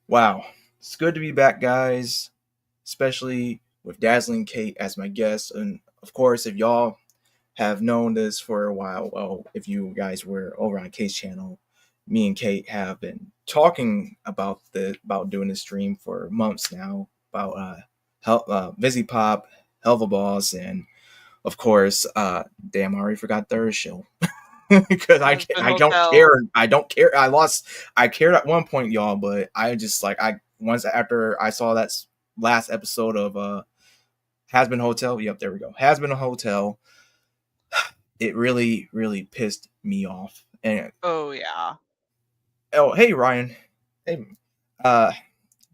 Wow, it's good to be back, guys, especially with Dazzling Kate as my guest. And of course, if y'all have known this for a while, well, if you guys were over on Kate's channel, me and Kate have been talking about doing this stream for months now about Vivziepop, Helluva Boss, and of course, damn, I already forgot third show. Because Hazbin I don't Hotel. care. I don't care. I cared at one point, y'all, but I just like I once after I saw that last episode of Hazbin Hotel. Yep, there we go. Hazbin Hotel. It really pissed me off. And Oh yeah. oh, hey Ryan. Hey, uh,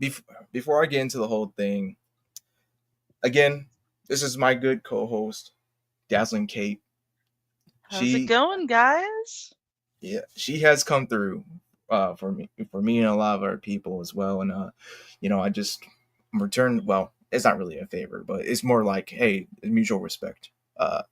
before I get into the whole thing, again, this is my good co-host, Dazzling Kate. How's it She going, guys? Yeah, she has come through for me and a lot of other people as well. And I just returned. Well, it's not really a favor, but it's more like, hey, mutual respect. The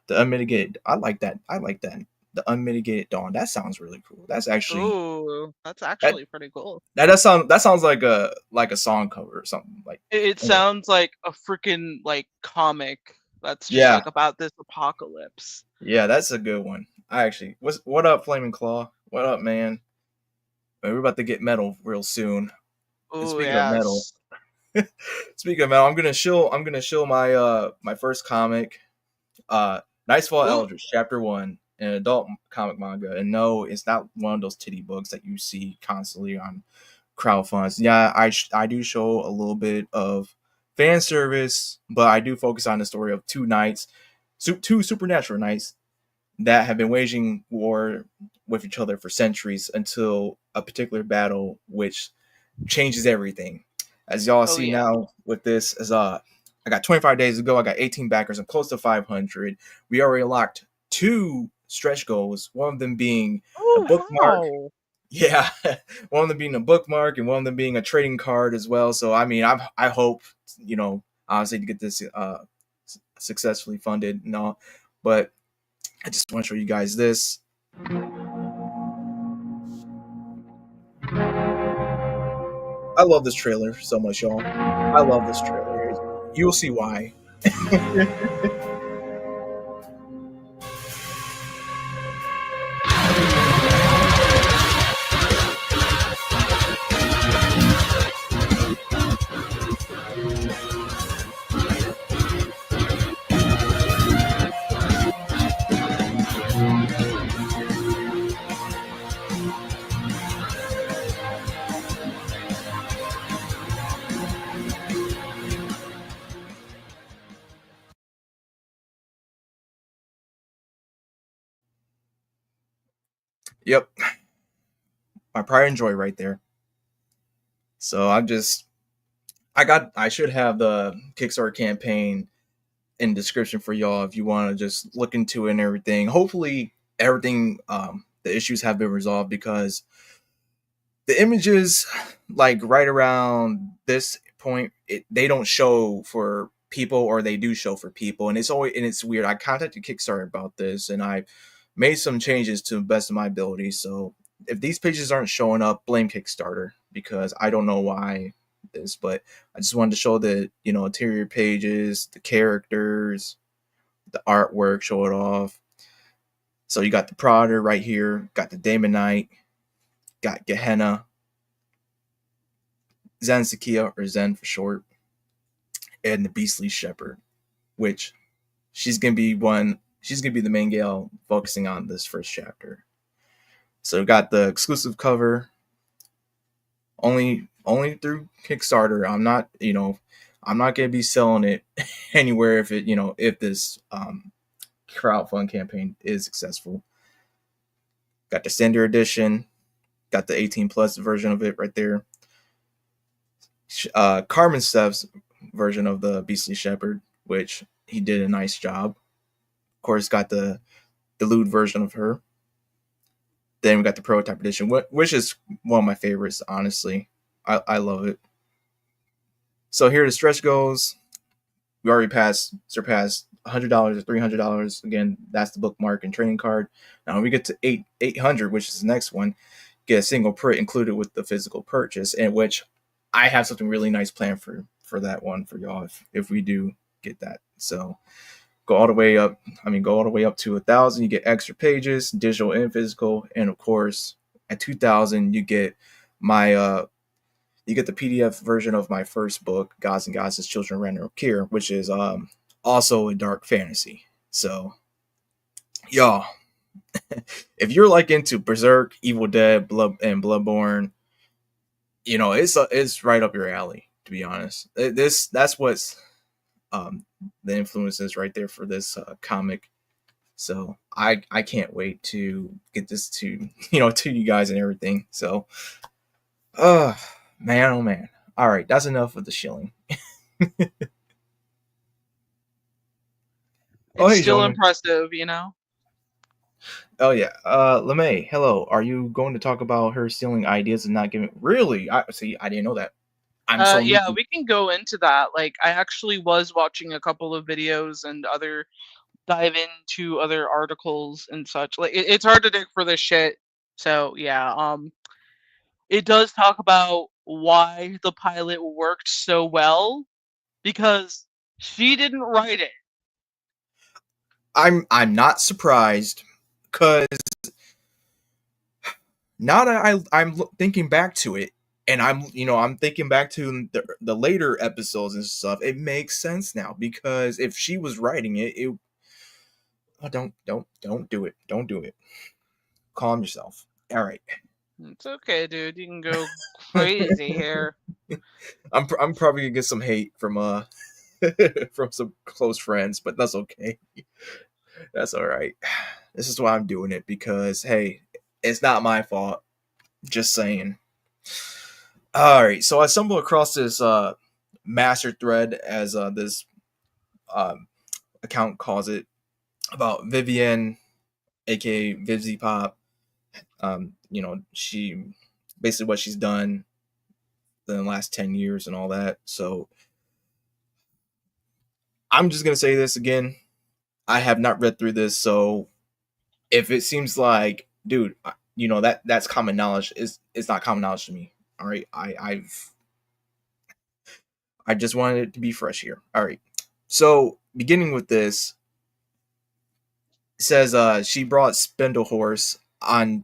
unmitigated. I like that. The unmitigated dawn. That sounds really cool. That's actually Ooh, that's that actually pretty cool. that sounds like a song cover or something like. It sounds like a freaking like comic that's just Yeah, like about this apocalypse. yeah, that's a good one. I actually, what up, Flaming Claw? What up, man? We're about to get metal real soon. And Oh speaking of metal, yes. speaking of metal, I'm gonna show my first comic, Nightfall Ooh. Eldritch, Chapter 1, an adult comic manga. And no, it's not one of those titty books that you see constantly on crowdfunds. Yeah, I do show a little bit of fan service, but I do focus on the story of two knights, two supernatural knights that have been waging war with each other for centuries until a particular battle which changes everything. As y'all Oh see yeah. now with this, as I got 25 days to go. I got 18 backers. I'm close to 500. We already locked two stretch goals. One of them being a Oh bookmark. wow. Yeah, one of them being a bookmark, and one of them being a trading card as well. So I mean, I hope obviously to get this successfully funded and all. But I just want to show you guys this. I love this trailer so much, y'all. I love this trailer. You'll see why. Yep, my pride and joy right there. So I should have the Kickstarter campaign in the description for y'all if you want to just look into it and everything. Hopefully everything the issues have been resolved, because the images like right around this point they don't show for people, or they do show for people, and it's weird. I contacted Kickstarter about this, and I made some changes to the best of my ability. So if these pages aren't showing up, blame Kickstarter, because I don't know why this, but I just wanted to show the interior pages, the characters, the artwork, show it off. So you got the Prodder right here, got the Daemonite, got Gehenna, Zansakia, or Zen for short, and the Beastly Shepherd, which she's gonna be the main gal focusing on this first chapter. So we got the exclusive cover, only through Kickstarter. I'm not gonna be selling it anywhere if this crowdfund campaign is successful. Got the standard edition, got the 18 plus version of it right there. Carmen Steph's version of the Beastly Shepherd, which he did a nice job. Of course, got the lewd version of her. Then we got the prototype edition, which is one of my favorites, honestly. I love it. So here the stretch goes. We already surpassed $100 or $300. Again, that's the bookmark and trading card. Now when we get to 800, which is the next one, get a single print included with the physical purchase, in which I have something really nice planned for that one for y'all if we do get that. So go all the way up. I mean, go all the way up to 1,000. You get extra pages, digital and physical, and of course, at 2,000, you get my you get the PDF version of my first book, Gods and Goddesses, Children of Ragnarøkkr, which is also a dark fantasy. So, y'all, if you're like into Berserk, Evil Dead, Blood and Bloodborne, it's right up your alley. To be honest, that's what's the influences right there for this comic. So I can't wait to get this to to you guys and everything. So, man, oh man. All right, that's enough of the shilling. Oh, It's hey, still Jonah. impressive, you know. Oh yeah, LeMay. Hello. Are you going to talk about her stealing ideas and not giving? Really? I see. I didn't know that. I'm so new. Yeah, we can go into that. Like, I actually was watching a couple of videos and other dive into other articles and such. Like, it's hard to dig for this shit. So yeah, it does talk about why the pilot worked so well because she didn't write it. I'm not surprised because now that I'm thinking back to it, and I'm thinking back to the later episodes and stuff. It makes sense now because if she was writing it, oh, don't do it. Don't do it. Calm yourself. All right. It's okay, dude. You can go crazy here. I'm probably gonna get some hate from from some close friends, but that's okay. That's all right. This is why I'm doing it because hey, it's not my fault. Just saying. All right, so I stumbled across this master thread, as this um, account calls it, about Vivian, aka Vivziepop. She basically what she's done in the last 10 years and all that. So I'm just gonna say this again. I have not read through this, so if it seems like, dude, that's common knowledge, is it's not common knowledge to me. All right, I just wanted it to be fresh here. All right, so beginning with this, it says she brought Spindlehorse on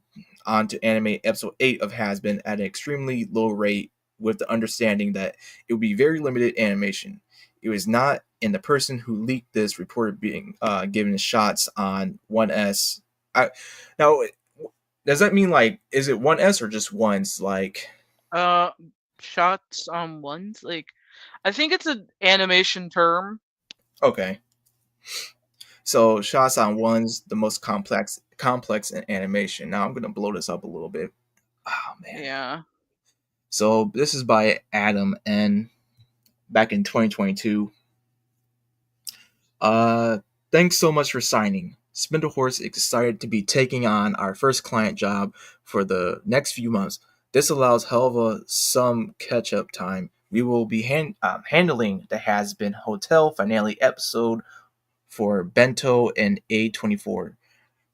to animate episode 8 of Hazbin at an extremely low rate, with the understanding that it would be very limited animation. It was not, and the person who leaked this reported being given shots on 1S. Now, does that mean, like, is it 1S or just ones? Like, Uh, Shots on ones. Like, I think it's an animation term. okay. So shots on ones, the most complex in animation. Now I'm gonna blow this up a little bit. Oh man. Yeah. So this is by Adam N. back in 2022. Thanks so much for signing. Spindlehorse is excited to be taking on our first client job for the next few months. This allows Helluva some catch-up time. We will be handling the Hazbin Hotel finale episode for Bento and A24.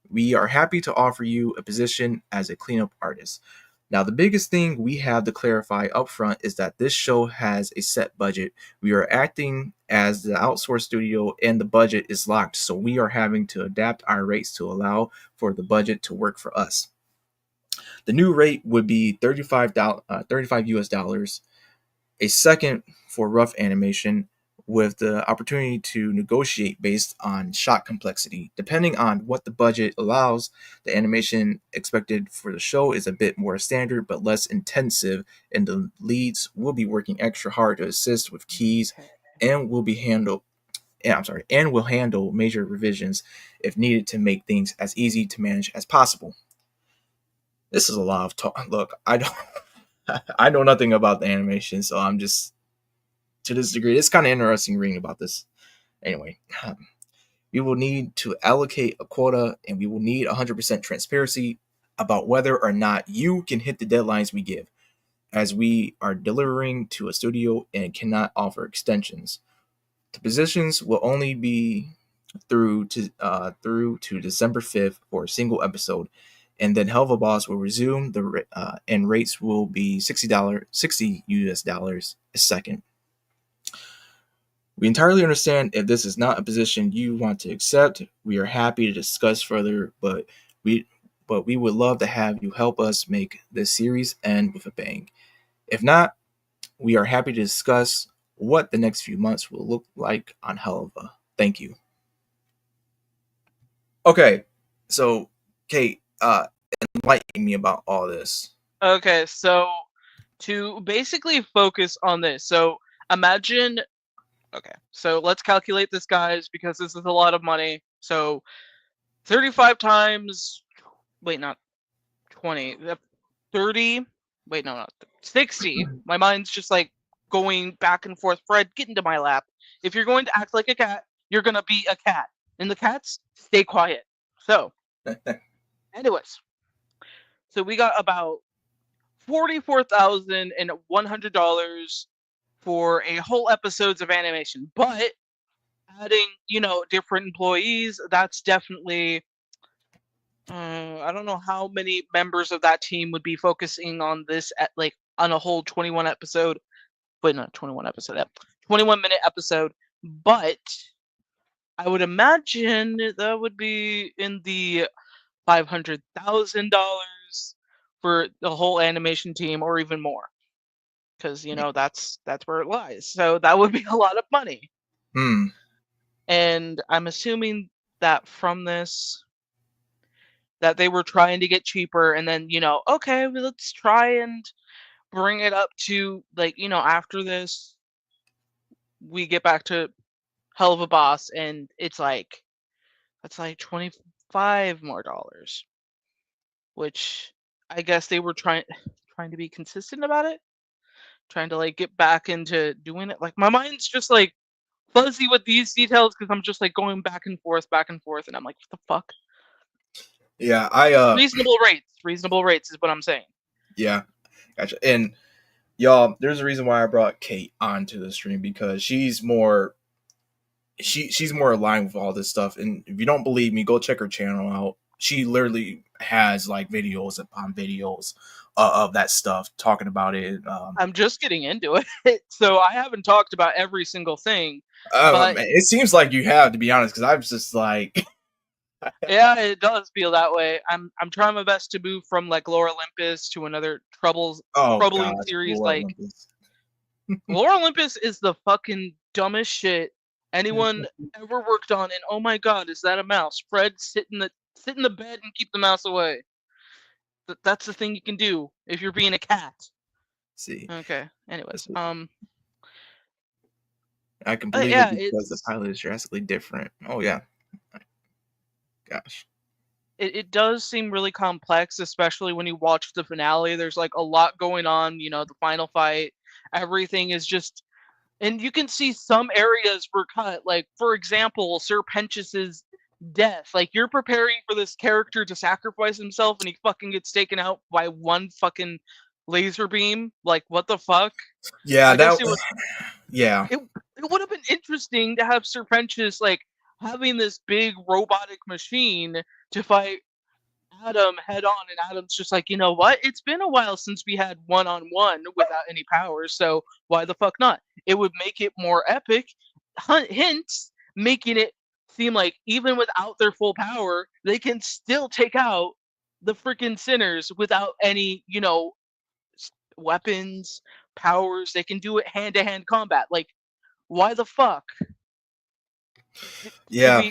We are happy to offer you a position as a cleanup artist. Now, the biggest thing we have to clarify up front is that this show has a set budget. We are acting as the outsourced studio and the budget is locked, so we are having to adapt our rates to allow for the budget to work for us. The new rate would be $35 US dollars, a second for rough animation, with the opportunity to negotiate based on shot complexity. Depending on what the budget allows, the animation expected for the show is a bit more standard but less intensive, and the leads will be working extra hard to assist with keys and will handle major revisions if needed to make things as easy to manage as possible. This is a lot of talk. Look, I don't I know nothing about the animation, so I'm just, to this degree, it's kind of interesting reading about this. Anyway, we will need to allocate a quota, and we will need 100% transparency about whether or not you can hit the deadlines we give, as we are delivering to a studio and cannot offer extensions. The positions will only be through to December 5th for a single episode. and then Helluva Boss will resume and rates will be $60 US dollars a second. We entirely understand if this is not a position you want to accept. We are happy to discuss further, but we would love to have you help us make this series end with a bang. If not, we are happy to discuss what the next few months will look like on Helluva. Thank you. Okay, so Kate, enlighten me about all this. Okay, so to basically focus on this, so imagine. Okay, so let's calculate this, guys, because this is a lot of money. So 35 times. Wait, not 20. 30. Wait, no, not 60. My mind's just like going back and forth. Fred, get into my lap. If you're going to act like a cat, you're going to be a cat. And the cats, stay quiet. So, anyways. So we got about $44,100 for a whole episodes of animation. But adding, different employees, that's definitely I don't know how many members of that team would be focusing on this at on a whole 21 episode. Wait, not 21 episode. 21-minute episode. But I would imagine that would be in the $500,000 for the whole animation team, or even more, because that's where it lies. So that would be a lot of money. And I'm assuming that from this, that they were trying to get cheaper, and then okay, well, let's try and bring it up to after this we get back to Helluva Boss, and it's like that's like $25 more, which I guess they were trying to be consistent about it, trying to get back into doing it. Like, my mind's just like fuzzy with these details because I'm just like going back and forth, and I'm like, what the fuck? Yeah, reasonable rates is what I'm saying. Yeah, gotcha. And y'all, there's a reason why I brought Kate onto the stream, because she's more aligned with all this stuff. And if you don't believe me, go check her channel out. She literally has videos upon videos of that stuff, talking about it. I'm just getting into it, so I haven't talked about every single thing. But it seems like you have, to be honest, because I was just like, yeah, it does feel that way. I'm trying my best to move from Lore Olympus to another troubling series. Lord Olympus. Lore Olympus is the fucking dumbest shit anyone ever worked on, and oh my god, is that a mouse? Fred, sit in the bed and keep the mouse away. That's the thing you can do if you're being a cat. See. Okay. Anyways, I can believe it because the pilot is drastically different. Oh yeah. Gosh. It does seem really complex, especially when you watch the finale. There's a lot going on. The final fight, everything is just, and you can see some areas were cut. Like, for example, Sir Pentius's death. You're preparing for this character to sacrifice himself, and he fucking gets taken out by one fucking laser beam. What the fuck? Yeah, yeah. It would have been interesting to have Sir Pentius having this big robotic machine to fight Adam head on, and Adam's just like, you know what? It's been a while since we had one-on-one without any powers, so why the fuck not? It would make it more epic. Hence, making it seem like even without their full power, they can still take out the freaking sinners without any, weapons, powers. They can do it hand-to-hand combat. Why the fuck? Yeah.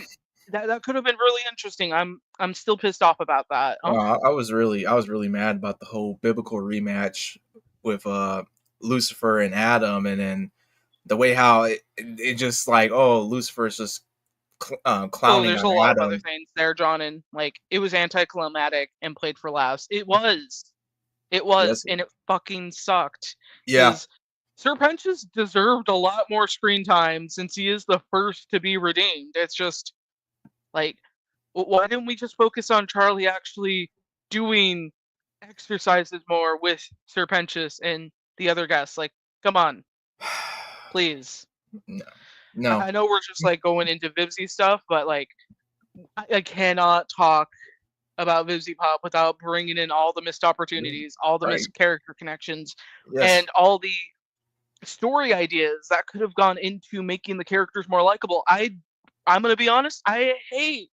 That could have been really interesting. I'm still pissed off about that. I was really mad about the whole biblical rematch with Lucifer and Adam, and then the way how it just Lucifer's just clowning there's on a lot Adam. of other things there drawn in. It was anticlimactic and played for laughs. It was, yes. And it fucking sucked. Yeah. Sir Pentius deserved a lot more screen time since he is the first to be redeemed. It's just why didn't we just focus on Charlie actually doing exercises more with Sir Pentius and the other guests? Come on, please. No. I know we're just going into Vivzie stuff, but I cannot talk about Vivziepop without bringing in all the missed opportunities, all the Right. missed character connections, Yes. and all the story ideas that could have gone into making the characters more likable. I'm gonna be honest, I hate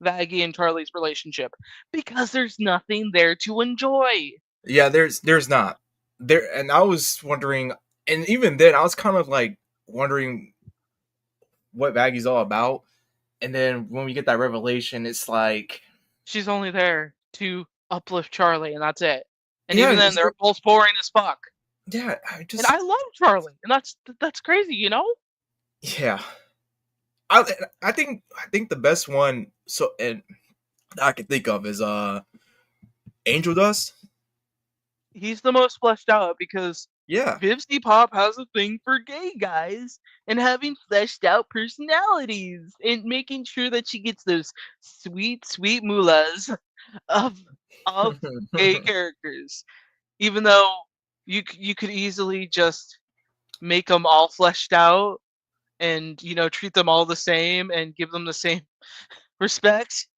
Vaggie and Charlie's relationship because there's nothing there to enjoy. Yeah, there's not. There, and I was wondering, and even then I was kind of like wondering what Vaggie's all about. And then when we get that revelation, it's like, She's only there to uplift Charlie, and that's it. And yeah, even then, it's they're like, both boring as fuck. yeah, I And I just, love Charlie, and that's crazy, you know? yeah. I think the best one so and I can think of is Angel Dust. He's the most fleshed out because Yeah. Vivziepop has a thing for gay guys and having fleshed out personalities and making sure that she gets those sweet, sweet mullahs of of gay characters. Even though you could easily just make them all fleshed out and treat them all the same and give them the same respect.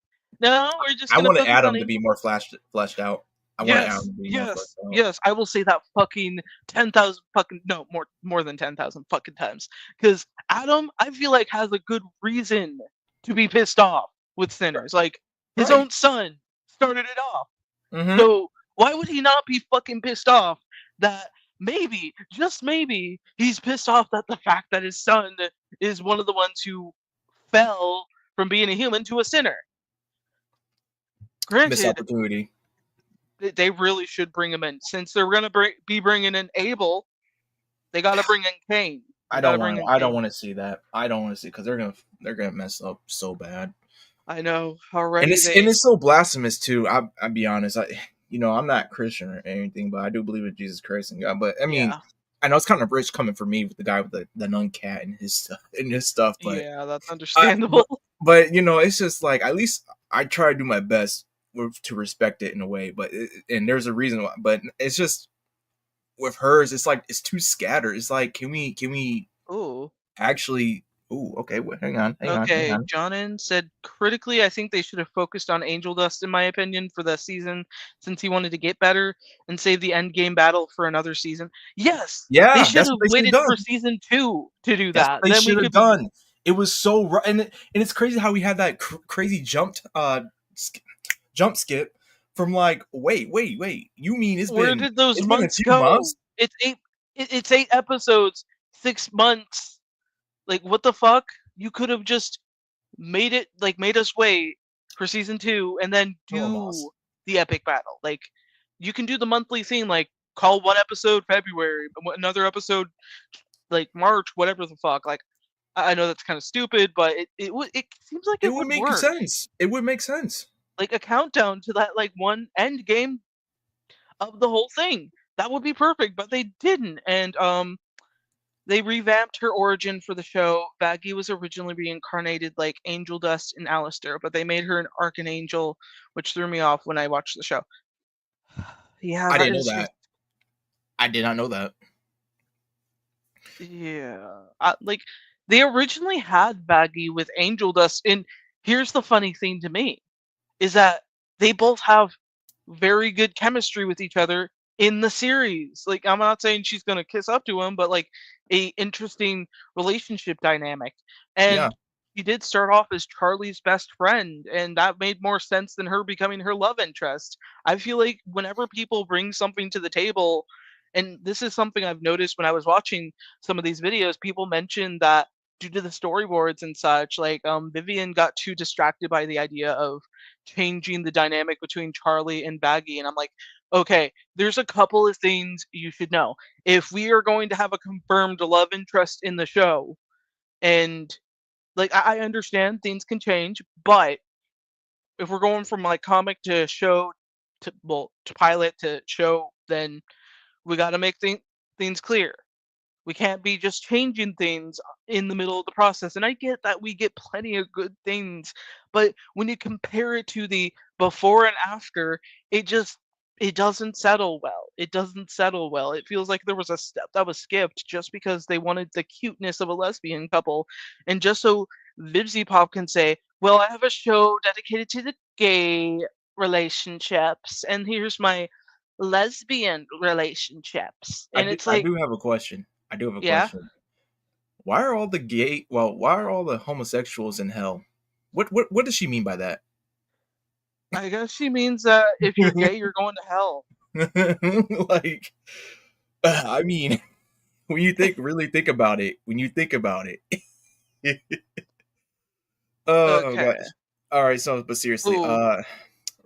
No, we're just I gonna want focus on Adam to be Angel. more fleshed out. I want Adam Yes, to be more fleshed yes, out. yes. I will say that fucking 10,000 fucking no more than 10,000 fucking times. Because Adam, I feel like has a good reason to be pissed off with sinners. Like his Right. own son started it off. Mm-hmm. So why would he not be fucking pissed off that maybe, just maybe, he's pissed off that the fact that his son is one of the ones who fell from being a human to a sinner. Missed Granted, opportunity. they really should bring him in. Since they're gonna be bringing in Abel, they gotta bring in Cain. They gotta bring in I don't Cain. want to see that. I don't want to see because they're gonna mess up so bad. I know And already. it's so blasphemous too. I'll be honest. I'm not Christian or anything, but I do believe in Jesus Christ and God. But I mean, Yeah, I know it's kind of rich coming from me with the guy with the nun cat and his stuff. But yeah, that's I understandable. but it's just like at least I try to do my best to respect it in a way. But and there's a reason why. But it's just with hers, it's like it's too scattered. It's like can we Ooh. actually? Ooh, okay. Wait, hang Okay, on. Jonin said critically, I think they should have focused on Angel Dust, in my opinion, for the season, since he wanted to get better and save the end game battle for another season. Yes, they Yeah, should that's have what they should have waited done. for season 2 to do That's what that. they Then we should have could. done. It was so and it's crazy how we had that crazy jump skip from like wait. You mean Where did those it's been a months few go? months? It's 8 episodes, 6 months. Like what the fuck? You could have just made us wait for season 2 and then Almost. do the epic battle. Like you can do the monthly thing, like call one episode February, another episode like March, whatever the fuck. Like I know that's kind of stupid, but it seems like It it would would make work. sense. It would make sense. Like a countdown to that like one end game of the whole thing. That would be perfect, but they didn't. And they revamped her origin for the show. Vaggie was originally reincarnated like Angel Dust and Alistair, but they made her an Archangel, which threw me off when I watched the show. Yeah, I that didn't know is just that. I did not know that. yeah. Like they originally had Vaggie with Angel Dust, and here's the funny thing to me is that they both have very good chemistry with each other in the series. Like I'm not saying she's gonna kiss up to him, but like a interesting relationship dynamic. Yeah. And she did start off as Charlie's best friend, and that made more sense than her becoming her love interest. I feel like whenever people bring something to the table, and this is something I've noticed when I was watching some of these videos, people mention that due to the storyboards and such, like Vivian got too distracted by the idea of changing the dynamic between Charlie and Baggy. And I'm like, okay, there's a couple of things you should know. If we are going to have a confirmed love interest in the show, and like I understand things can change, but if we're going from like comic to show to to pilot to show, then we got to make things clear. We can't be just changing things in the middle of the process. And I get that we get plenty of good things, but when you compare it to the before and after, it just it doesn't settle well. It doesn't settle well. It feels like there was a step that was skipped just because they wanted the cuteness of a lesbian couple, and just so Vivziepop can say, "Well, I have a show dedicated to the gay relationships, and here's my lesbian relationships, and it's I like, do have a question. I do have a yeah, question. Why are all the gay? Well, why are all the homosexuals in hell? What does she mean by that? I guess she means that if you're gay, you're going to hell. Like, I mean, when you really think about it, when you think about it. Oh Okay. gosh. All right, so but seriously, Ooh.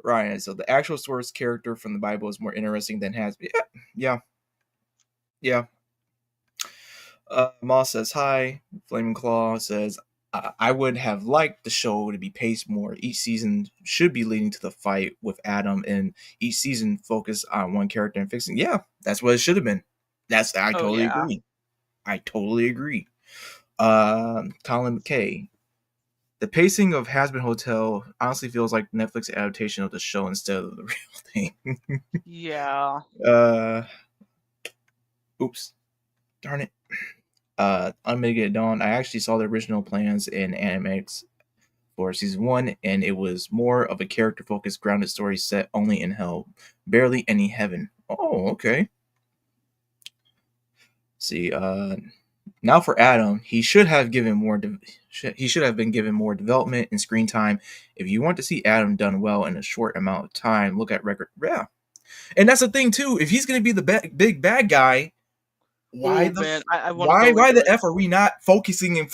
Ryan, so the actual source character from the Bible is more interesting than Hazbin. Yeah, yeah. Moss says hi. Flaming Claw says, I would have liked the show to be paced more. Each season should be leading to the fight with Adam, and each season focus on one character and fixing. Yeah, that's what it should have been. I Oh totally yeah. agree. I totally agree. Colin McKay. The pacing of Hazbin Hotel honestly feels like Netflix adaptation of the show instead of the real thing. Yeah. uh, oops, darn it. Unmitigated Dawn. I actually saw the original plans in Animax for season one, and it was more of a character-focused, grounded story set only in hell, barely any heaven. Oh, okay. See, now for Adam, he should have given more. He should have been given more development and screen time. If you want to see Adam done well in a short amount of time, look at record. Yeah, and that's the thing too. If he's going to be the big bad guy, why Oh the man, I want to go why into the it. f are we not focusing and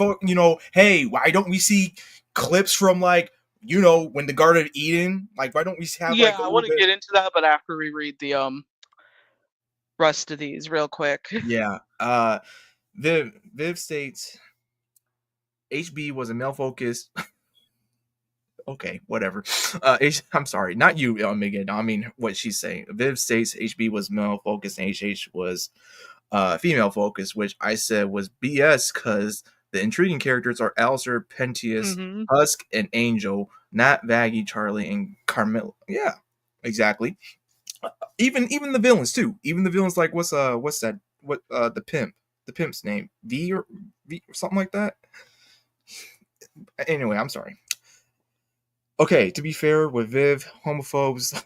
hey, why don't we see clips from like when the Garden of Eden, like why don't we have Yeah, like a I little want to bit. get into that, but after we read the rest of these real quick. Yeah. Viv states HB was a male focus. Okay, whatever. I'm sorry, not you, Megan. I mean, what she's saying. Viv states HB was male focused and HH was female focused, which I said was BS because the intriguing characters are Alistair, Pentius, Mm-hmm. Husk, and Angel, not Vaggie, Charlie, and Carmilla. Yeah, exactly. Even the villains too. Even the villains like what's that? What the pimp's name? V or something like that. Anyway, I'm sorry. Okay, to be fair, with Viv, homophobes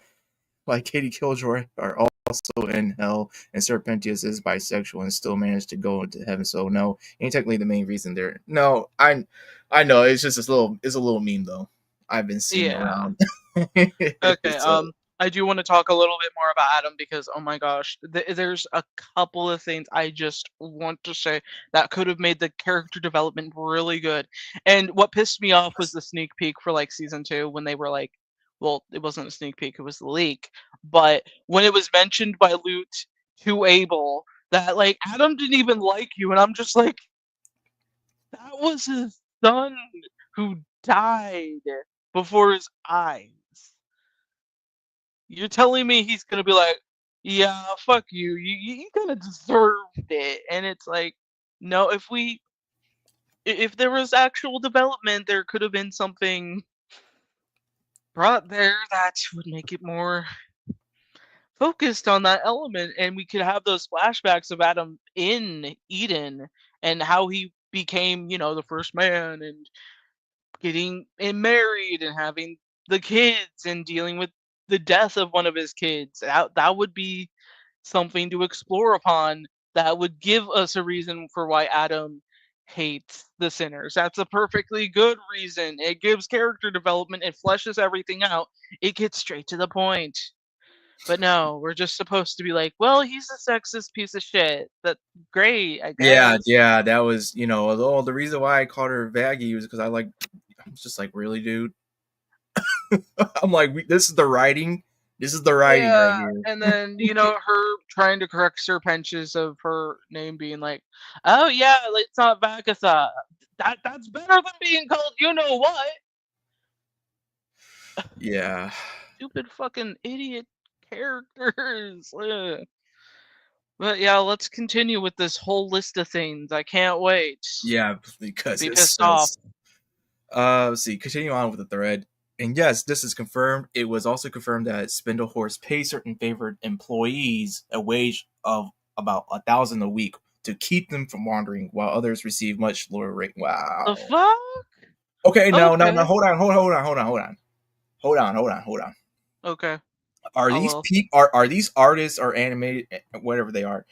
like Katie Killjoy are also in hell, and Serpentius is bisexual and still managed to go into heaven. So no, ain't technically the main reason there. No, I know it's just it's a little meme though. I've been seeing Yeah. around. Okay. So I do want to talk a little bit more about Adam because, oh my gosh, there's a couple of things I just want to say that could have made the character development really good. And what pissed me off was the sneak peek for like season two when they were like, well, it wasn't a sneak peek, it was the leak. But when it was mentioned by Lute to Abel that like Adam didn't even like you, and I'm just like, that was his son who died before his eyes. You're telling me he's gonna be like, yeah, fuck you. You kind of deserved it. And it's like, no, if there was actual development, there could have been something brought there that would make it more focused on that element, and we could have those flashbacks of Adam in Eden and how he became, the first man and getting married and having the kids and dealing with the death of one of his kids. That would be something to explore upon that would give us a reason for why Adam hates the sinners. That's a perfectly good reason. It gives character development, it fleshes everything out, it gets straight to the point. But no, we're just supposed to be like, well, he's a sexist piece of shit. That's great, I yeah, guess. yeah, that was although the reason why I called her Vaggie was because I was just like, really, dude. I'm like, this is the writing. This is the writing right Yeah, here. and then her trying to correct Sir Penches of her name being like, "Oh yeah, it's not Vagatha. That's better than being called you know what." Yeah. Stupid fucking idiot characters. Ugh. But yeah, let's continue with this whole list of things. I can't wait Yeah, to because be it's pissed off. just let's see, continue on with the thread. And yes, this is confirmed. It was also confirmed that Spindlehorse pays certain favored employees a wage of about 1,000 a week to keep them from wandering, while others receive much lower rate. The Wow. fuck? Okay, no, no, no. Okay. Hold on, hold on, hold on, hold on, hold on, hold on, hold on, hold on. Okay. Are I these will. are these artists or animated, whatever they are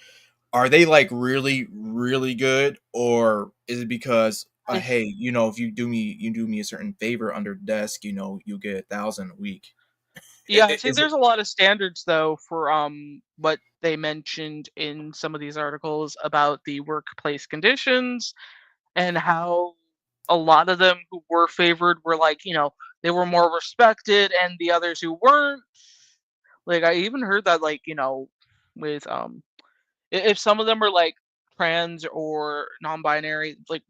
they like really really good, or is it because hey, if you do me a certain favor under desk, you get 1,000 a week? Yeah, I think Is it? there's a lot of standards though for what they mentioned in some of these articles about the workplace conditions and how a lot of them who were favored were like, they were more respected and the others who weren't. Like I even heard that like, with if some of them are like trans or non-binary, like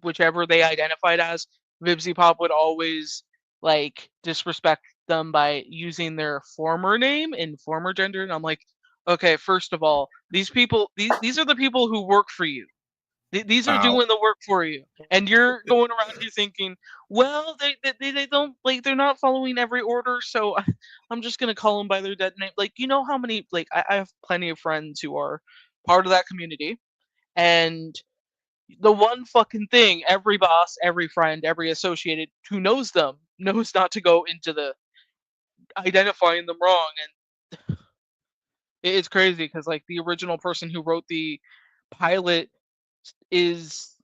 whichever they identified as, Vivziepop would always like disrespect them by using their former name and former gender. And I'm like, okay, first of all, these people, these are the people who work for you. These are Wow. doing the work for you, and you're going around here thinking, well, they don't like they're not following every order, so I'm just gonna call them by their dead name. Like, you know how many like I have plenty of friends who are part of that community, and the one fucking thing every boss, every friend, every associated who knows them knows not to go into the identifying them wrong, and it's crazy because like the original person who wrote the pilot is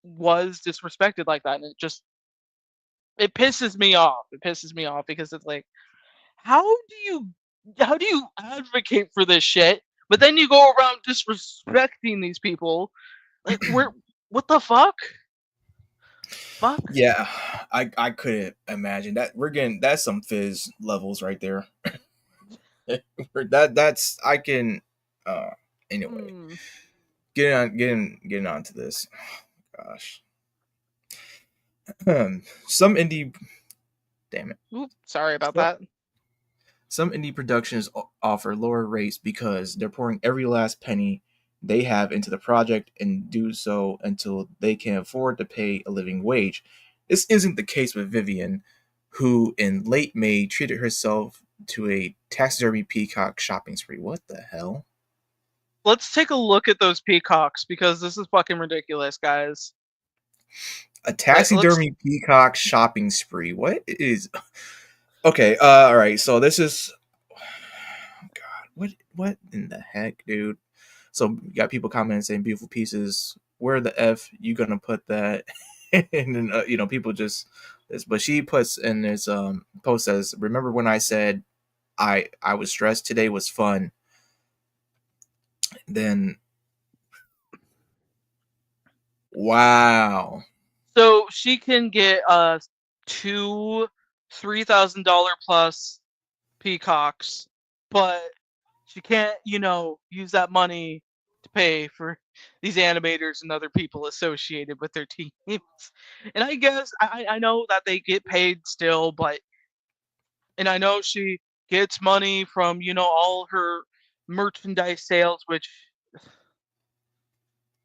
was disrespected like that, and it pisses me off. It pisses me off because it's like, how do you how do you advocate for this shit, but then you go around disrespecting these people? Like, what the fuck? Yeah, I couldn't imagine that. We're getting that's some fizz levels right there. That's I can uh anyway. Hmm. Getting on to this. Gosh. Some indie damn it. Oop, sorry about Some, that. some indie productions offer lower rates because they're pouring every last penny they have into the project and do so until they can afford to pay a living wage. This isn't the case with Vivian, who in late May treated herself to a taxidermy peacock shopping spree. What the hell? Let's take a look at those peacocks because this is fucking ridiculous, guys. A Let's taxidermy peacock shopping spree. What is okay? All right. So this is God. What in the heck, dude? So you got people commenting saying beautiful pieces. Where the f you gonna put that? And then people just this. But she puts in this post says, "Remember when I said I was stressed? Today was fun." Then wow. so she can get two $3,000 plus peacocks, but she can't, use that money to pay for these animators and other people associated with their teams. And I guess I know that they get paid still, but and I know she gets money from, all her merchandise sales, which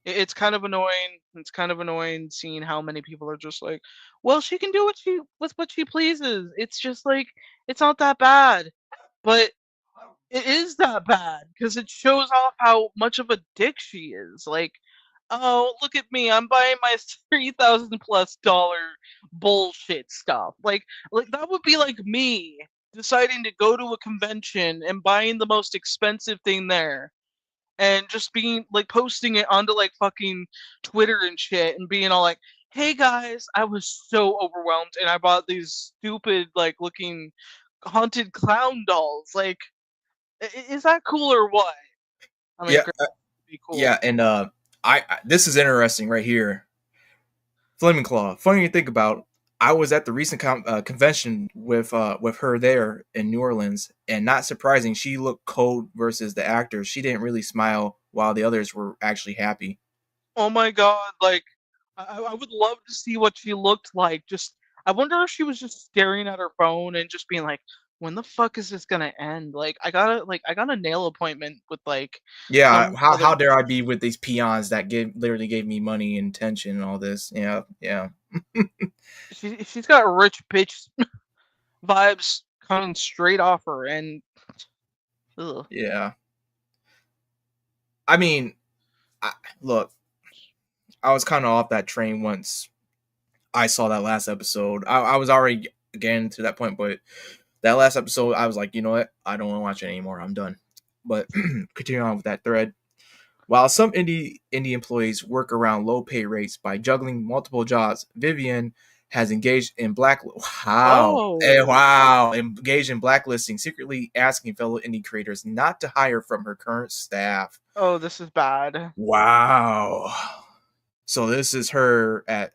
it's kind of annoying. It's kind of annoying seeing how many people are just like, well, she can do what she pleases. It's just like it's not that bad. But it is that bad because it shows off how much of a dick she is. Like, oh, look at me, I'm buying my $3,000+ bullshit stuff. Like that would be like me deciding to go to a convention and buying the most expensive thing there and just being like posting it onto like fucking Twitter and shit and being all like, hey guys, I was so overwhelmed and I bought these stupid like looking haunted clown dolls. Like, is that cool or what? I mean, Yeah, great, be cool. yeah, and I this is interesting right here. Flaming Claw. Funny to think about. I was at the recent convention with her there in New Orleans, and not surprising, she looked cold versus the actors. She didn't really smile, while the others were actually happy. Oh my god, like I would love to see what she looked like. Just I wonder if she was just staring at her phone and just being like, when the fuck is this gonna end? Like I got a nail appointment with like Yeah, some how other dare I be with these peons that literally gave me money and attention and all this? Yeah, yeah, she's got rich bitch vibes coming straight off her and ugh. yeah. I mean, look, I was kind of off that train once I saw that last episode. I was already getting to that point, but That last episode, I was like, you know what? I don't want to watch it anymore. I'm done. But continuing on with that thread, while some indie employees work around low pay rates by juggling multiple jobs, Vivian has engaged in Oh, engaged in blacklisting, secretly asking fellow indie creators not to hire from her current staff. oh, this is bad. Wow. So this is her at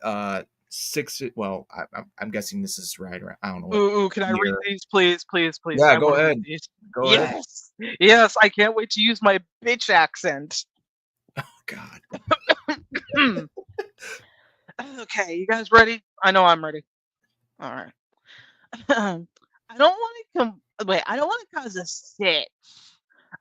six. Well, I'm guessing this is right around. I don't know what Ooh, can I read year. these, please, please, please? Yeah, I go want to read ahead. these. Go ahead. Yes, yes, I can't wait to use my bitch accent. God. Okay, you guys ready? I know I'm ready. All right. I don't want to wait. I don't want to cause a sit.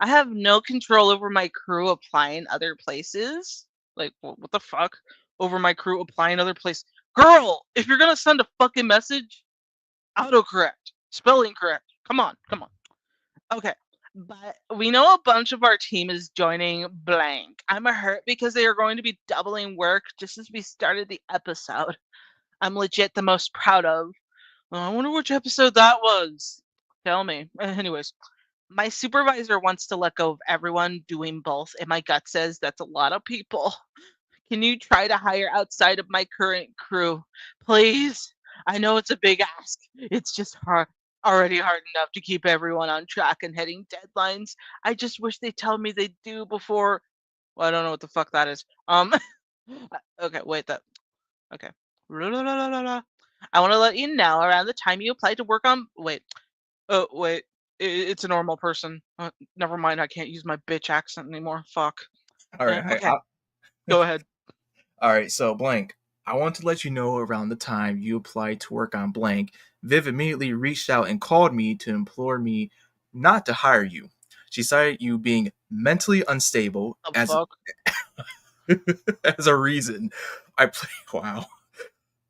I have no control over my crew applying other places. Like, what the fuck? Over my crew applying other places. Girl, if you're gonna send a fucking message, autocorrect, spelling correct. Come on, come on. Okay. But we know a bunch of our team is joining blank. I'm hurt because they are going to be doubling work just as we started the episode. I'm legit the most proud of. I wonder which episode that was. Tell me. Anyways, my supervisor wants to let go of everyone doing both, and my gut says that's a lot of people. Can you try to hire outside of my current crew? Please. I know it's a big ask. It's just already hard enough to keep everyone on track and hitting deadlines. I just wish they tell me they do before. Well, I don't know what the fuck that is. Okay, wait, that. Okay. I want to let you know around the time you applied to work on. Wait. Oh, wait. It's a normal person. Never mind. I can't use my bitch accent anymore. Fuck. All right. Okay. Go ahead. All right. So blank. I want to let you know around the time you applied to work on blank, Viv immediately reached out and called me to implore me not to hire you. She cited you being mentally unstable The as fuck? as a reason. Wow.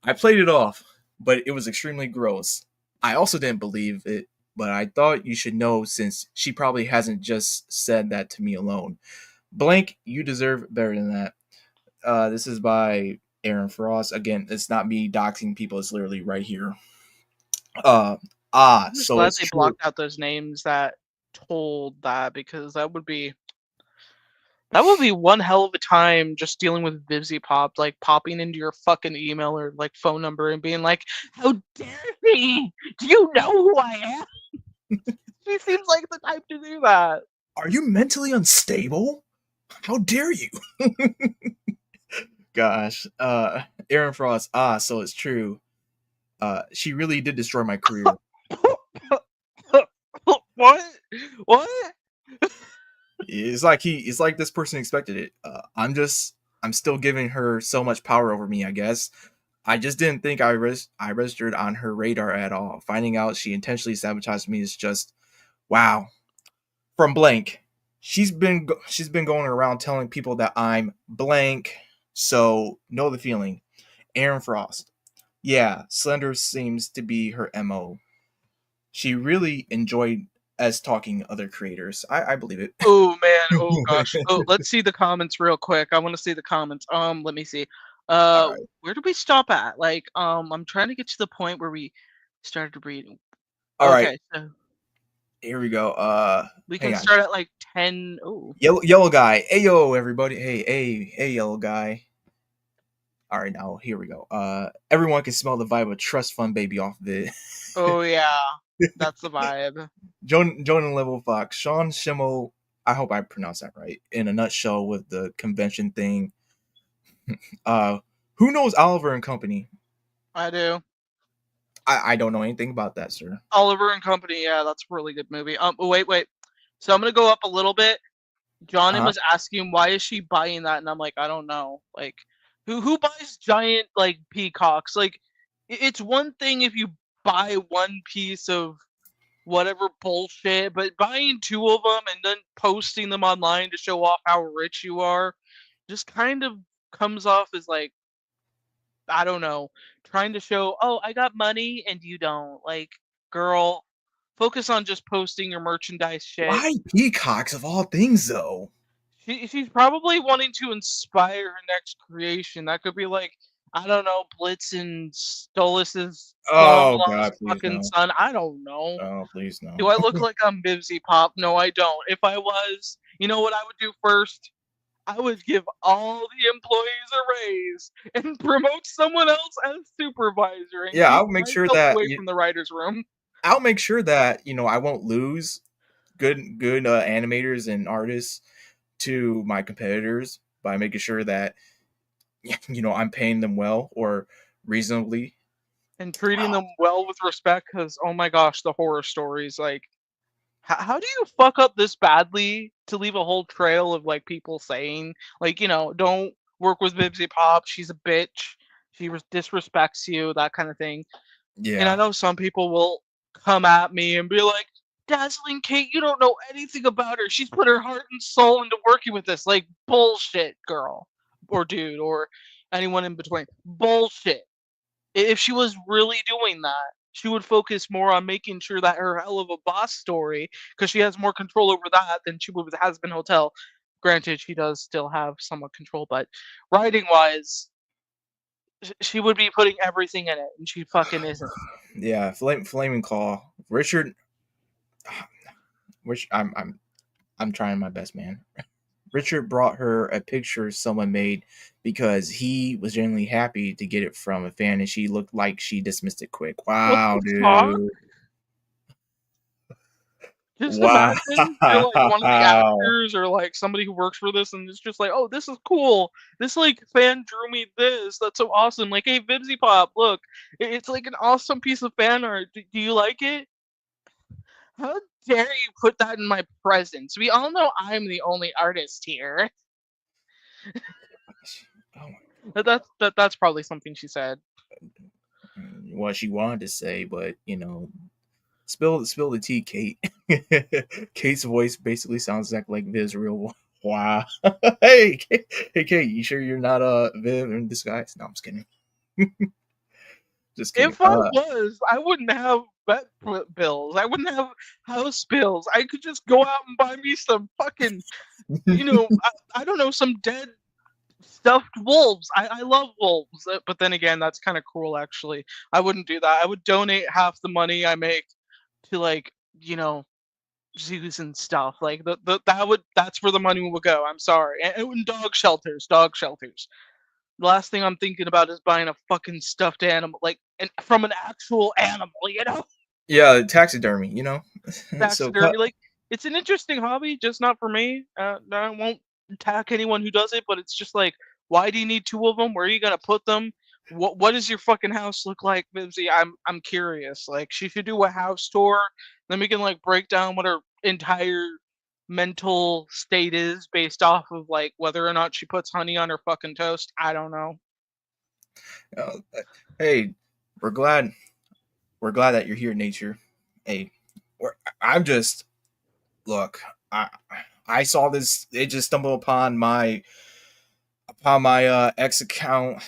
I played it off, but it was extremely gross. I also didn't believe it, but I thought you should know since she probably hasn't just said that to me alone. Blank, you deserve better than that. This is by Aaron Frost. Again, it's not me doxing people, it's literally right here. Uh I'm just so glad it's they true. blocked out those names that told that because that would be one hell of a time just dealing with Vivziepop, like popping into your fucking email or like phone number and being like, "How dare he? Do you know who I am?" She seems like the type to do that. Are you mentally unstable? How dare you? Gosh. Aaron Frost, so it's true. She really did destroy my career. What? What? It's like this person expected it. I'm still giving her so much power over me, I guess. I just didn't think I registered on her radar at all. Finding out she intentionally sabotaged me is just wow. From blank, she's been going around telling people that I'm blank. So know the feeling. Aaron Frost. Yeah, Slender seems to be her mo. She really enjoyed as talking to other creators. I believe it. Oh man, oh gosh. Oh, let's see the comments real quick. I want to see the comments. Let me see. All right. Where do we stop at? Like, I'm trying to get to the point where we started reading. All right. Okay, so Here we go. we Hang can on. start at like 10. Oh, Yellow guy. Hey yo, everybody. Hey, yellow guy. All right, now here we go. Everyone can smell the vibe of Trust Fund Baby off of it. oh yeah, that's the vibe. Joan and Level Fox, Sean Schimmel. I hope I pronounced that right. In a nutshell, with the convention thing. Uh, who knows Oliver and Company? I do. I don't know anything about that, sir. Oliver and Company. Yeah, that's a really good movie. Wait. So I'm gonna go up a little bit. Johnny Uh-huh. was asking why is she buying that, and I'm like, I don't know. Like, who buys giant like peacocks? Like, it's one thing if you buy one piece of whatever bullshit, but buying two of them and then posting them online to show off how rich you are just kind of comes off as like, I don't know, trying to show, oh, I got money and you don't. Like, girl, focus on just posting your merchandise shit. Why peacocks of all things, though? She's probably wanting to inspire her next creation. That could be like I don't know, Blitzen Stolas's long Oh God, lost please fucking no. son. I don't know. Oh please Do no. I look like I'm Vivziepop? No, I don't. If I was, you know what I would do first? I would give all the employees a raise and promote someone else as supervisor and Yeah, keep I'll make sure myself that away from the writer's room. I'll make sure that I won't lose good animators and artists to my competitors by making sure that I'm paying them well or reasonably. And treating them well with respect because, oh my gosh, the horror stories. Like, how do you fuck up this badly to leave a whole trail of like people saying, like, don't work with Vivziepop, she's a bitch, she disrespects you, that kind of thing. And I Yeah. know some people will come at me and be like, Dazzling Kate, you don't know anything about her. She's put her heart and soul into working with this. Like, bullshit, girl. Or dude, or anyone in between. Bullshit. If she was really doing that, she would focus more on making sure that her Helluva boss story, because she has more control over that than she would with Hazbin Hotel. Granted, she does still have somewhat control, but writing wise, she would be putting everything in it, and she fucking isn't. Yeah, flaming call. Richard, which I'm trying my best, man. Richard brought her a picture someone made because he was genuinely happy to get it from a fan, and she looked like she dismissed it quick. What Wow, the fuck? dude. Just Wow. imagine you're like one of the actors or like somebody who works for this, and it's just like, oh, this is cool. This like fan drew me this. That's so awesome. Like, hey, Vivziepop, look, it's like an awesome piece of fan art. Do you like it? How dare you put that in my presence? We all know I'm the only artist here. Oh, That's probably something she said. what she wanted to say, but spill the tea, Kate. Kate's voice basically sounds exactly like Viv's real. Wow. Hey, Kate, hey, Kate, you sure you're not Viv in disguise? No, I'm just kidding. Just kidding. If I was, I wouldn't have vet bills. I wouldn't have house bills. I could just go out and buy me some fucking, I don't know, some dead stuffed wolves. I love wolves, but then again, that's kind of cruel. Actually, I wouldn't do that. I would donate half the money I make to like zoos and stuff. Like that's where the money would go. I'm sorry, and dog shelters, dog shelters. The last thing I'm thinking about is buying a fucking stuffed animal, like from an actual animal. Yeah, taxidermy. So Taxidermy. Like, it's an interesting hobby, just not for me. I won't attack anyone who does it, but it's just like, why do you need two of them? Where are you gonna put them? What does your fucking house look like, Vivzy? I'm curious. Like, she should do a house tour, then we can like break down what her entire mental state is based off of like whether or not she puts honey on her fucking toast. I don't know. uh, hey, we're glad that you're here, nature. Hey, I'm just look. I saw this. It just stumbled upon my X account,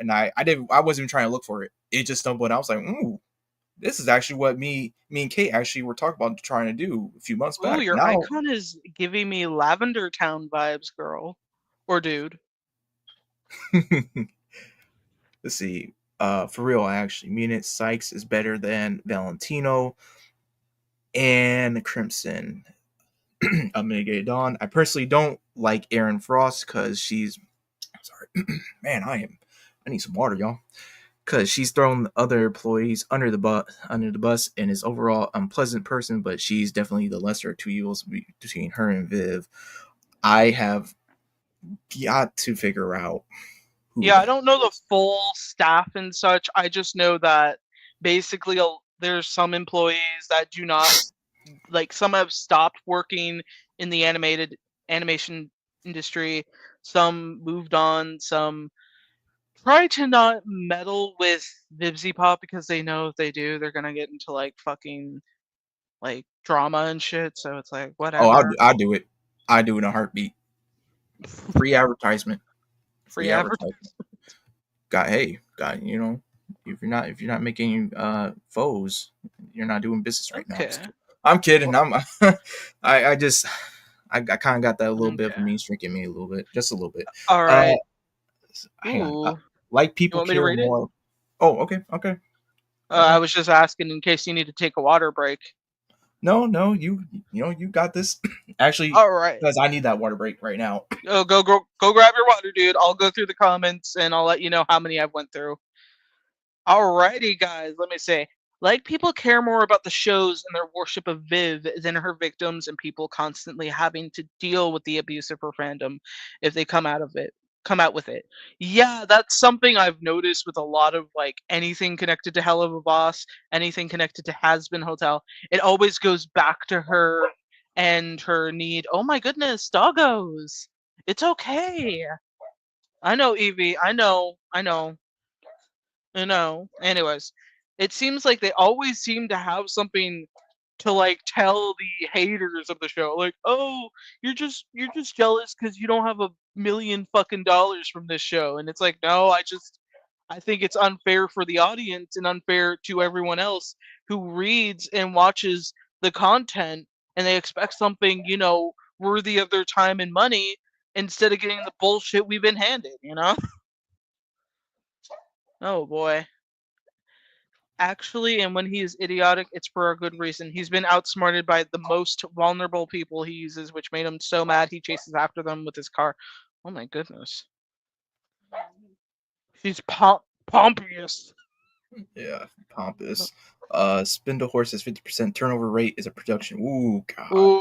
and I wasn't even trying to look for it. It just stumbled. And I was like, ooh, this is actually what me and Kate actually were talking about trying to do a few months Ooh, back. your Now, icon is giving me Lavender Town vibes, girl. Or dude. let's see. For real, actually, Munich Sykes is better than Valentino and Crimson. Unmitigated Dawn. I personally don't like Aaron Frost because she's sorry, man. I need some water, y'all. Because she's thrown other employees under the bus, and is overall unpleasant person. But she's definitely the lesser of two evils between her and Viv. I have got to figure out who Yeah, the I hell don't know the is. full staff and such. I just know that basically there's some employees that do not, like, some have stopped working in the animation industry. Some moved on. Some try to not meddle with Vivziepop because they know if they do, they're gonna get into like fucking like drama and shit. So it's like Oh, whatever. I'll do it. I do it in a heartbeat. Free advertisement. Free Free advertisement. advertising. Got if you're not making foes, you're not doing business right now. Okay. I'm kidding. I just I kind of got that little bit of a Okay. mean streak in me a little bit, just a little bit. All Uh, right. hang on. Ooh. Like You people want me to care read it? more. Oh, okay, okay. Go I ahead. was just asking in case you need to take a water break. No, you got this. Actually, All right. because I need that water break right now. Go grab your water, dude. I'll go through the comments and I'll let you know how many I've went through. Alrighty, guys, let me say. Like people care more about the shows and their worship of Viv than her victims and people constantly having to deal with the abuse of her fandom if they come out with it. Yeah, that's something I've noticed with a lot of like anything connected to Helluva Boss, anything connected to Hazbin Hotel. It always goes back to her and her need. Oh my goodness, doggos. It's okay. I know, Evie. Anyways, it seems like they always seem to have something to like tell the haters of the show. Like, oh, you're just jealous because you don't have a million fucking dollars from this show. And it's like, no, I think it's unfair for the audience and unfair to everyone else who reads and watches the content and they expect something, worthy of their time and money instead of getting the bullshit we've been handed? Oh boy. Actually, and when he is idiotic, it's for a good reason. He's been outsmarted by the most vulnerable people he uses, which made him so mad he chases after them with his car. Oh my goodness. She's pompous. Yeah, pompous. Spindle Horse's 50% turnover rate is a production. Ooh, God. Ooh,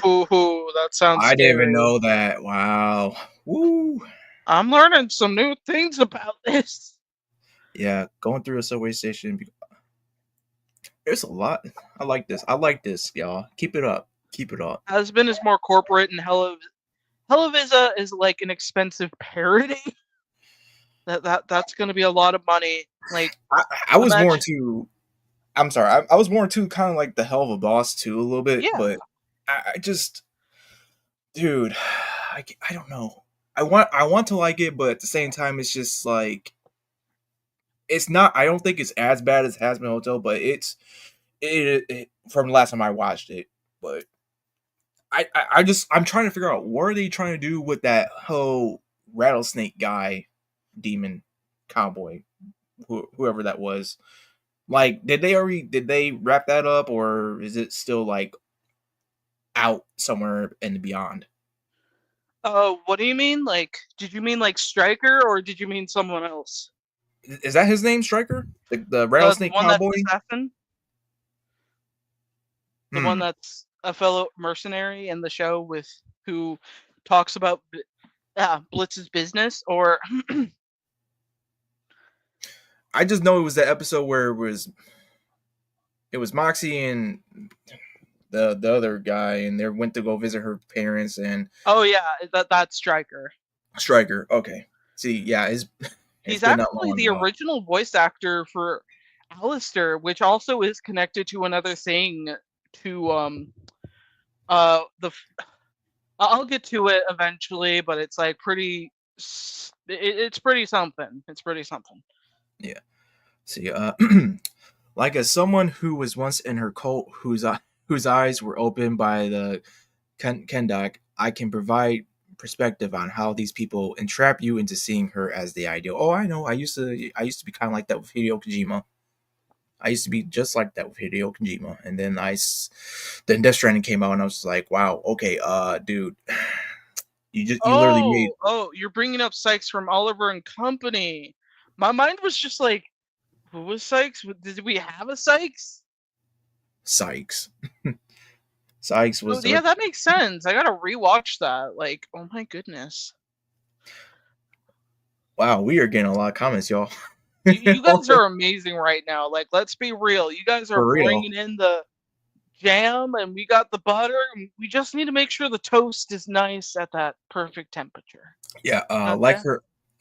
hoo, hoo, that sounds I didn't even scary. know that. Wow. Woo. I'm learning some new things about this. Yeah, going through a subway station. There's a lot. I like this. I like this, y'all. Keep it up. Keep it up. Hazbin is more corporate, and Helluva is like an expensive parody. That's gonna be a lot of money. Like, I was more imagine, into. I'm sorry. I was more into kind of like the hell of a boss too, a little bit, yeah. but I just, dude, I don't know. I want to like it, but at the same time, it's just like it's not. I don't think it's as bad as Hazbin Hotel, but it from the last time I watched it. But I'm trying to figure out what are they trying to do with that whole rattlesnake guy, demon, cowboy, whoever that was. Like, did they wrap that up, or is it still like out somewhere in the beyond? Oh, what do you mean? Like, did you mean like Striker or did you mean someone else? Is that his name, Striker? The The rattlesnake one that's cowboy? assassin, the one Hmm. that's a fellow mercenary in the show with who talks about Blitz's business, or I just know it was the episode where it was Moxie and the other guy, and they went to go visit her parents and oh yeah, that's Striker. Striker. Okay. See, yeah, it's He's been that actually long the ago. original voice actor for Alistair, which also is connected to another thing. To the I'll get to it eventually, but it's like it's pretty something. It's pretty something. Yeah. See, like as someone who was once in her cult, whose eyes were opened by the Kendak, I can provide perspective on how these people entrap you into seeing her as the ideal. Oh, I know. I used to be kind of like that with Hideo Kojima. I used to be just like that with Hideo Kojima, and then Death Stranding came out, and I was like, wow, okay, dude, you literally made You're bringing up Sykes from Oliver and Company. My mind was just like, who was Sykes? Did we have a Sykes? Sykes. Sykes Oh, was yeah, the that makes sense. I gotta rewatch that. Like, oh my goodness. wow. We are getting a lot of comments, y'all. You guys are amazing right now. Like, let's be real. You guys are For real. bringing in the jam, and we got the butter. And we just need to make sure the toast is nice at that perfect temperature. Yeah, Okay.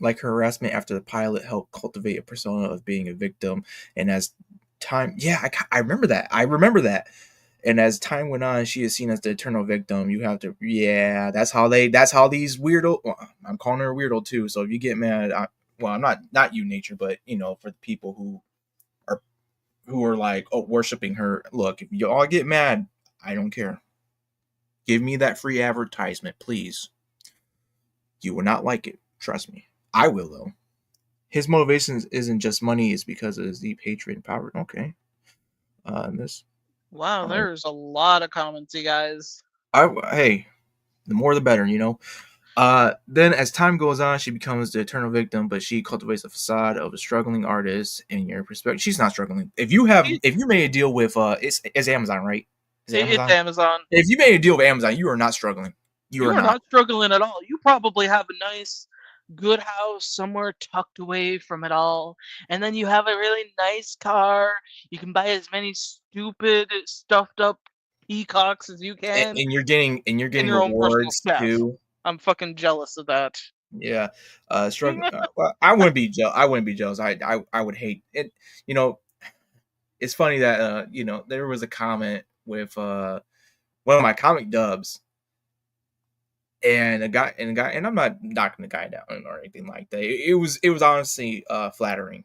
like her harassment after the pilot helped cultivate a persona of being a victim, and as time, yeah, I remember that. I remember that. And as time went on, she is seen as the eternal victim. You have to, yeah, that's how these weirdo. Well, I'm calling her a weirdo too. So if you get mad, well, I'm not you, nature, but for the people are who are like, oh, worshiping her. Look, if you all get mad, I don't care. Give me that free advertisement, please. You will not like it. Trust me. I will though. his motivation isn't just money; it's because of his deep hatred and power. Okay, and this, Wow, all right. there's a lot of comments, you guys. Hey, the more the better, you know. Then as time goes on, she becomes the eternal victim, but she cultivates a facade of a struggling artist. In your perspective, she's not struggling. If you made a deal with it's Amazon, right? Is it It's Amazon? Amazon. If you made a deal with Amazon, you are not struggling. You You are are not. not struggling at all. You probably have a nice, good house somewhere tucked away from it all. And then you have a really nice car. You can buy as many stupid, stuffed up peacocks as you can. And you're And getting your own personal rewards chef. too. I'm fucking jealous of that. Yeah, struggling. Well, I wouldn't be jealous. I wouldn't be jealous. I would hate it. You know, it's funny that there was a comment with one of my comic dubs, and and I'm not knocking the guy down or anything like that. It was honestly flattering,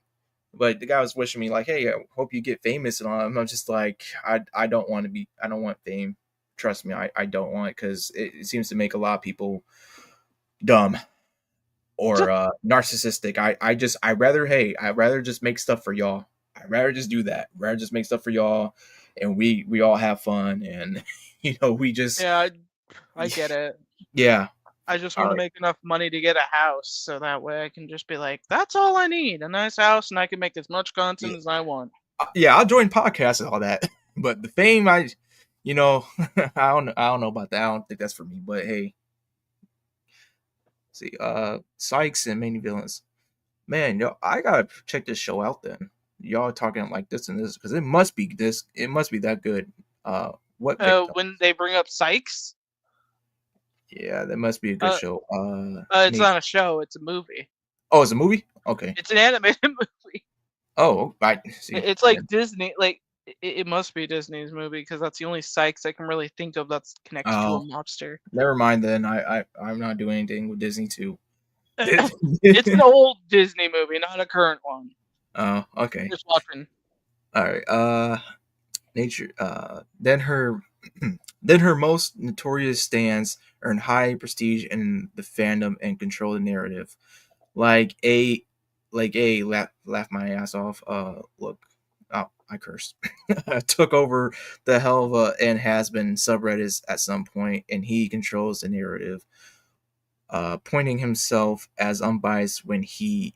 but the guy was wishing me like, hey, I hope you get famous and all. And I'm just like, I don't want to be. I don't want fame. Trust me, I don't want it because it seems to make a lot of people dumb or narcissistic. I'd rather just make stuff for y'all. I'd rather just do that. I'd rather just make stuff for y'all, and we all have fun, and we just Yeah, I get it. yeah. I just All want to right. make enough money to get a house so that way I can just be like, that's all I need, a nice house, and I can make as much Yeah, content as I want. yeah, I'll join podcasts and all that, but the fame, I don't know about that. I don't think that's for me. But hey, see, Sykes and main villains. Man, I gotta check this show out then. Y'all talking like this and this because it must be this. It must be that good. What victim? When they bring up Sykes, Yeah, that must be a good uh, show. it's not a show, it's a movie. Oh, it's a movie. Okay. It's an animated movie. Oh, right. See, It's like Disney, like it must be Disney's movie because that's the only Sykes I can really think of that's connected to a oh, mobster. never mind then. I'm not doing anything with Disney too. It's an old Disney movie, not a current one. Oh, okay. Just watching. All right. Nature. Then her, then her most notorious stands earn high prestige in the fandom and control the narrative. Like laugh my ass off. Look, oh, I cursed. Took over the Helluva and Hazbin subreddits at some point, and he controls the narrative, pointing himself as unbiased when he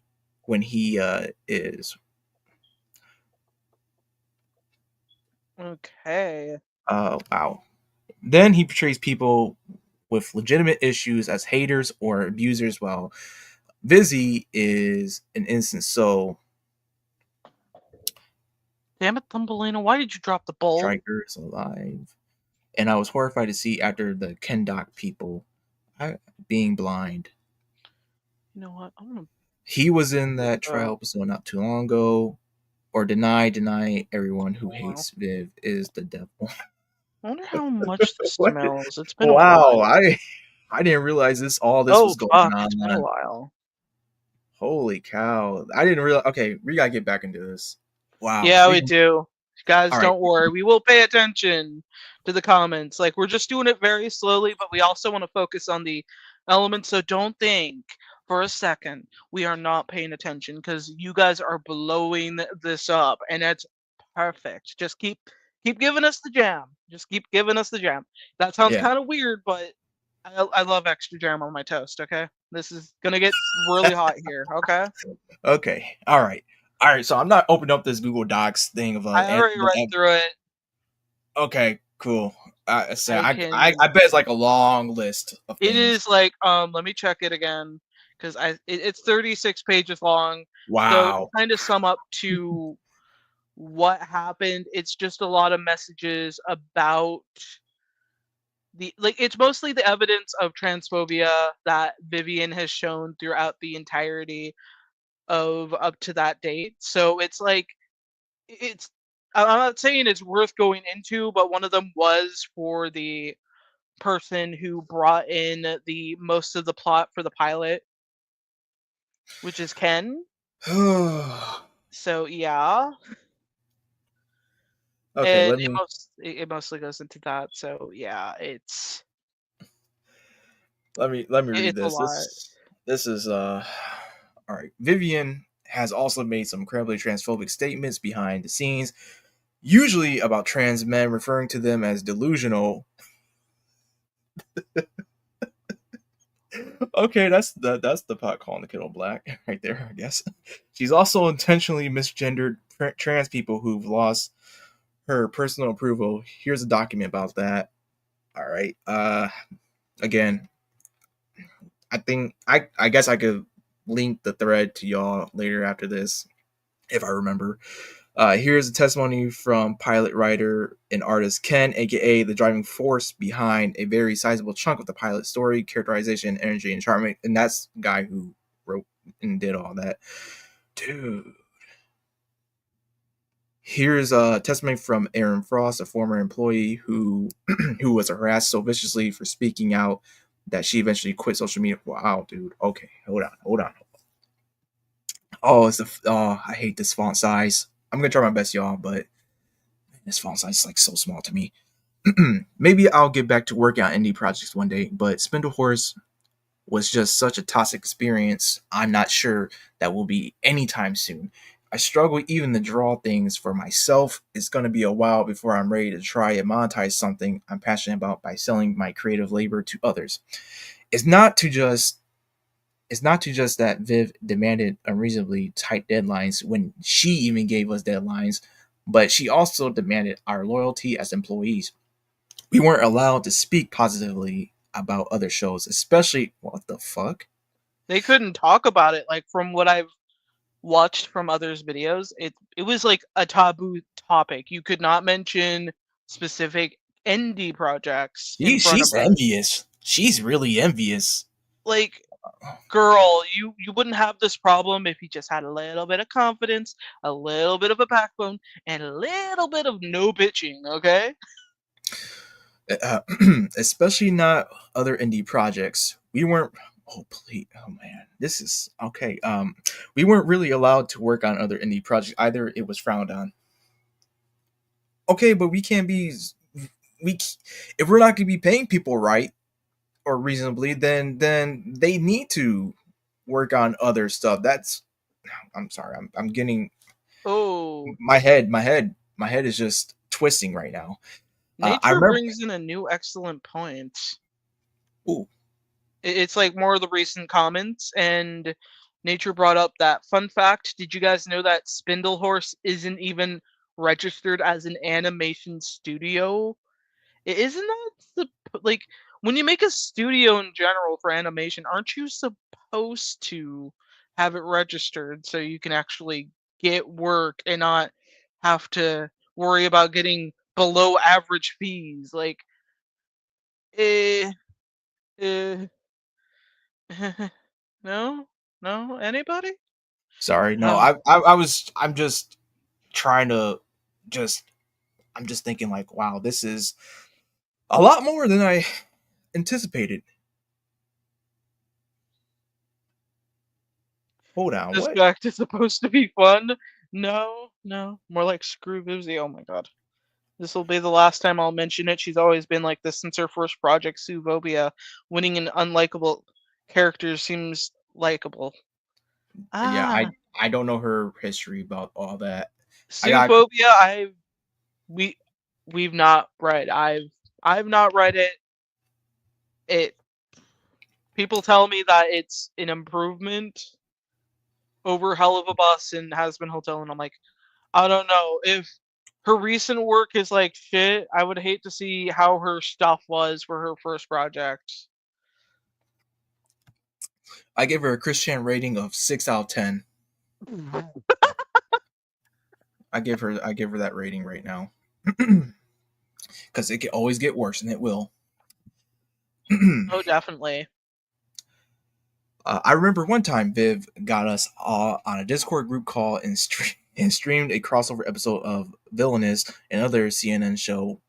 is. Okay. Wow. Then he portrays people with legitimate issues as haters or abusers, while Vizzy is an innocent soul. Damn it, Thumbelina, why did you drop the bowl? Striker is alive. And I was horrified to see after the Kendok people being blind. You know what? I'm gonna. He was in that trial episode not too long ago. Or deny everyone who Wow. hates Viv is the devil. I wonder how much this What? smells. It's been a Wow, while. I didn't realize all this Oh was going fuck, it's been a on. while. Holy cow! I didn't realize. Okay, we gotta get back into this. Wow. Yeah, we do. Guys, All right. don't worry. We will pay attention to the comments. Like, we're just doing it very slowly, but we also want to focus on the elements. So don't think for a second we are not paying attention because you guys are blowing this up and it's perfect. Just keep giving us the jam. Just keep giving us the jam. That sounds Yeah. kind of weird, but I love extra jam on my toast, okay? This is gonna get really hot here, okay? Okay. All right. All right. So I'm not opening up this Google Docs thing of I already read through it. okay. Cool. So I I can. bet it's like a long list of It things. is like let me check it again because it's 36 pages long. So to Wow. kind of sum up to what happened, it's just a lot of messages about the like it's mostly the evidence of transphobia that Vivian has shown throughout the entirety of up to that date. So it's like it's I'm not saying it's worth going into, but one of them was for the person who brought in the most of the plot for the pilot, which is Ken. So yeah, Okay. and it mostly goes into that. So yeah, Let me read it's a this. lot. This is all right. Vivian has also made some incredibly transphobic statements behind the scenes, usually about trans men, referring to them as delusional. Okay, that's the pot calling the kettle black right there, I guess. She's also intentionally misgendered trans people who've lost her personal approval. Here's a document about that. All right. Again, I guess I could link the thread to y'all later after this if I remember. Here's a testimony from pilot writer and artist Ken, aka the driving force behind a very sizable chunk of the pilot story, characterization, energy, and charming. And that's the guy who wrote and did all that. Dude. Here's a testimony from Aaron Frost, a former employee who who was harassed so viciously for speaking out that she eventually quit social media. Wow, dude. Okay, hold on. Oh, I hate this font size. I'm gonna try my best, y'all, but this font size is like so small to me. Maybe I'll get back to working on indie projects one day, but Spindle Horse was just such a toxic experience. I'm not sure that will be anytime soon. I struggle even to draw things for myself. It's going to be a while before I'm ready to try and monetize something I'm passionate about by selling my creative labor to others. It's not to just that Viv demanded unreasonably tight deadlines when she even gave us deadlines, but she also demanded our loyalty as employees. We weren't allowed to speak positively about other shows, especially what the fuck? They couldn't talk about it. Like from what I've watched from others' videos, it was like a taboo topic. You could not mention specific indie projects in front of She's her. envious. She's really envious. Like, girl, you wouldn't have this problem if you just had a little bit of confidence, a little bit of a backbone, and a little bit of no bitching, okay? Uh, especially not other indie projects. We weren't. Oh please! Oh man, this is okay. We weren't really allowed to work on other indie projects either. It was frowned on. Okay, but we can't be. We if we're not going to be paying people right or reasonably, then they need to work on other stuff. That's. I'm sorry. I'm getting Oh, my head is just twisting right now. I nature remember. brings in a new excellent point. Ooh, It's like more of the recent comments, and nature brought up that fun fact. Did you guys know that Spindle Horse isn't even registered as an animation studio? Isn't that like when you make a studio in general for animation, aren't you supposed to have it registered so you can actually get work and not have to worry about getting below average fees? Like, eh, eh, no, no, anybody? sorry. No, Oh, I'm just trying to just I'm just thinking like, wow, this is a lot more than I anticipated. Hold on, this what? fact is supposed to be fun. No, no, more like screw Vivzie. Oh my god. This will be the last time I'll mention it. She's always been like this since her first project, Suvobia. Winning an unlikable character seems likable. Yeah, Ah, I don't know her history about all that. I got Suvobia. We we've not read. I've not read it. It people tell me that it's an improvement over Helluva Bus and Hazbin Hotel, and I'm like, I don't know if her recent work is like shit. I would hate to see how her stuff was for her first project. I gave her a Christian rating of 6 out of 10. I give her that rating right now because it can always get worse, and it will. Oh, definitely. I remember one time Viv got us all on a Discord group call and streamed a crossover episode of Villainous, another CNN show.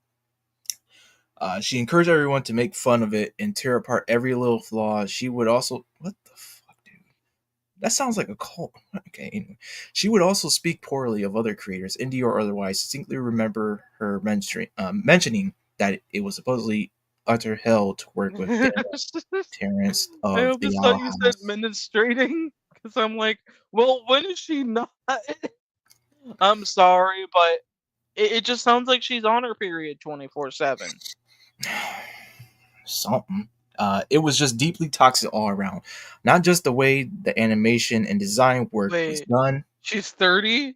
She encouraged everyone to make fun of it and tear apart every little flaw. She would also, what the fuck, dude? That sounds like a cult. Okay, anyway. She would also speak poorly of other creators, indie or otherwise. Distinctly remember her mentioning that it was supposedly utter hell to work with I Terrence of the almost Owl thought you said House. menstruating. Because I'm like, well, when is she not? I'm sorry, but it just sounds like she's on her period 24/7. Something. It was just deeply toxic all around. Not just the way the animation and design work was Wait, done. she's 30?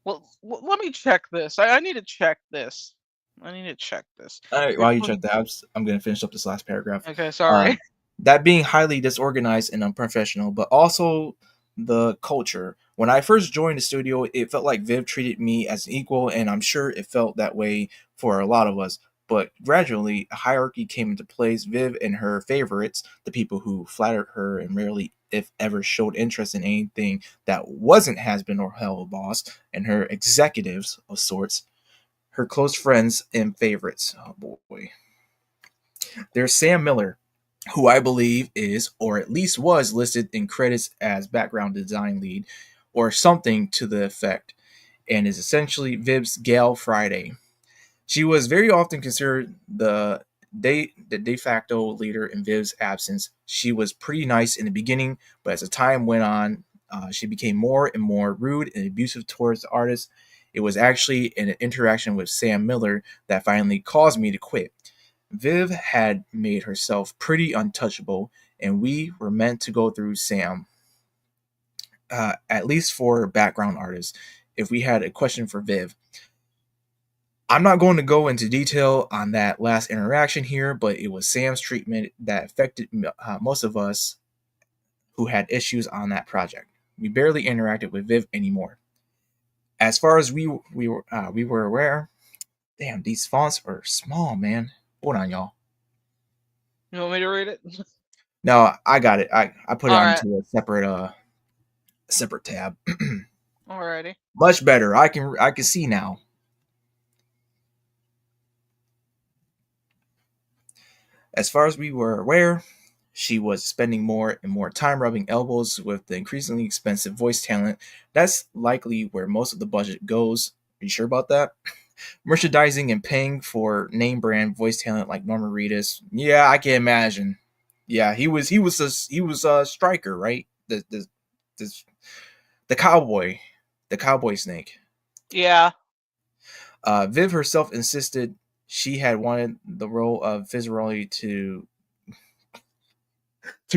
Well, let me check this. I need to check this. I need to check this. All right, You're while you check 20. that, I'm going to finish up this last paragraph. Okay, Uh, sorry. that being highly disorganized and unprofessional, but also the culture. When I first joined the studio, it felt like Viv treated me as an equal, and I'm sure it felt that way for a lot of us. But gradually, a hierarchy came into place. Viv and her favorites, the people who flattered her and rarely, if ever, showed interest in anything that wasn't Hazbin or Helluva Boss, and her executives of sorts, her close friends and favorites. Oh boy. There's Sam Miller, who I believe is, or at least was, listed in credits as background design lead, or something to the effect, and is essentially Viv's Gal Friday. She was very often considered the de facto leader in Viv's absence. She was pretty nice in the beginning, but as the time went on, she became more and more rude and abusive towards the artist. It was actually an interaction with Sam Miller that finally caused me to quit. Viv had made herself pretty untouchable, and we were meant to go through Sam, at least for background artists. If we had a question for Viv, I'm not going to go into detail on that last interaction here, but it was Sam's treatment that affected most of us who had issues on that project. We barely interacted with Viv anymore. As far as we were aware, damn, these fonts are small, man. Hold on, y'all. You want me to read it? No, I got it. I put it Alright. onto a separate tab. Alrighty. Much better. I can see now. As far as we were aware, she was spending more and more time rubbing elbows with the increasingly expensive voice talent. That's likely where most of the budget goes. Are you sure about that? Merchandising and paying for name brand voice talent like Norman Reedus. Yeah, I can imagine. Yeah, he was a striker, right? The the cowboy, the cowboy snake. Yeah. Viv herself insisted she had wanted the role of Fizzaroli to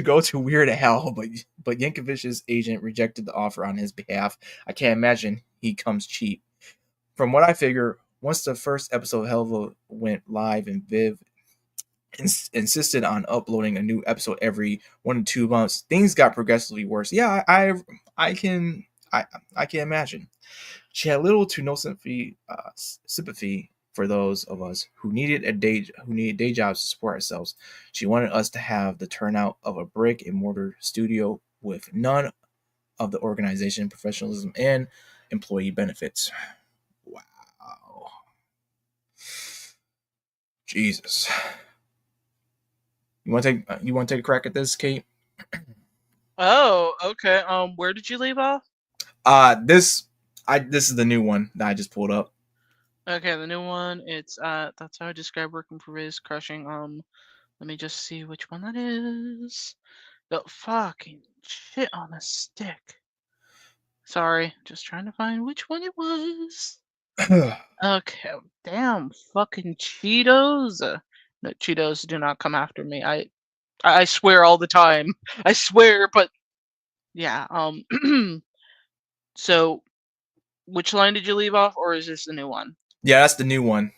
go to Weird Al, but Yankovic's agent rejected the offer on his behalf. I can't imagine he comes cheap. From what I figure, once the first episode of Helluva went live and Viv insisted on uploading a new episode every 1 to 2 months, things got progressively worse. Yeah, I can I can imagine. She had little to no sympathy for those of us who needed day jobs to support ourselves. She wanted us to have the turnout of a brick and mortar studio with none of the organization, professionalism, and employee benefits. Wow, Jesus. You want to take a crack at this, Kate? Oh, okay. Where did you leave off? This is the new one that I just pulled up. Okay, the new one. It's that's how I describe working for Riz crushing. Let me just see which one that is. The fucking shit on a stick. Sorry, just trying to find which one it was. Okay, damn fucking Cheetos. No, Cheetos do not come after me. I swear all the time. I swear, but yeah. So which line did you leave off, or is this the new one? Yeah, that's the new one.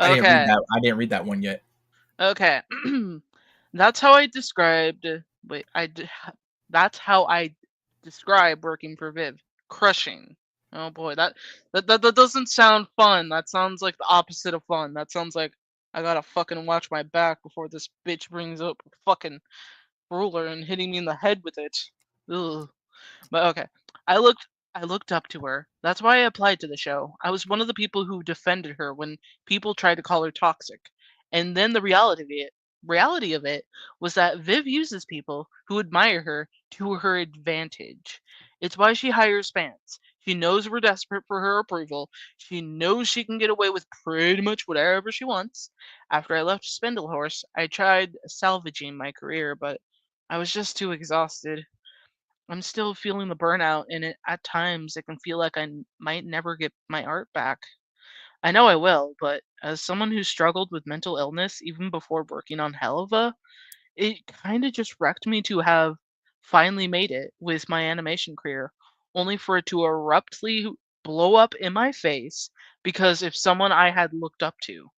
Okay, I didn't read that one yet. okay. That's how I described. Wait, that's how I describe working for Viv. Crushing. Oh boy, that doesn't sound fun. That sounds like the opposite of fun. That sounds like I gotta fucking watch my back before this bitch brings up a fucking ruler and hitting me in the head with it. Ugh. But okay, I looked I looked up to her. That's why I applied to the show. I was one of the people who defended her when people tried to call her toxic. And then the reality of it was that Viv uses people who admire her to her advantage. It's why she hires fans. She knows we're desperate for her approval. She knows she can get away with pretty much whatever she wants. After I left Spindlehorse, I tried salvaging my career, but I was just too exhausted. I'm still feeling the burnout, and at times it can feel like might never get my art back. I know I will, but as someone who struggled with mental illness even before working on Helluva, it kind of just wrecked me to have finally made it with my animation career, only for it to abruptly blow up in my face because if someone I had looked up to.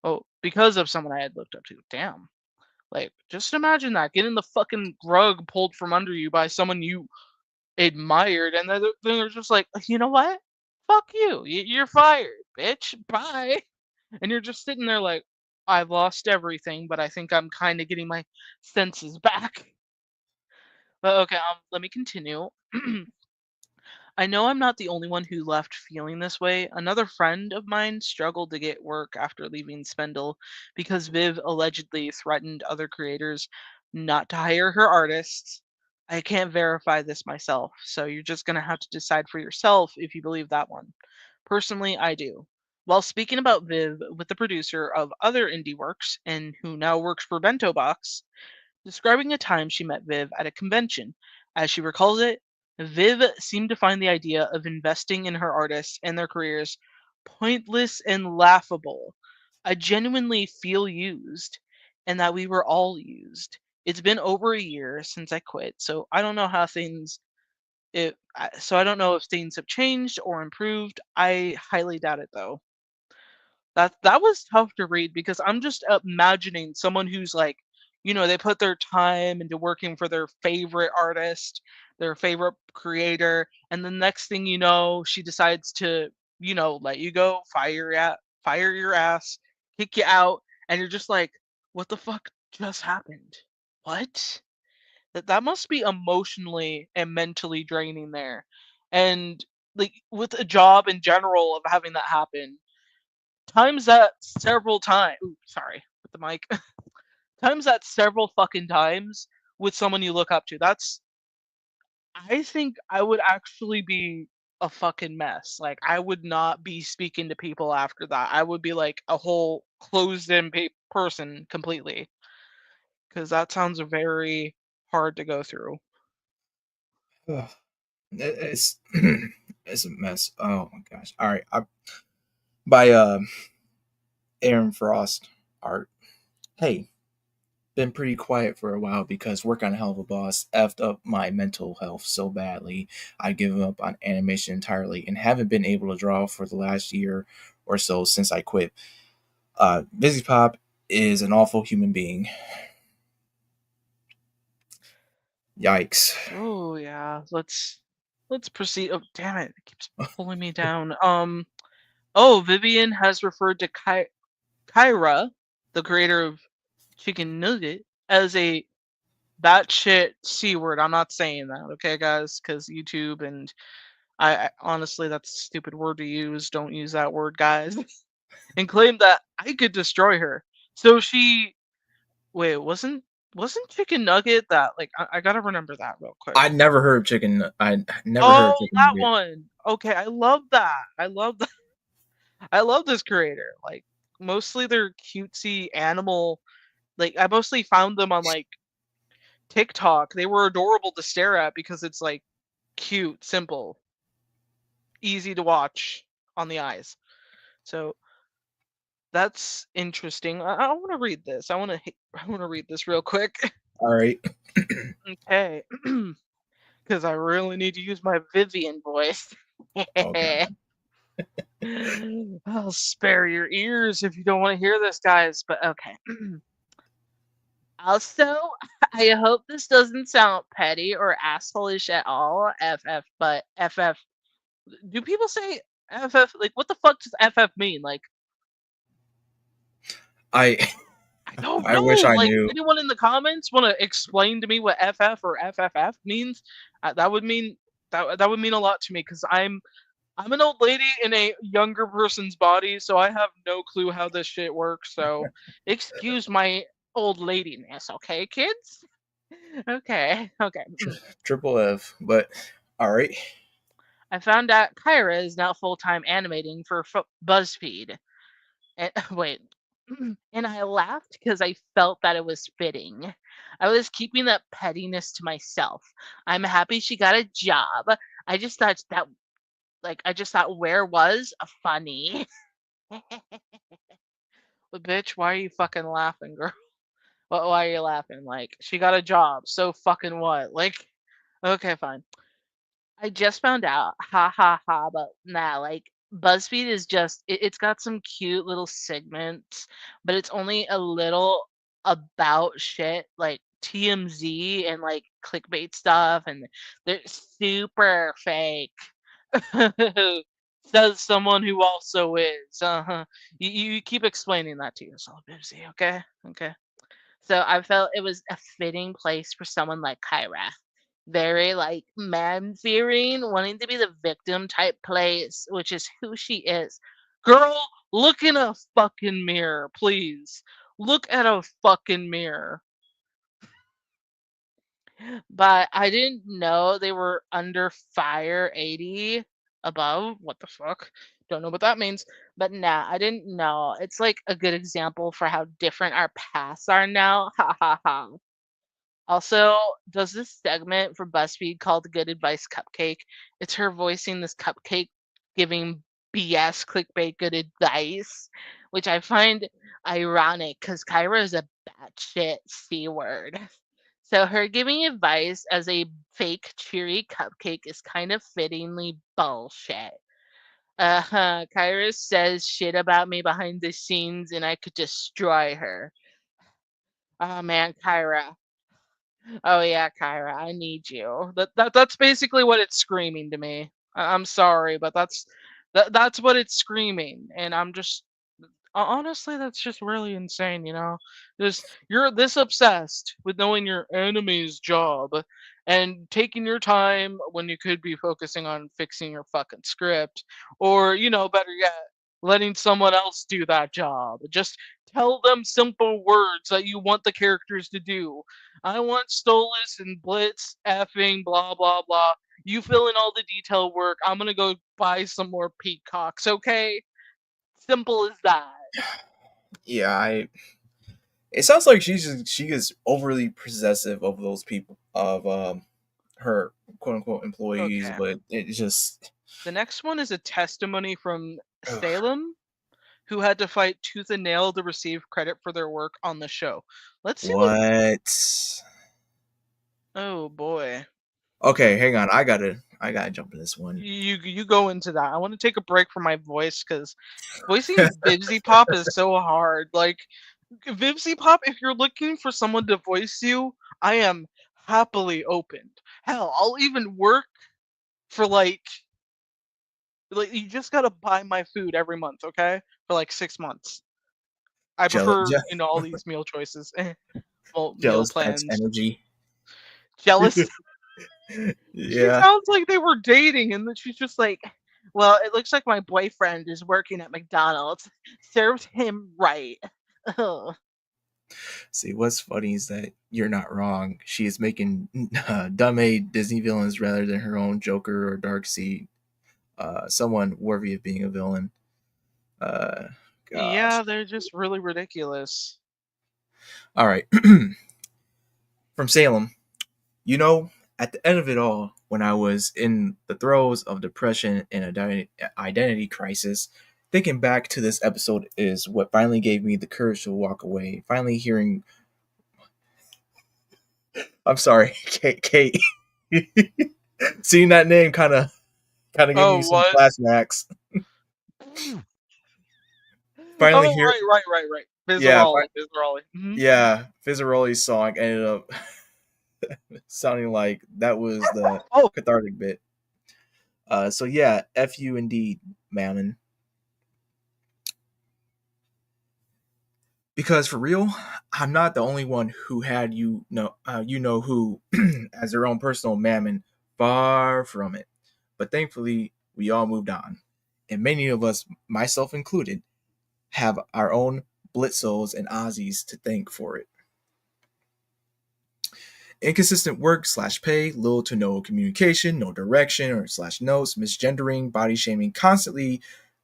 Oh, because of someone I had looked up to. Damn. Like, just imagine that getting the fucking rug pulled from under you by someone you admired, and then they're just like, you know what? Fuck you. You're fired, bitch. Bye. And you're just sitting there like, I've lost everything, but I think I'm kind of getting my senses back. But okay, let me continue. I know I'm not the only one who left feeling this way. Another friend of mine struggled to get work after leaving Spindle because Viv allegedly threatened other creators not to hire her artists. I can't verify this myself, so you're just going to have to decide for yourself if you believe that one. Personally, I do. While speaking about Viv with the producer of other indie works and who now works for Bento Box, describing a time she met Viv at a convention. As she recalls it, Viv seemed to find the idea of investing in her artists and their careers pointless and laughable. I genuinely feel used, and that we were all used. It's been over a year since I quit, so I don't know how things. So I don't know if things have changed or improved. I highly doubt it, though. That was tough to read because I'm just imagining someone who's like, they put their time into working for their favorite artist, their favorite creator, and the next thing you know, she decides to, let you go, fire your ass, kick you out, and you're just like, what the fuck just happened? What? That must be emotionally and mentally draining there. And like with a job in general of having that happen, times that several times. Sorry, with the mic. Times that several fucking times with someone you look up to. I think I would actually be a fucking mess. Like, I would not be speaking to people after that. I would be like a whole closed in person completely. Because that sounds very hard to go through. Ugh. It's it's a mess. Oh my gosh. All right. By Aaron Frost art. Hey, been pretty quiet for a while because work on Helluva Boss effed up my mental health so badly. I've given up on animation entirely and haven't been able to draw for the last year or so since I quit. Vivziepop is an awful human being. Yikes. Oh yeah, let's proceed. Oh damn it! It keeps pulling me down. Oh, Vivian has referred to Kyra, the creator of Chicken Nugget, as a batshit C word. I'm not saying that, okay, guys, because YouTube and I honestly, that's a stupid word to use. Don't use that word, guys. And claimed that I could destroy her. So she, wait, wasn't Chicken Nugget that like I gotta remember that real quick. I never heard of chicken. I never heard of Oh, chicken that nugget. one. Okay, I love that. I love that. I love this creator. Like mostly they're cutesy animal. Like I mostly found them on like TikTok. They were adorable to stare at because it's like cute, simple, easy to watch on the eyes. So that's interesting. I want to read this. I want to read this real quick. All right. Okay, because I really need to use my Vivian voice. Oh god. I'll spare your ears if you don't want to hear this, guys. But okay. Also, I hope this doesn't sound petty or assholeish at all, FF, but FF. Do people say FF? Like, what the fuck does FF mean? Like, I I don't I wish know. I Like, knew. anyone in the comments want to explain to me what FF or FFF means? That would mean that would mean a lot to me because I'm an old lady in a younger person's body, so I have no clue how this shit works. So, excuse my old ladiness, okay, kids? Okay, okay. Triple F. But all right. I found out Kyra is now full time animating for BuzzFeed. And, wait. And I laughed because I felt that it was fitting. I was keeping that pettiness to myself. I'm happy she got a job. I just thought that, I just thought where was funny. But bitch, why are you fucking laughing, girl? Why are you laughing? Like, she got a job, so fucking what? Like, okay, fine. I just found out, ha ha ha, but nah, like BuzzFeed is just it's got some cute little segments, but it's only a little about shit like TMZ and like clickbait stuff, and they're super fake. Says someone who also is. Uh-huh. You keep explaining that to yourself, Bibsy, okay? Okay. So I felt it was a fitting place for someone like Kyra. Very like man fearing, wanting to be the victim type place, which is who she is. Girl, look in a fucking mirror, please. Look at a fucking mirror. But I didn't know they were under fire 80 above. What the fuck? Don't know what that means. But nah, I didn't know. It's like a good example for how different our paths are now. Ha ha ha. Also, does this segment for BuzzFeed called Good Advice Cupcake? It's her voicing this cupcake giving BS clickbait good advice, which I find ironic because Kyra is a batshit C word. So her giving advice as a fake cheery cupcake is kind of fittingly bullshit. Kyra says shit about me behind the scenes and I could destroy her. Oh man, Kyra. Oh yeah, Kyra, I need you. That's basically what it's screaming to me. I'm sorry, but that's what it's screaming, and I'm just honestly, that's just really insane. Just you're this obsessed with knowing your enemy's job and taking your time when you could be focusing on fixing your fucking script, or better yet, letting someone else do that job. Just tell them simple words that you want the characters to do. I want Stolas and Blitz effing blah blah blah. You fill in all the detail work. I'm gonna go buy some more peacocks, okay? Simple as that. Yeah, I. It sounds like she is overly possessive of those people of her quote unquote employees, Okay. but it just The next one is a testimony from ugh, Salem, who had to fight tooth and nail to receive credit for their work on the show. Let's see what. what. Oh boy. Okay, hang on. I gotta jump in this one. You go into that. I want to take a break from my voice because voicing Vivziepop is so hard. Like Vivziepop, if you're looking for someone to voice you, I am happily opened. Hell, I'll even work for like you just gotta buy my food every month, okay? For like 6 months. I Jealous, prefer, all these meal choices. Well, meal jealous pets plans. energy. Jealous. She Yeah. sounds like they were dating, and then she's just like, "Well, it looks like my boyfriend is working at McDonald's. Serves him right." Ugh. See, what's funny is that you're not wrong. She is making dumb Disney villains rather than her own Joker or Darkseid. Someone worthy of being a villain. Uh, Yeah, gosh. they're just really ridiculous. All right. From Salem. At the end of it all, when I was in the throes of depression and identity crisis, thinking back to this episode is what finally gave me the courage to walk away. Finally hearing, I'm sorry, Kate. Seeing that name kind of gave me Oh, some what? flashbacks. Finally Oh, hear, right. yeah, Bizarroli. yeah, Fizzaroli's song ended up sounding like that was the Oh, cathartic bit. So yeah, F you indeed, Mammon. Because for real, I'm not the only one who had who as their own personal mammon. Far from it. But thankfully, we all moved on, and many of us, myself included, have our own Blitzos and Ozzies to thank for it. Inconsistent work slash pay, little to no communication, no direction or slash notes, misgendering, body shaming constantly,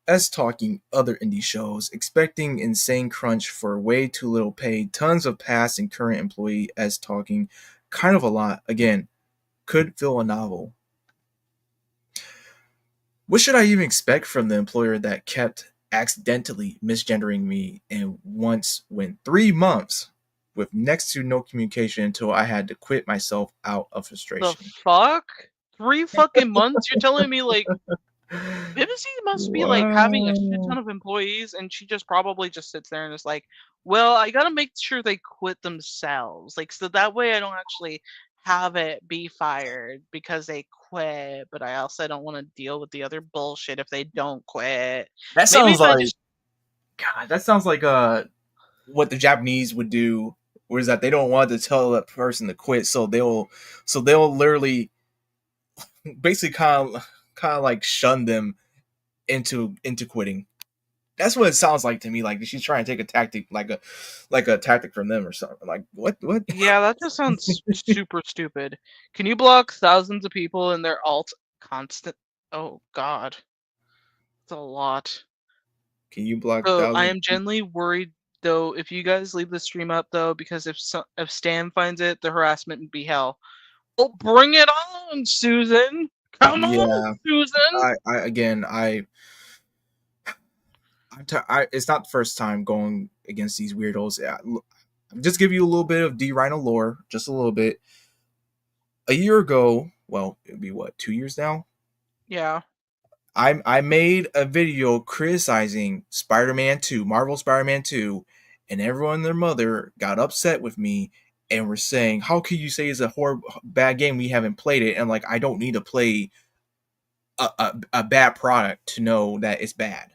as talking other indie shows, expecting insane crunch for way too little pay, tons of past and current employee as talking, kind of a lot. Again, could fill a novel. What should I even expect from the employer that kept accidentally misgendering me and once went 3 months with next to no communication until I had to quit myself out of The frustration? fuck? 3 fucking months? You're telling me like Vivzie must be like having a shit ton Wow. of employees, and she just probably just sits there and is like, "Well, I gotta make sure they quit themselves, like so that way I don't actually have it be fired because they quit, but I also don't want to deal with the other bullshit if they don't quit. That Maybe sounds if I like just God. That sounds like what the Japanese would do, whereas that they don't want to tell that person to quit, so they'll literally basically kind of like shun them into quitting. That's what it sounds like to me. Like she's trying to take a tactic, like a tactic from them or something. Like what? yeah, that just sounds super stupid. Can you block thousands of people in their alt constant? Oh God, it's a lot. Can you block So I thousands? am genuinely worried though if you guys leave the stream up though, because if Stan finds it, the harassment would be hell. Oh, bring it on, Susan! Come on, Yeah, Susan! I again, it's not the first time going against these weirdos. Yeah, just give you a little bit of D Rhino lore, just a little bit. A year ago, well, it'd be what, 2 years now. Yeah. I made a video criticizing Spider-Man 2, Marvel Spider-Man 2, and everyone and their mother got upset with me and were saying, "How can you say it's a horrible bad game? We haven't played it." And like, I don't need to play a bad product to know that it's bad.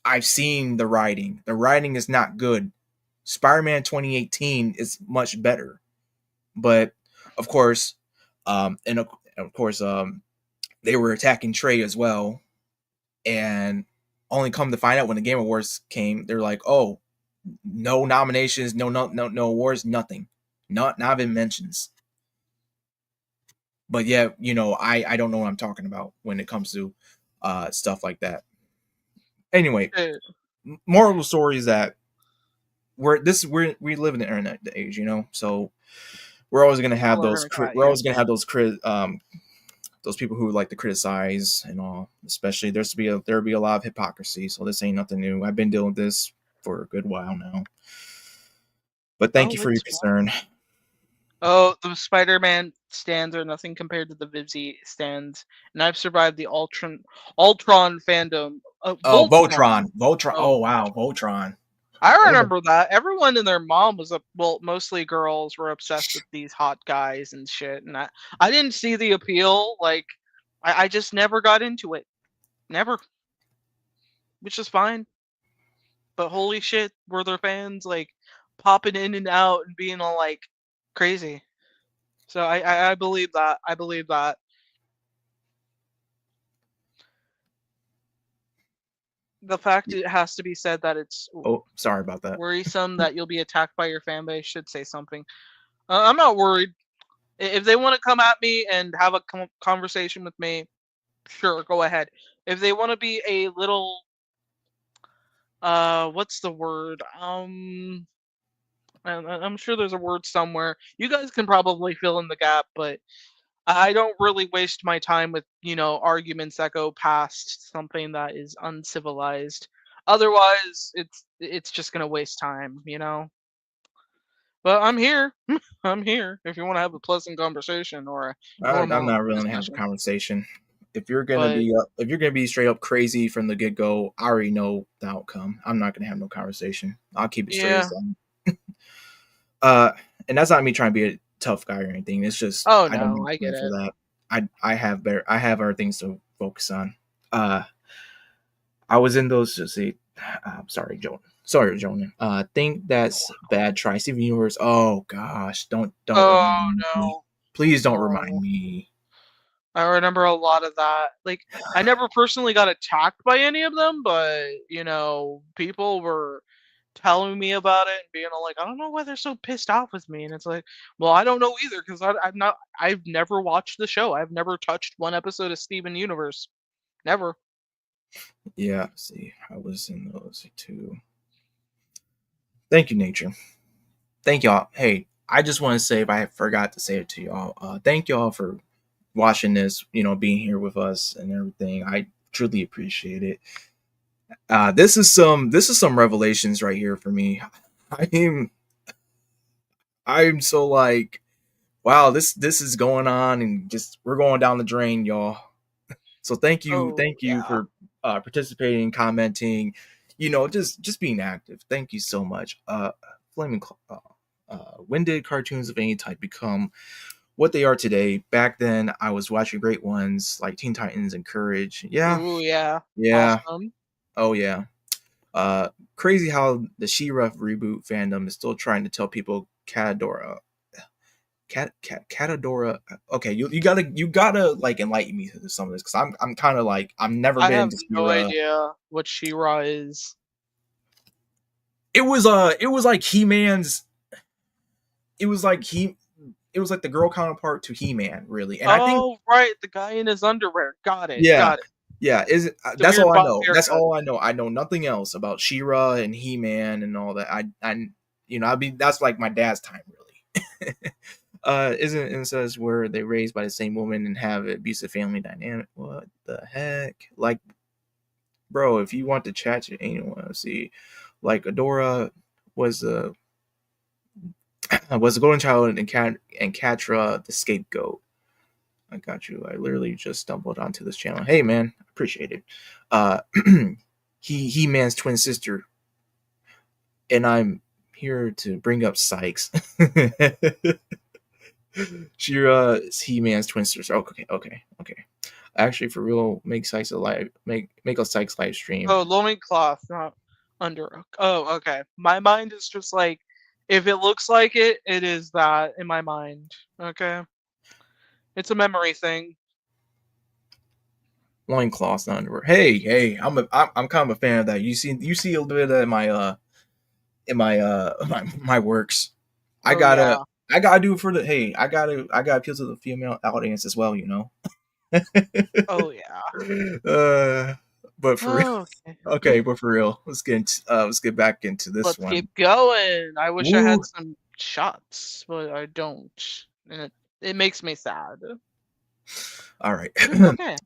I've seen the writing. The writing is not good. Spider-Man 2018 is much better, but of course, of course, they were attacking Trey as well, and only come to find out when the Game Awards came, they're like, "Oh, no nominations, no awards, nothing, not even mentions." But yeah, I don't know what I'm talking about when it comes to stuff like that. Anyway, Uh, moral of the story is that we live in the internet age, so we're always gonna have People are those gonna come at we're you. always gonna have those people who like to criticize and all. Especially there'll be a lot of hypocrisy. So this ain't nothing new. I've been dealing with this for a good while now. But thank you Oh, for your it's concern. fine. Oh, the Spider-Man stands are nothing compared to the Vivzie stands, and I've survived the Ultron fandom. Oh, Voltron. Voltron. Oh, Oh wow, Voltron. I Oh, remember that. Everyone and their mom was well, mostly girls were obsessed with these hot guys and shit, and I didn't see the appeal. Like, I just never got into it. Never, which is fine. But holy shit, were there fans like popping in and out and being all like crazy? So I believe that. I believe that. The fact it has to be said that it's oh, sorry about that. worrisome that you'll be attacked by your fan base should say something. I'm not worried. If they want to come at me and have a conversation with me, sure, go ahead. If they want to be a little, what's the word? I'm sure there's a word somewhere. You guys can probably fill in the gap, but I don't really waste my time with, arguments that go past something that is uncivilized. Otherwise, it's just gonna waste time. But I'm here. I'm here if you want to have a pleasant conversation or a I'm normal not really gonna have a discussion. conversation. But If you're gonna be straight up crazy from the get go, I already know the outcome. I'm not gonna have no conversation. I'll keep it straight as yeah. that. Uh, and that's not me trying to be a tough guy or anything. It's just Oh I don't no, have I get time for it. that. I have other things to focus on. Uh, I was in those. Let's see. Sorry, Joan. Sorry, Joan. Think that's bad. Try Steven Universe. Oh gosh, don't Oh remind me. no. Please don't remind Oh. me. I remember a lot of that. Like, I never personally got attacked by any of them, but people were telling me about it and being all like, I don't know why they're so pissed off with me. And it's like, well, I don't know either because I've never watched the show. I've never touched one episode of Steven Universe. Never. Yeah, see, I was in those too. Thank you, nature. Thank y'all. Hey, I just want to say, if I forgot to say it to y'all, thank y'all for watching this, being here with us and everything. I truly appreciate it. This is some revelations right here for me. I'm I'm so like, wow, this is going on, and just we're going down the drain, y'all. So Oh thank you yeah. for participating, commenting, just being active. Thank you so much. Flaming, when did cartoons of any type become what they are today? Back then, I was watching great ones like Teen Titans and Courage. Yeah, Ooh yeah. yeah, Awesome. oh yeah. Uh, Crazy how the She-Ra reboot fandom is still trying to tell people Catadora. Okay, you gotta like enlighten me to some of this, because I'm kind of like, I've never I been have into no She-Ra. idea what She-Ra is. It was like He-Man's. It was like it was like the girl counterpart to He-Man, really. And I think, Oh right, the guy in his underwear. Got it. yeah, Got it. yeah, is it, The that's weird all I bob know. That's haircut. all I know. I know nothing else about She-Ra and He-Man and all that. I mean, that's like my dad's time, really. Isn't incest where they raised by the same woman and have abusive family dynamic? What the heck? Like, bro, if you want to chat to anyone, see, like Adora was a was the golden child, and Katra the scapegoat. I got you. I literally just stumbled onto this channel. Hey man, appreciate it. Uh, He Man's twin sister, and I'm here to bring up Sykes. She He Man's twin sister. Okay, okay, okay. Actually, for real, make Sykes a live make a Sykes live stream. Oh, loincloth, not under. Oh, okay. My mind is just like, if it looks like it, it is that in my mind. Okay, it's a memory thing. Loincloths, not underwear. Hey, I'm kind of a fan of that. You see a little bit of that in my my works. I Oh gotta yeah. I gotta do it for the hey. I gotta appeal to the female audience as well. Oh yeah. uh, but for real, Oh, okay. okay. But for real, let's get back into this Let's one. keep going. I wish I Woo! had some shots, but I don't, and it makes me sad. All right. But it's okay.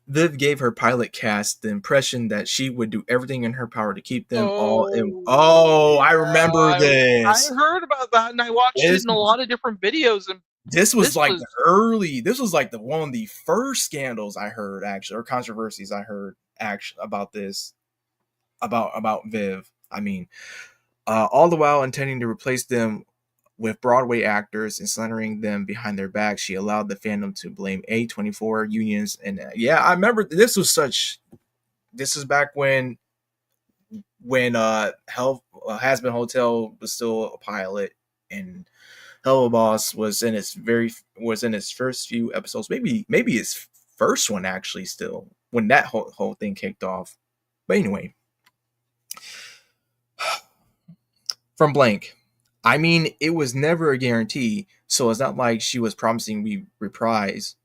Viv gave her pilot cast the impression that she would do everything in her power to keep them all in. Oh Oh, I yeah. remember I this. heard about that, and I watched it This in a lot of different videos, and this was this like was the early. This was like the one of the first scandals I heard, actually, or controversies I heard, actually, about this, about Viv. I mean, all the while intending to replace them with Broadway actors and slandering them behind their backs, she allowed the fandom to blame A24 unions. And yeah, I remember this was such. This is back when Hazbin Hotel was still a pilot, and Hello Boss was in its first few episodes, maybe his first one, actually, still, when that whole thing kicked off. But anyway, from Blank. I mean, it was never a guarantee, so it's not like she was promising we reprise.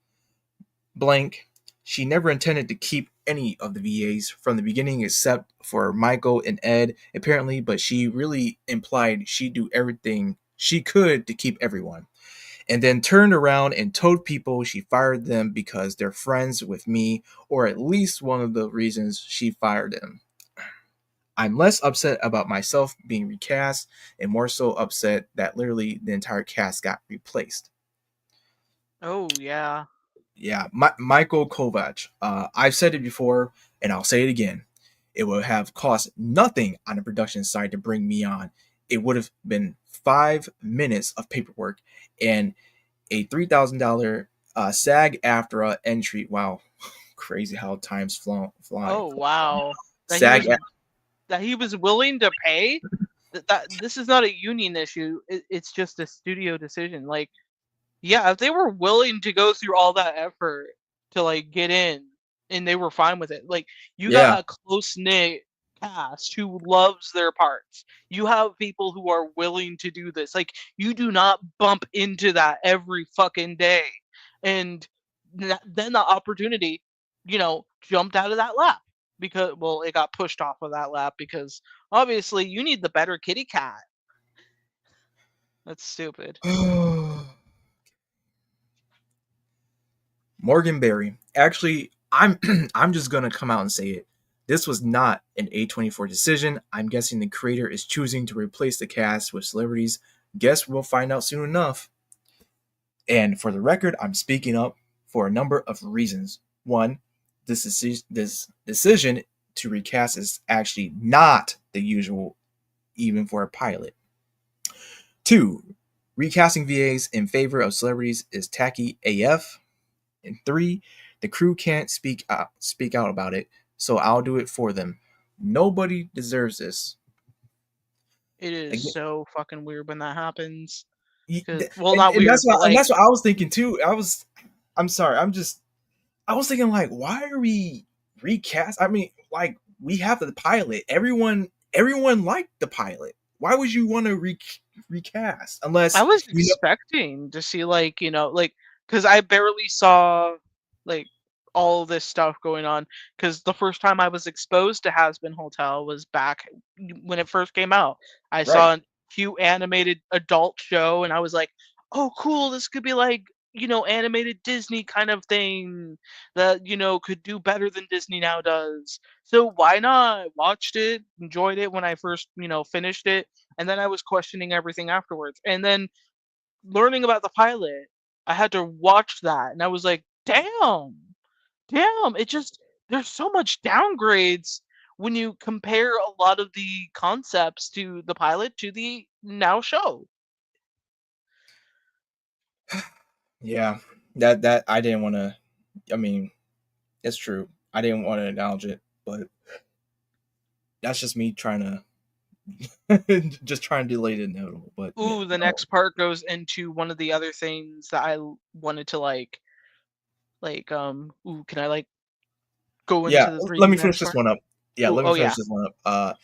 Blank. She never intended to keep any of the VAs from the beginning except for Michael and Ed, apparently, but she really implied she'd do everything she could to keep everyone. And then turned around and told people she fired them because they're friends with me, or at least one of the reasons she fired them. I'm less upset about myself being recast and more so upset that literally the entire cast got replaced. oh yeah. Yeah, Michael Kovac. I've said it before, and I'll say it again. It would have cost nothing on the production side to bring me on. It would have been 5 minutes of paperwork and a $3,000 SAG-AFTRA entry. Wow, crazy how times fly. Oh wow. That he SAG, was that he was willing to pay. That this is not a union issue. It's just a studio decision. Like, yeah, if they were willing to go through all that effort to like get in, and they were fine with it, like you yeah, got a close knit cast who loves their parts. You have people who are willing to do this. Like, you do not bump into that every fucking day, and then the opportunity. jumped out of that lap because, well, it got pushed off of that lap because obviously you need the better kitty cat. That's stupid. Morgan Berry. Actually, I'm I'm just gonna come out and say it. This was not an A24 decision. I'm guessing the creator is choosing to replace the cast with celebrities. Guess we'll find out soon enough. And for the record, I'm speaking up for a number of reasons. One, this decision to recast is actually not the usual, even for a pilot. Two, recasting VAs in favor of celebrities is tacky AF. And three, the crew can't speak out about it, so I'll do it for them. Nobody deserves this. It is Again, so fucking weird when that happens. and, Well, not and weird, but like, that's what I was thinking too. I'm sorry, I was thinking like, why are we recast? I mean, like we have the pilot. Everyone liked the pilot. Why would you want to recast I unless was you know? expecting to see like, because I barely saw like all this stuff going on. Because the first time I was exposed to Hazbin Hotel was back when it first came out. I Right, saw a cute animated adult show, and I was like, "Oh, cool! This could be like, animated Disney kind of thing that could do better than Disney now does." So why not? Watched it, enjoyed it when I first finished it, and then I was questioning everything afterwards. And then learning about the pilot, I had to watch that, and I was like, damn, it just there's so much downgrades when you compare a lot of the concepts to the pilot to the now show. yeah, that I didn't want to. I mean, it's true. I didn't want to acknowledge it, but that's just me trying to just trying to delay the inevitable. But Ooh, the no, next part goes into one of the other things that wanted to ooh, can I like go yeah. into the Let reading me the next finish this part? one up. Yeah, Ooh, let me oh finish yeah. this one up.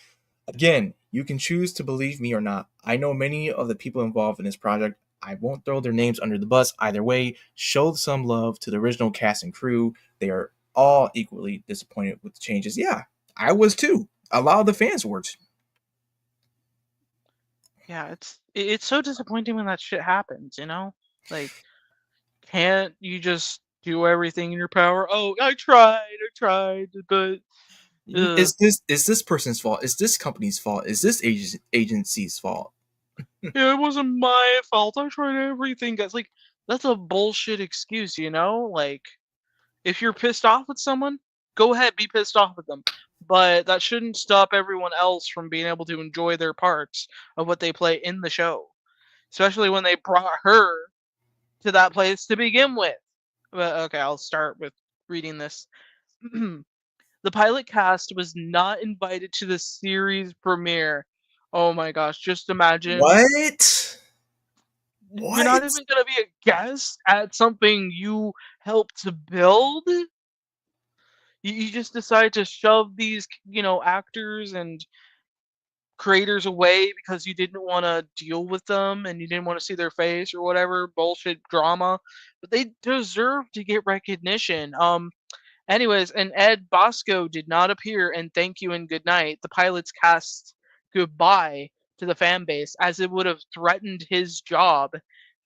Again, you can choose to believe me or not. I know many of the people involved in this project. I won't throw their names under the bus either way. Show some love to the original cast and crew. They are all equally disappointed with the changes. Yeah, I was too. A lot of the fans were. Yeah, it's so disappointing when that shit happens, Like, can't you just do everything in your power? Oh, I tried, but Is this person's fault? Is this company's fault? Is this agency's fault? yeah, it wasn't my fault. I tried everything, guys. Like, that's a bullshit excuse, Like, if you're pissed off with someone, go ahead, be pissed off with them. But that shouldn't stop everyone else from being able to enjoy their parts of what they play in the show. Especially when they brought her to that place to begin with. But okay, I'll start with reading this. The pilot cast was not invited to the series premiere. Oh my gosh, just imagine. What? You're not What? even going to be a guest at something you helped to build? You just decide to shove these, actors and creators away because you didn't want to deal with them and you didn't want to see their face or whatever bullshit drama. But they deserve to get recognition. Anyways, and Ed Bosco did not appear in Thank You and Good Night. The pilot's cast goodbye to the fan base as it would have threatened his job.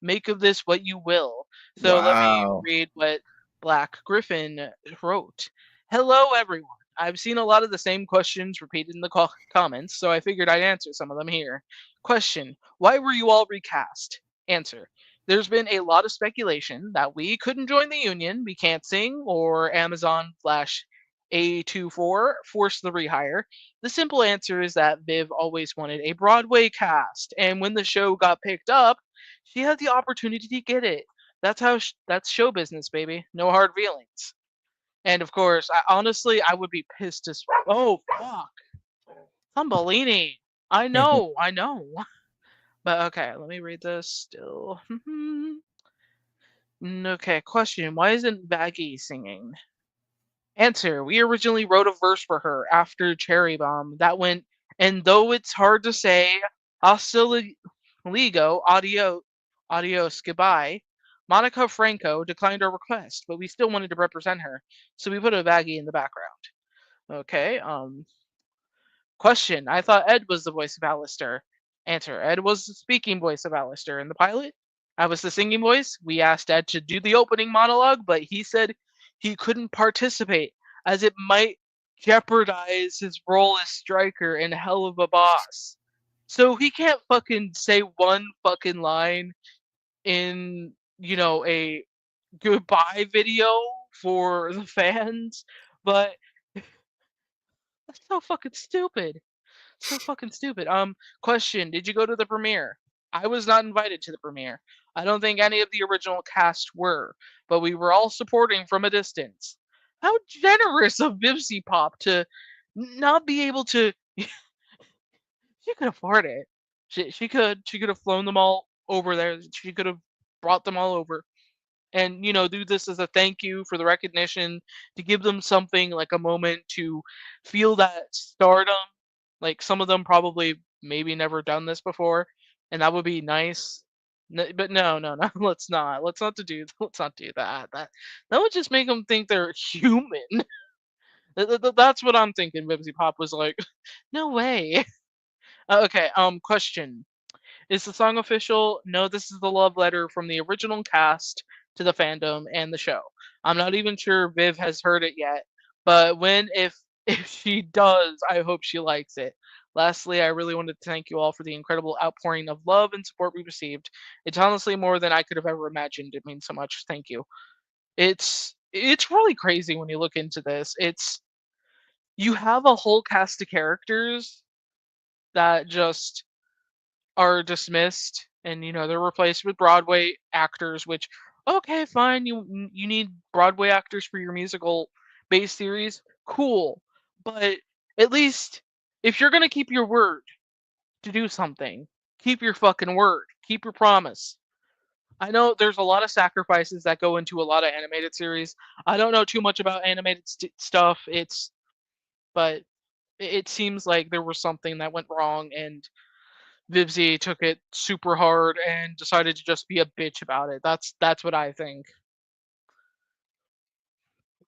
Make of this what you will. So let me Wow. read what Black Griffin wrote. Hello, everyone. I've seen a lot of the same questions repeated in the comments, so I figured I'd answer some of them here. Question: why were you all recast? Answer: there's been a lot of speculation that we couldn't join the union, we can't sing, or Amazon Flash A24 forced the rehire. The simple answer is that Viv always wanted a Broadway cast, and when the show got picked up, she had the opportunity to get it. That's show business, baby. No hard feelings. And of course, I would be pissed as oh fuck, Thumbelini. I know. But okay, let me read this still. Okay, question. Why isn't Baggy singing? Answer. We originally wrote a verse for her after Cherry Bomb that went, and though it's hard to say, hasta ligo, adios, goodbye. Monica Franco declined our request, but we still wanted to represent her, so we put a baggie in the background. Okay, question. I thought Ed was the voice of Alistair. Answer. Ed was the speaking voice of Alistair in the pilot. I was the singing voice. We asked Ed to do the opening monologue, but he said he couldn't participate as it might jeopardize his role as Striker and Helluva Boss. So he can't fucking say one fucking line in, a goodbye video for the fans, but that's so fucking stupid. So fucking stupid. Question, did you go to the premiere? I was not invited to the premiere. I don't think any of the original cast were, but we were all supporting from a distance. How generous of Vivziepop to not be able to. She could afford it. She could have flown them all over there. She could have brought them all over, and do this as a thank you for the recognition, to give them something like a moment to feel that stardom. Like, some of them probably maybe never done this before, and that would be nice. But no, no, no, let's not do that. That would just make them think they're human. That's what I'm thinking. Bibsy Pop was like, no way. Okay, question. Is the song official? No, this is the love letter from the original cast to the fandom and the show. I'm not even sure Viv has heard it yet, but if she does, I hope she likes it. Lastly, I really wanted to thank you all for the incredible outpouring of love and support we received. It's honestly more than I could have ever imagined. It means so much. Thank you. It's really crazy when you look into this. You have a whole cast of characters that just are dismissed, and they're replaced with Broadway actors, which, okay, fine, you need Broadway actors for your musical based series, cool. But at least, if you're going to keep your word to do something, keep your fucking word, keep your promise. I know there's a lot of sacrifices that go into a lot of animated series. I don't know too much about animated stuff. But it seems like there was something that went wrong, and Vivzie took it super hard and decided to just be a bitch about it. That's what I think.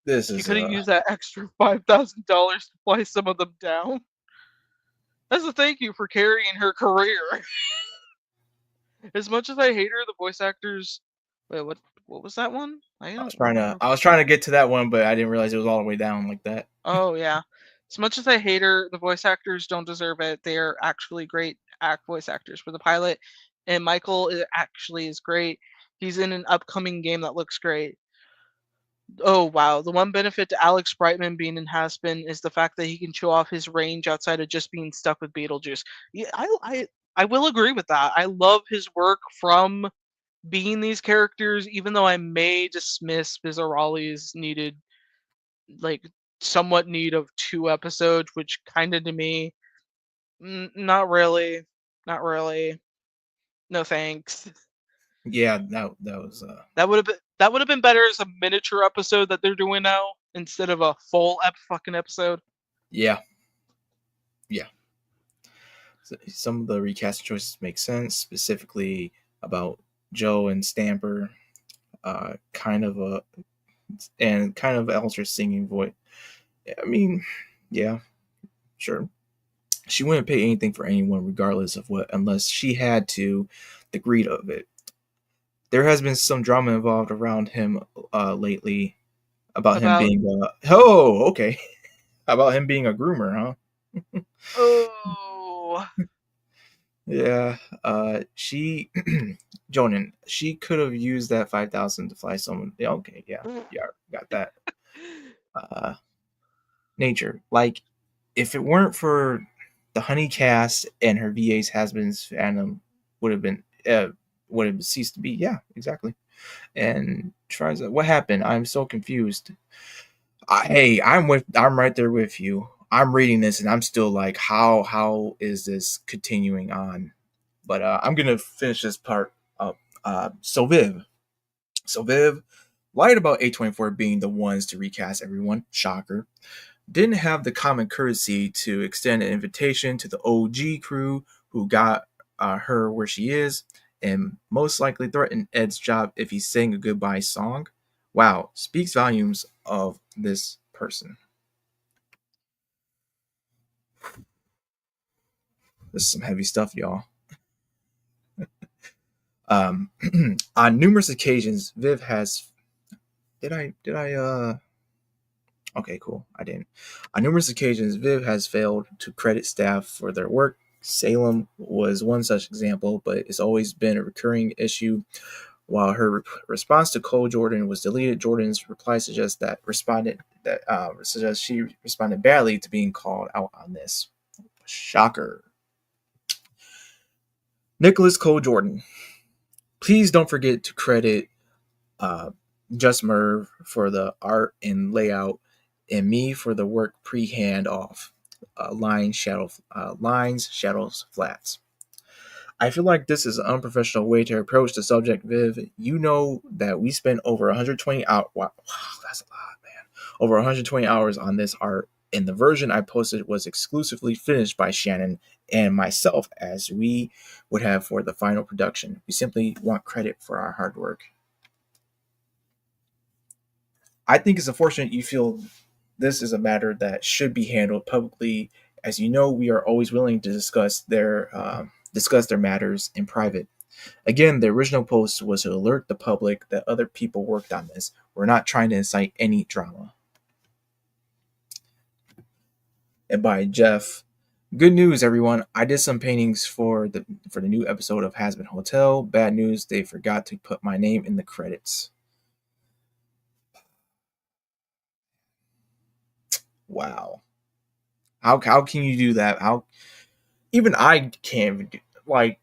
This She is could have used that extra $5,000 to fly some of them down. As a thank you for carrying her career. As much as I hate her, the voice actors. Wait, what was that one? I don't remember. I was trying to get to that one, but I didn't realize it was all the way down like that. Oh yeah. As much as I hate her, the voice actors don't deserve it. They are actually great voice actors for the pilot, and Michael actually is great. He's in an upcoming game that looks great. Oh wow! The one benefit to Alex Brightman being in Hazbin is the fact that he can show off his range outside of just being stuck with Beetlejuice. Yeah, I will agree with that. I love his work from being these characters, even though I may dismiss Bizzaroli's like somewhat need of 2 episodes, which kind of to me, not really, not really. No thanks. Yeah, that was That would have been better as a miniature episode that they're doing now instead of a full fucking episode. yeah, yeah. So some of the recasting choices make sense, specifically about Joe and Stamper, kind of Alistair's singing voice. I mean, yeah, sure. She wouldn't pay anything for anyone, regardless of what, unless she had to. The greed of it. There has been some drama involved around him lately about him About being oh, okay, about him being a groomer, huh? oh Yeah, she, Jonan, she could have used that 5,000 to fly someone. Yeah, okay, yeah, yeah, got that. Uh, nature, like, if it weren't for the honey cast and her VA's husband's fandom, would have been would have ceased to be. Yeah, exactly. And tries what happened? I'm so confused. Hey, I'm right there with you. I'm reading this and I'm still like, how is this continuing on? But I'm gonna finish this part up. So Viv lied about A24 being the ones to recast everyone. Shocker. Didn't have the common courtesy to extend an invitation to the OG crew who got her where she is. and most likely threatened Ed's job if he sang a goodbye song. Wow, speaks volumes of this person. This is some heavy stuff, y'all. On numerous occasions, Viv has. Okay, cool. I didn't. On numerous occasions, Viv has failed to credit staff for their work. Salem was one such example, but it's always been a recurring issue. While her response to Cole Jordan was deleted, Jordan's reply suggests she responded badly to being called out on this. Shocker. Nicholas Cole Jordan. Please don't forget to credit Just Merv for the art and layout, and me for the work pre-hand off. Lines, shadows, flats. I feel like this is an unprofessional way to approach the subject, Viv. You know that we spent over 120 hours. Wow, that's a lot, man. Over 120 hours on this art, and the version I posted was exclusively finished by Shannon and myself, as we would have for the final production. We simply want credit for our hard work. I think it's unfortunate you feel this is a matter that should be handled publicly. As you know, we are always willing to discuss their matters in private. Again, the original post was to alert the public that other people worked on this. We're not trying to incite any drama. And by Jeff, good news, everyone. I did some paintings for the new episode of Hazbin Hotel. Bad news, they forgot to put my name in the credits. Wow. How can you do that? How even I can't even do, like,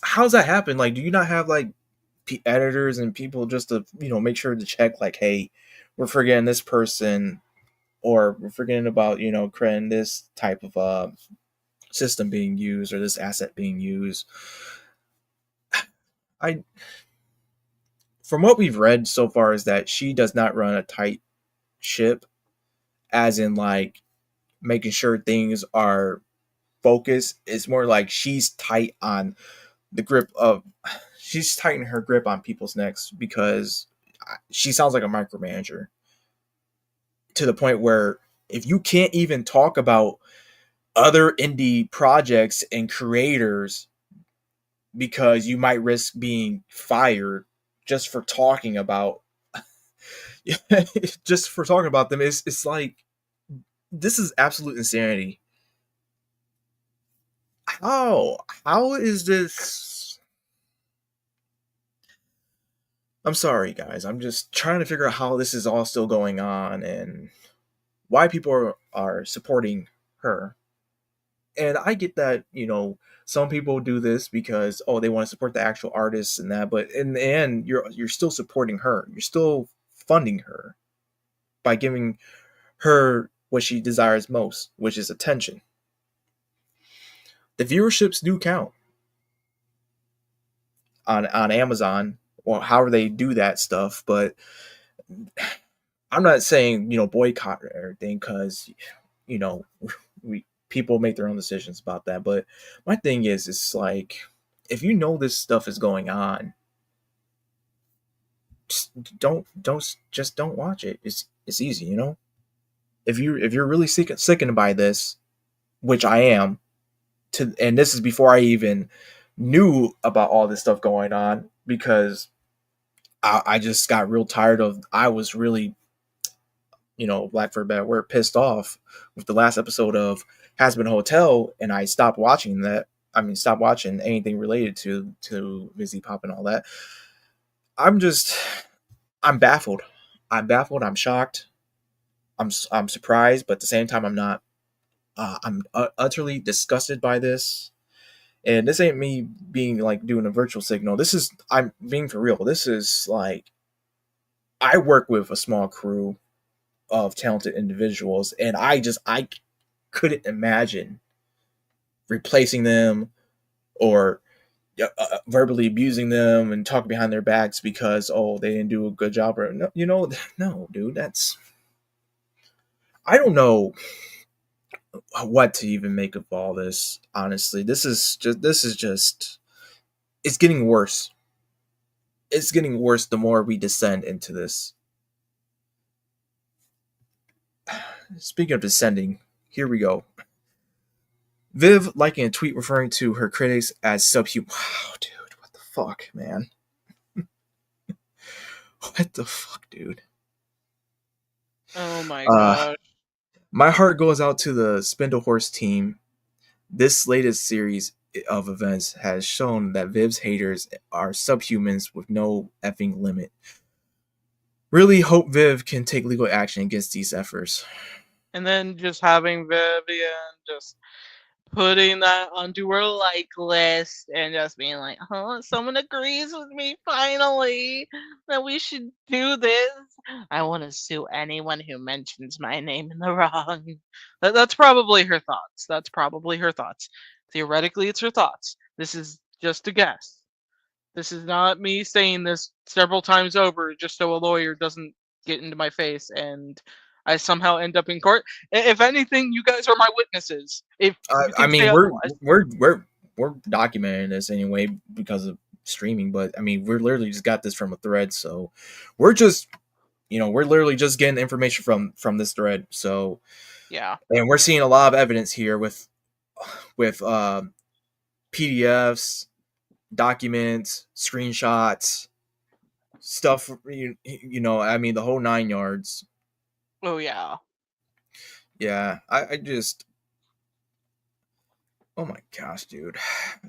how's that happen? Like, do you not have like editors and people just to make sure to check, like, hey, we're forgetting this person, or we're forgetting about creating this type of system being used or this asset being used? I From what we've read so far is that she does not run a tight ship, as in like making sure things are focused. It's more like she's tight on the grip of she's tightening her grip on people's necks, because she sounds like a micromanager, to the point where if you can't even talk about other indie projects and creators because you might risk being fired just for talking about them, it's like, this is absolute insanity. How is this? I'm sorry, guys. I'm just trying to figure out how this is all still going on and why people are supporting her. And I get that, some people do this because they want to support the actual artists and that, but in the end, you're still supporting her. You're still funding her by giving her what she desires most, which is attention. The viewerships do count on Amazon, or however they do that stuff, but I'm not saying boycott or everything, because we people make their own decisions about that. But my thing is, it's like, if you know this stuff is going on, just don't watch it. It's easy, If you're really sickened by this, which I am, and this is before I even knew about all this stuff going on, because I just got real tired of. I was really, black for a bad word, pissed off with the last episode of Hazbin Hotel, and I stopped watching that. I mean, stopped watching anything related to Vivziepop and all that. I'm baffled. I'm shocked. I'm surprised, but at the same time, I'm not. I'm utterly disgusted by this. And this ain't me being like doing a virtual signal. I'm being for real. This is like, I work with a small crew of talented individuals, and I couldn't imagine replacing them or verbally abusing them and talking behind their backs because they didn't do a good job. Or no, no, dude, I don't know what to even make of all this. Honestly, this is just it's getting worse. It's getting worse the more we descend into this. Speaking of descending, here we go. Viv liking a tweet referring to her critics as subhuman. Wow, dude, what the fuck, man? What the fuck, dude? Oh my Uh, gosh. my heart goes out to the Spindle Horse team. This latest series of events has shown that Viv's haters are subhumans with no effing limit. Really hope Viv can take legal action against these efforts. And then just having Vivian just putting that onto her like list and just being like, "Oh, someone agrees with me finally that we should do this. I want to sue anyone who mentions my name in the wrong." That's probably her thoughts. That's probably her thoughts. Theoretically, it's her thoughts. This is just a guess. This is not me saying this several times over just so a lawyer doesn't get into my face and I somehow end up in court. If anything, you guys are my witnesses. If you I can say mean, otherwise. we're documenting this anyway because of streaming, but I mean, we're literally just got this from a thread, so we're just we're literally just getting information from this thread. So, Yeah. and we're seeing a lot of evidence here with PDFs, documents, screenshots, stuff. I mean, the whole 9 yards. Oh yeah. Yeah, I just. Oh my gosh, dude.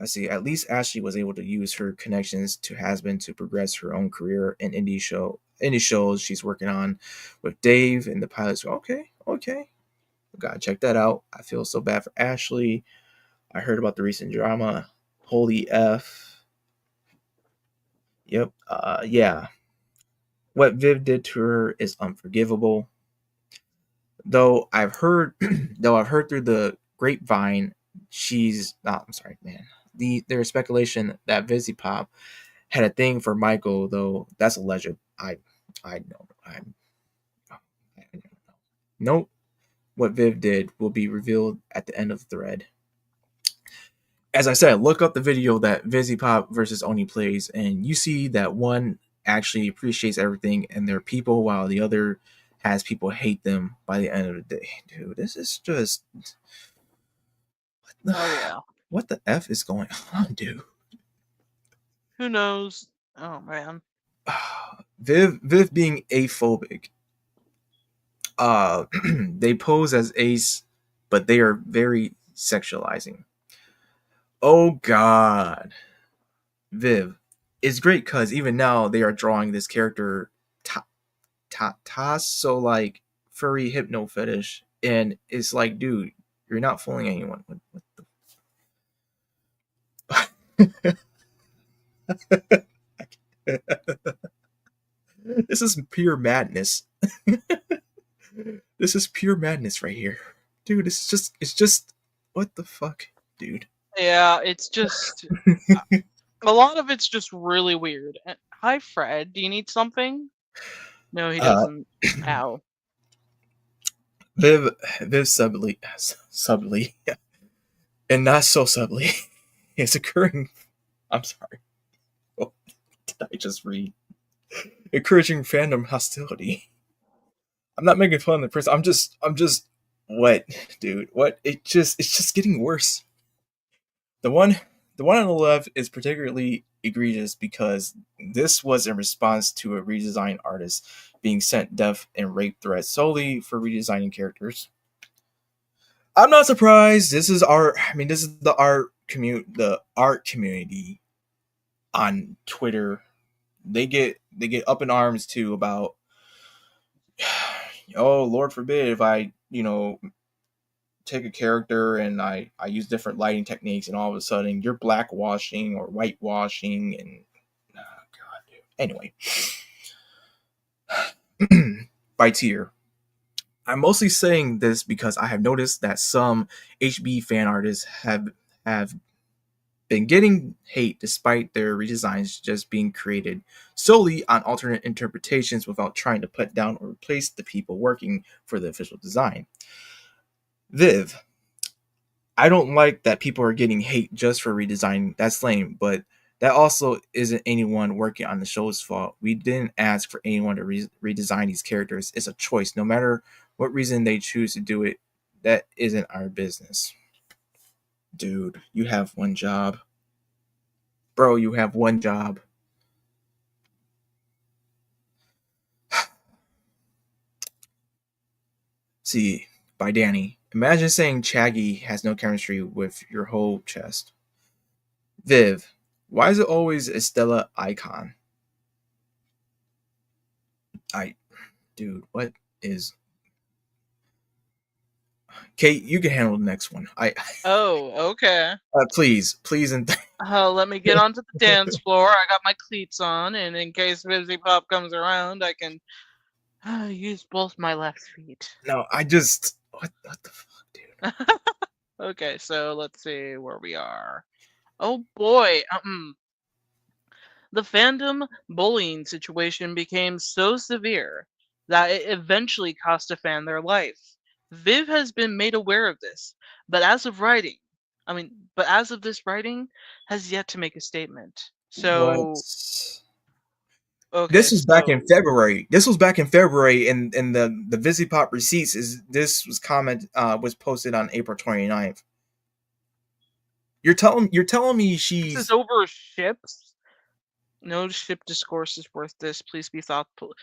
I see. At least Ashley was able to use her connections to Hazbin to progress her own career in indie shows she's working on with Dave and the pilots. Okay. Gotta check that out. I feel so bad for Ashley. I heard about the recent drama. Holy F. Yep. Yeah. What Viv did to her is unforgivable. Though I've heard through the grapevine, she's not. I'm sorry, man. There's speculation that Vivziepop had a thing for Michael, though that's alleged. I know. I don't know. Nope. What Viv did will be revealed at the end of the thread. As I said, look up the video that Vivziepop versus Oni plays, and you see that one actually appreciates everything and their people, while the other has people hate them by the end of the day. Dude, this is just Oh yeah. what the F is going on, dude? Who knows? Oh man. Viv being aphobic. They pose as ace, but they are very sexualizing. Oh god. Viv. It's great because even now they are drawing this character so like furry hypno fetish, and it's like, dude, you're not fooling anyone. What the this is pure madness. This is pure madness right here. Dude, it's just what the fuck, dude. Yeah, it's just a lot of it's just really weird. Hi Fred, do you need something? No, he Uh doesn't. Ow. Viv subtly and not so subtly is occurring. I'm sorry. What did I just read? Encouraging fandom hostility. I'm not making fun of the person. I'm just what, dude? What? It's just getting worse. The one the one on the left is particularly egregious because this was in response to a redesign artist being sent death and rape threats solely for redesigning characters. I'm not surprised. This is art. I mean, this is the art community on Twitter. They get up in arms too about, oh Lord forbid if I take a character and I use different lighting techniques and all of a sudden you're blackwashing or whitewashing and oh god, dude. Anyway, by tier. I'm mostly saying this because I have noticed that some HB fan artists have been getting hate despite their redesigns just being created solely on alternate interpretations without trying to put down or replace the people working for the official design. Viv, I don't like that people are getting hate just for redesigning. That's lame, but that also isn't anyone working on the show's fault. We didn't ask for anyone to redesign these characters. It's a choice. No matter what reason they choose to do it, that isn't our business. Dude, you have one job. Bro, you have one job. See, by Danny. Imagine saying Chaggy has no chemistry with your whole chest. Viv, why is it always a Stella icon? I, dude, what is? Kate, you can handle the next one. Oh, okay. Please, and Let me get onto the dance floor. I got my cleats on, and in case Vivziepop comes around, I can use both my left feet. no, I just what the fuck, dude. Okay, so let's see where we are. Oh boy, the fandom bullying situation became so severe that it eventually cost a fan their life. Viv has been made aware of this, but as of this writing, has yet to make a statement. What? So, okay, This was back in so February. This was back in February, and the Vivziepop receipts is this was was posted on April 29th. You're telling me this is she's over ships. No ship discourse is worth this. Please be thoughtful.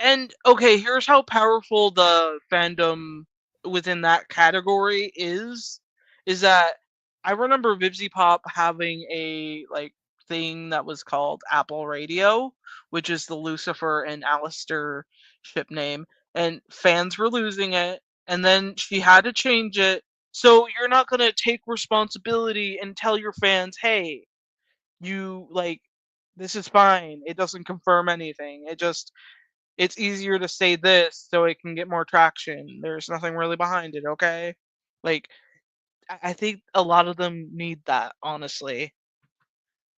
And okay, here's how powerful the fandom within that category is that I remember Vivziepop having a like thing that was called Apple Radio, which is the Lucifer and Alistair ship name, and fans were losing it, and then she had to change it. So you're not gonna take responsibility and tell your fans, hey, you like this is fine. It doesn't confirm anything. It's easier to say this so it can get more traction. There's nothing really behind it, okay? Like, I think a lot of them need that, honestly.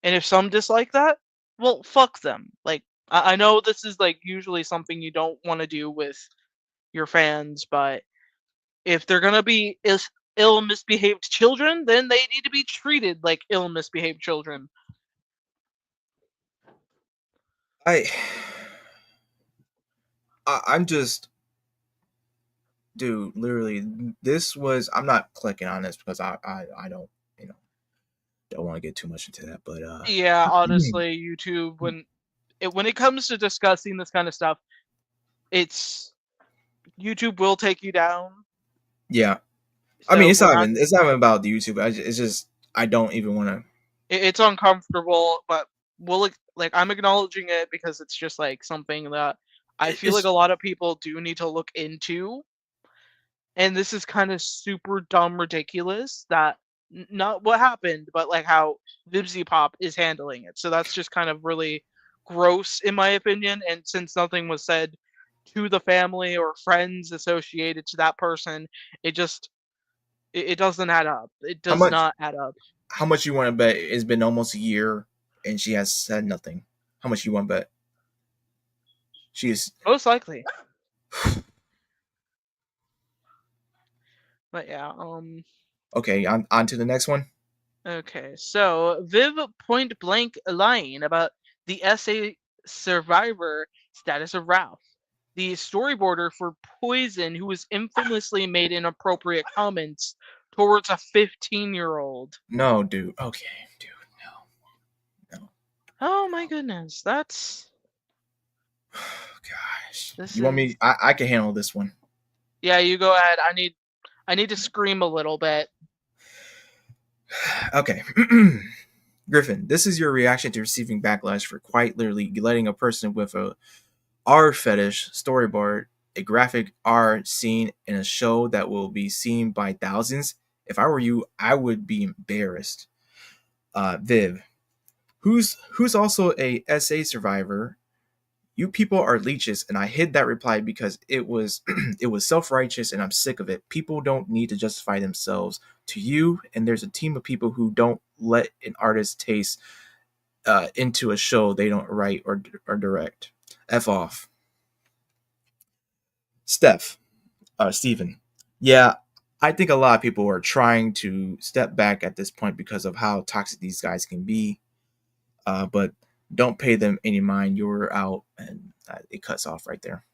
And if some dislike that, well, fuck them. Like, I know this is like usually something you don't want to do with your fans, but if they're gonna be ill misbehaved children, then they need to be treated like ill misbehaved children. I, I'm just, dude. Literally, this was. I'm not clicking on this because I don't you know don't want to get too much into that, but Yeah, honestly, YouTube when it comes to discussing this kind of stuff, it's YouTube will take you down. yeah. I mean, So we're not. it's not even about the YouTube. It's just I don't even want to. It's uncomfortable, but like I'm acknowledging it because it's just like something that I feel like It's a lot of people do need to look into. And this is kind of super dumb, ridiculous that not what happened, but like how Vivziepop is handling it. So that's just kind of really gross, in my opinion. And since nothing was said to the family or friends associated to that person, it just it doesn't add up. It how does much not add up. how much you want to bet? It's been almost a year and she has said nothing. How much you want to bet? She's Most likely. But yeah, okay. On to the next one. okay. So Viv point blank lying about the SA survivor status of Ralph, the storyboarder for Poison, who was infamously made inappropriate comments towards a 15-year-old. No, dude. Okay, dude. No. Oh my goodness, that's Gosh, this you want is me? I can handle this one. yeah, you go ahead. I need to scream a little bit. Okay. Griffin, this is your reaction to receiving backlash for quite literally letting a person with a R fetish storyboard a graphic R scene in a show that will be seen by thousands. If I were you, I would be embarrassed. Viv, who's also a SA survivor. You people are leeches, and I hid that reply because it was it was self righteous, and I'm sick of it. People don't need to justify themselves to you, and there's a team of people who don't let an artist taste into a show they don't write or direct. F off. Stephen. Yeah, I think a lot of people are trying to step back at this point because of how toxic these guys can be. But don't pay them any mind. You're out, and it cuts off right there.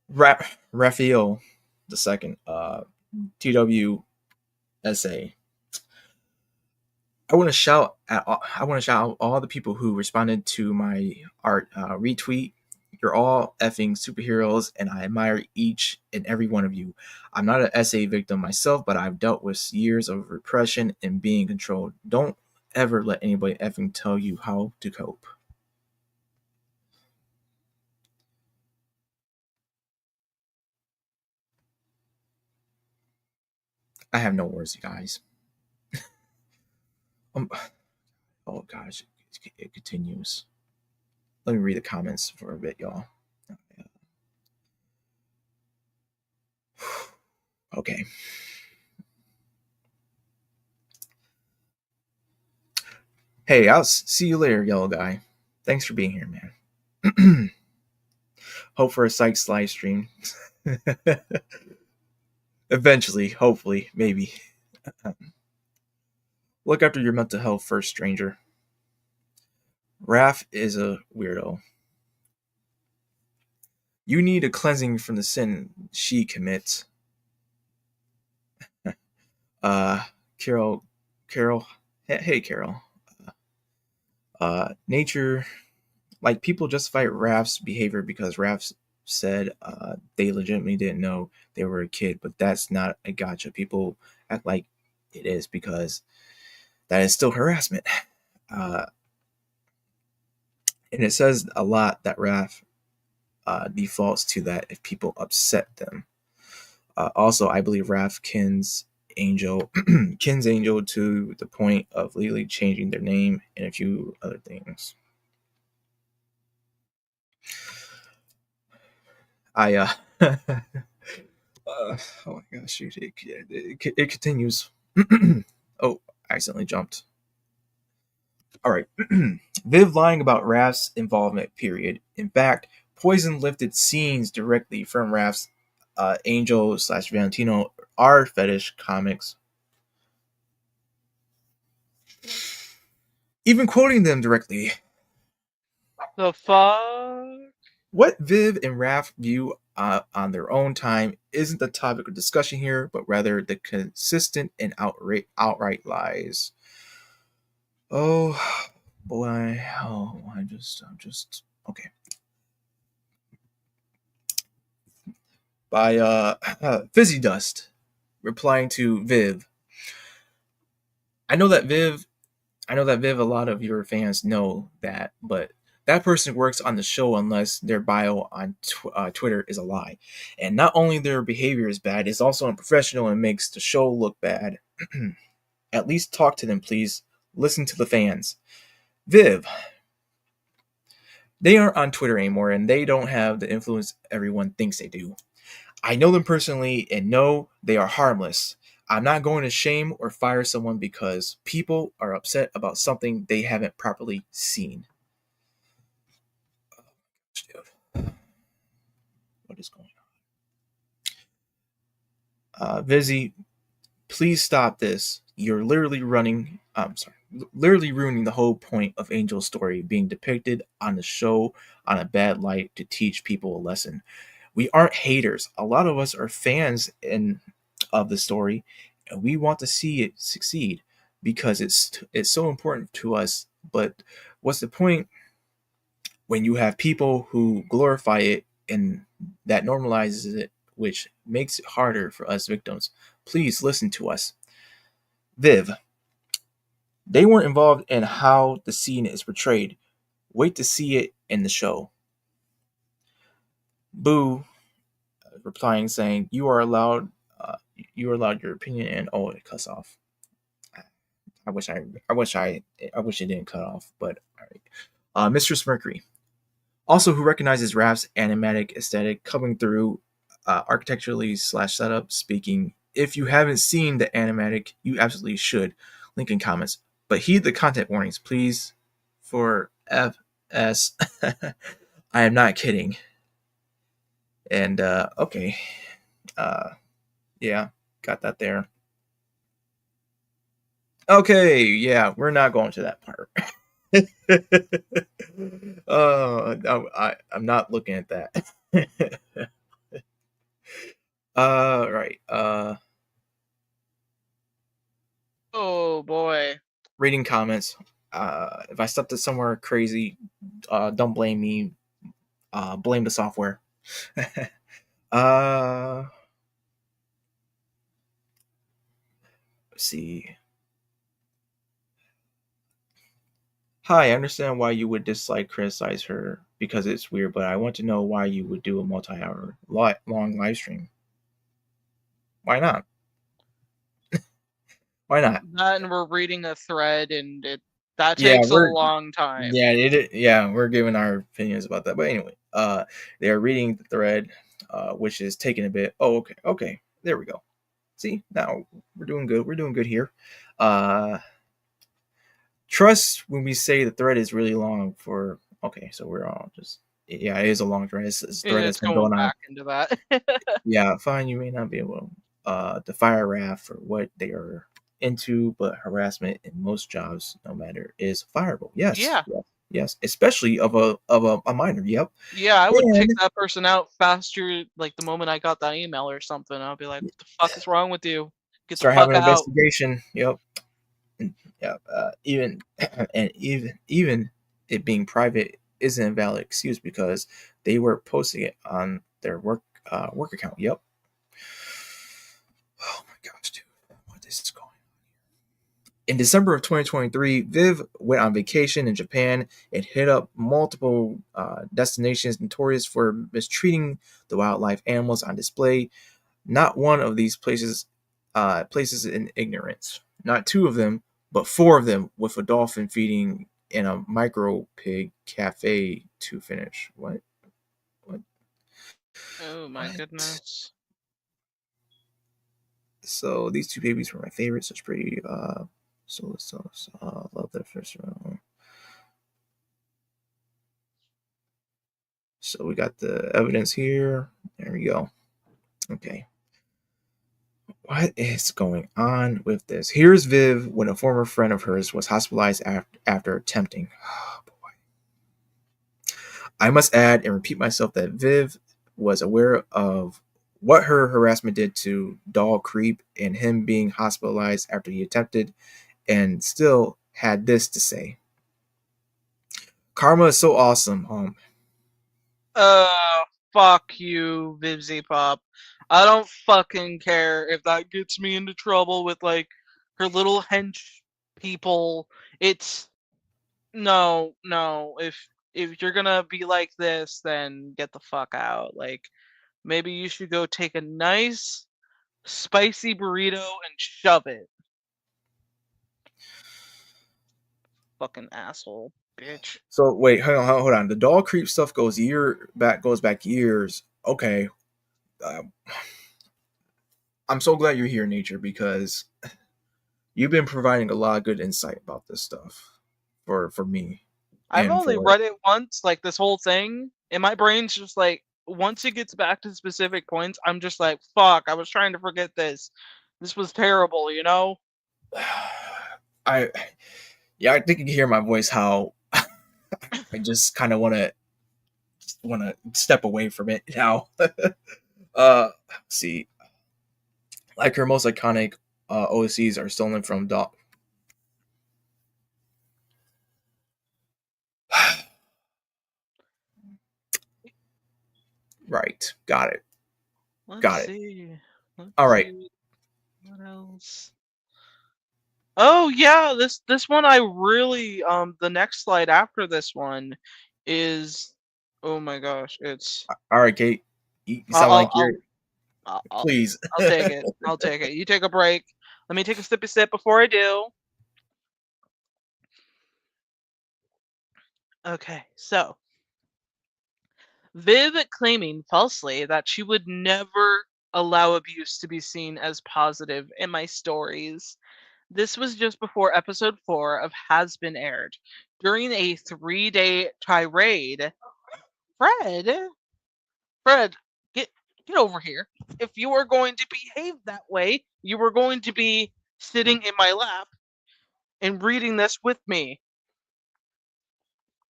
Raphael the second, TWSA. I want to shout out all the people who responded to my art retweet. You're all effing superheroes, and I admire each and every one of you. I'm not an SA victim myself, but I've dealt with years of repression and being controlled. Don't ever let anybody effing tell you how to cope. I have no words, you guys. Um, oh gosh, it continues. Let me read the comments for a bit, y'all. Okay. Hey, I'll see you later, yellow guy. Thanks for being here, man. Hope for a Sykes live stream. Eventually, hopefully, maybe. Look after your mental health first, stranger. Raph is a weirdo. You need a cleansing from the sin she commits. Uh, Carol, Carol, hey, Carol. Nature, like people justify Raph's behavior because Raph said they legitimately didn't know they were a kid, but that's not a gotcha. People act like it is because that is still harassment. Uh, and it says a lot that Raph defaults to that if people upset them. Also, I believe Raph kins Angel, kins Angel to the point of legally changing their name and a few other things. Oh my gosh, shoot, it continues. Oh, I accidentally jumped. All right. Viv lying about Raph's involvement, period. In fact, Poison lifted scenes directly from Raph's Angel slash Valentino R fetish comics, even quoting them directly. The fuck? What Viv and Raph view on their own time isn't the topic of discussion here, but rather the consistent and outright lies. Oh boy, oh, I'm just okay. By Fizzy Dust replying to Viv. I know that Viv, a lot of your fans know that, but that person works on the show unless their bio on Twitter is a lie. And not only their behavior is bad, it's also unprofessional and makes the show look bad. At least talk to them, please. Listen to the fans. Viv, they aren't on Twitter anymore and they don't have the influence everyone thinks they do. I know them personally and know they are harmless. I'm not going to shame or fire someone because people are upset about something they haven't properly seen. Dude, what is going on? Vizzy, please stop this. You're literally literally ruining the whole point of Angel's story being depicted on the show on a bad light to teach people a lesson. We aren't haters. A lot of us are fans of the story, and we want to see it succeed because it's so important to us. But what's the point when you have people who glorify it and that normalizes it, which makes it harder for us victims? Please listen to us. Viv, they weren't involved in how the scene is portrayed. Wait to see it in the show. Boo, replying saying, you are allowed your opinion," and oh, it cuts off. I wish it didn't cut off, but all right. Mistress Mercury, also who recognizes Raph's animatic aesthetic coming through architecturally slash setup speaking. If you haven't seen the animatic, you absolutely should. Link in comments. But heed the content warnings, please. For FS, I am not kidding. And okay, yeah, got that there. Okay, yeah, we're not going to that part. No, I'm not looking at that. Right. Oh boy. Reading comments. If I stepped it somewhere crazy, don't blame me. Blame the software. uh, let's see. Hi, I understand why you would dislike criticize her because it's weird, but I want to know why you would do a multi-hour long live stream. Why not? Why not? That and we're reading a thread and that Yeah, takes a long time. yeah, we're giving our opinions about that. But anyway, they're reading the thread, which is taking a bit. Oh, okay, there we go. See, now we're doing good. We're doing good here. Uh, trust when we say the thread is really long for. Okay, so we're all just. Yeah, it is a long thread. It's a thread that's It's been going going on. back into that. Yeah, fine. You may not be able to fire Raph for what they are into, but harassment in most jobs, no matter, is fireable. Yes, Yeah. yes, yes. Especially of a minor. Yep. Yeah, I would kick And that person out faster, like the moment I got that email or something. I'll be like, "What the fuck is wrong with you? Get the start fuck having an out." investigation. Yep. Yeah. Even and even it being private isn't a valid excuse because they were posting it on their work account. Yep. Oh my gosh, dude, what is going on? In December of 2023, Viv went on vacation in Japan and hit up multiple destinations notorious for mistreating the wildlife animals on display. Not one of these places in ignorance. Not two of them, but four of them with a dolphin feeding in a micro pig cafe to finish. What? What? Oh my What? goodness. So these two babies were my favorites. Such pretty. Love their first round. So we got the evidence here. There we go. Okay. What is going on with this? Here's Viv when a former friend of hers was hospitalized after attempting. Oh, boy. I must add and repeat myself that Viv was aware of what her harassment did to Doll Creep and him being hospitalized after he attempted, and still had this to say. Karma is so awesome. Uh, fuck you, Vivziepop. I don't fucking care if that gets me into trouble with like her little hench people. It's no, no. If you're gonna be like this, then get the fuck out. Like maybe you should go take a nice spicy burrito and shove it. Fucking asshole, bitch. So wait, hold on. The Doll Creep stuff goes back years. Okay. Uh, I'm so glad you're here, Nature, because you've been providing a lot of good insight about this stuff for me I've and only for read it once, like this whole thing, and my brain's just like, once it gets back to specific points, I'm just like, fuck, I was trying to forget this. This was terrible, you know? I yeah, I think you can hear my voice how I just kind of want to step away from it now. Let's see, like her most iconic OCs are stolen from Doll. Right, got it, Let's got it. see. Let's All right. see what else. Oh yeah, this one I really the next slide after this one is oh my gosh, it's All right, Kate. You I'll sound I'll like you're. I'll, Please. I'll take it. I'll take it. You take a break. Let me take a sippy sip before I do. Okay, so Viv claiming falsely that she would never allow abuse to be seen as positive in my stories. This was just before episode 4 of Hazbin aired. During a 3-day tirade, Fred, Fred, get over here. If you are going to behave that way, you are going to be sitting in my lap and reading this with me.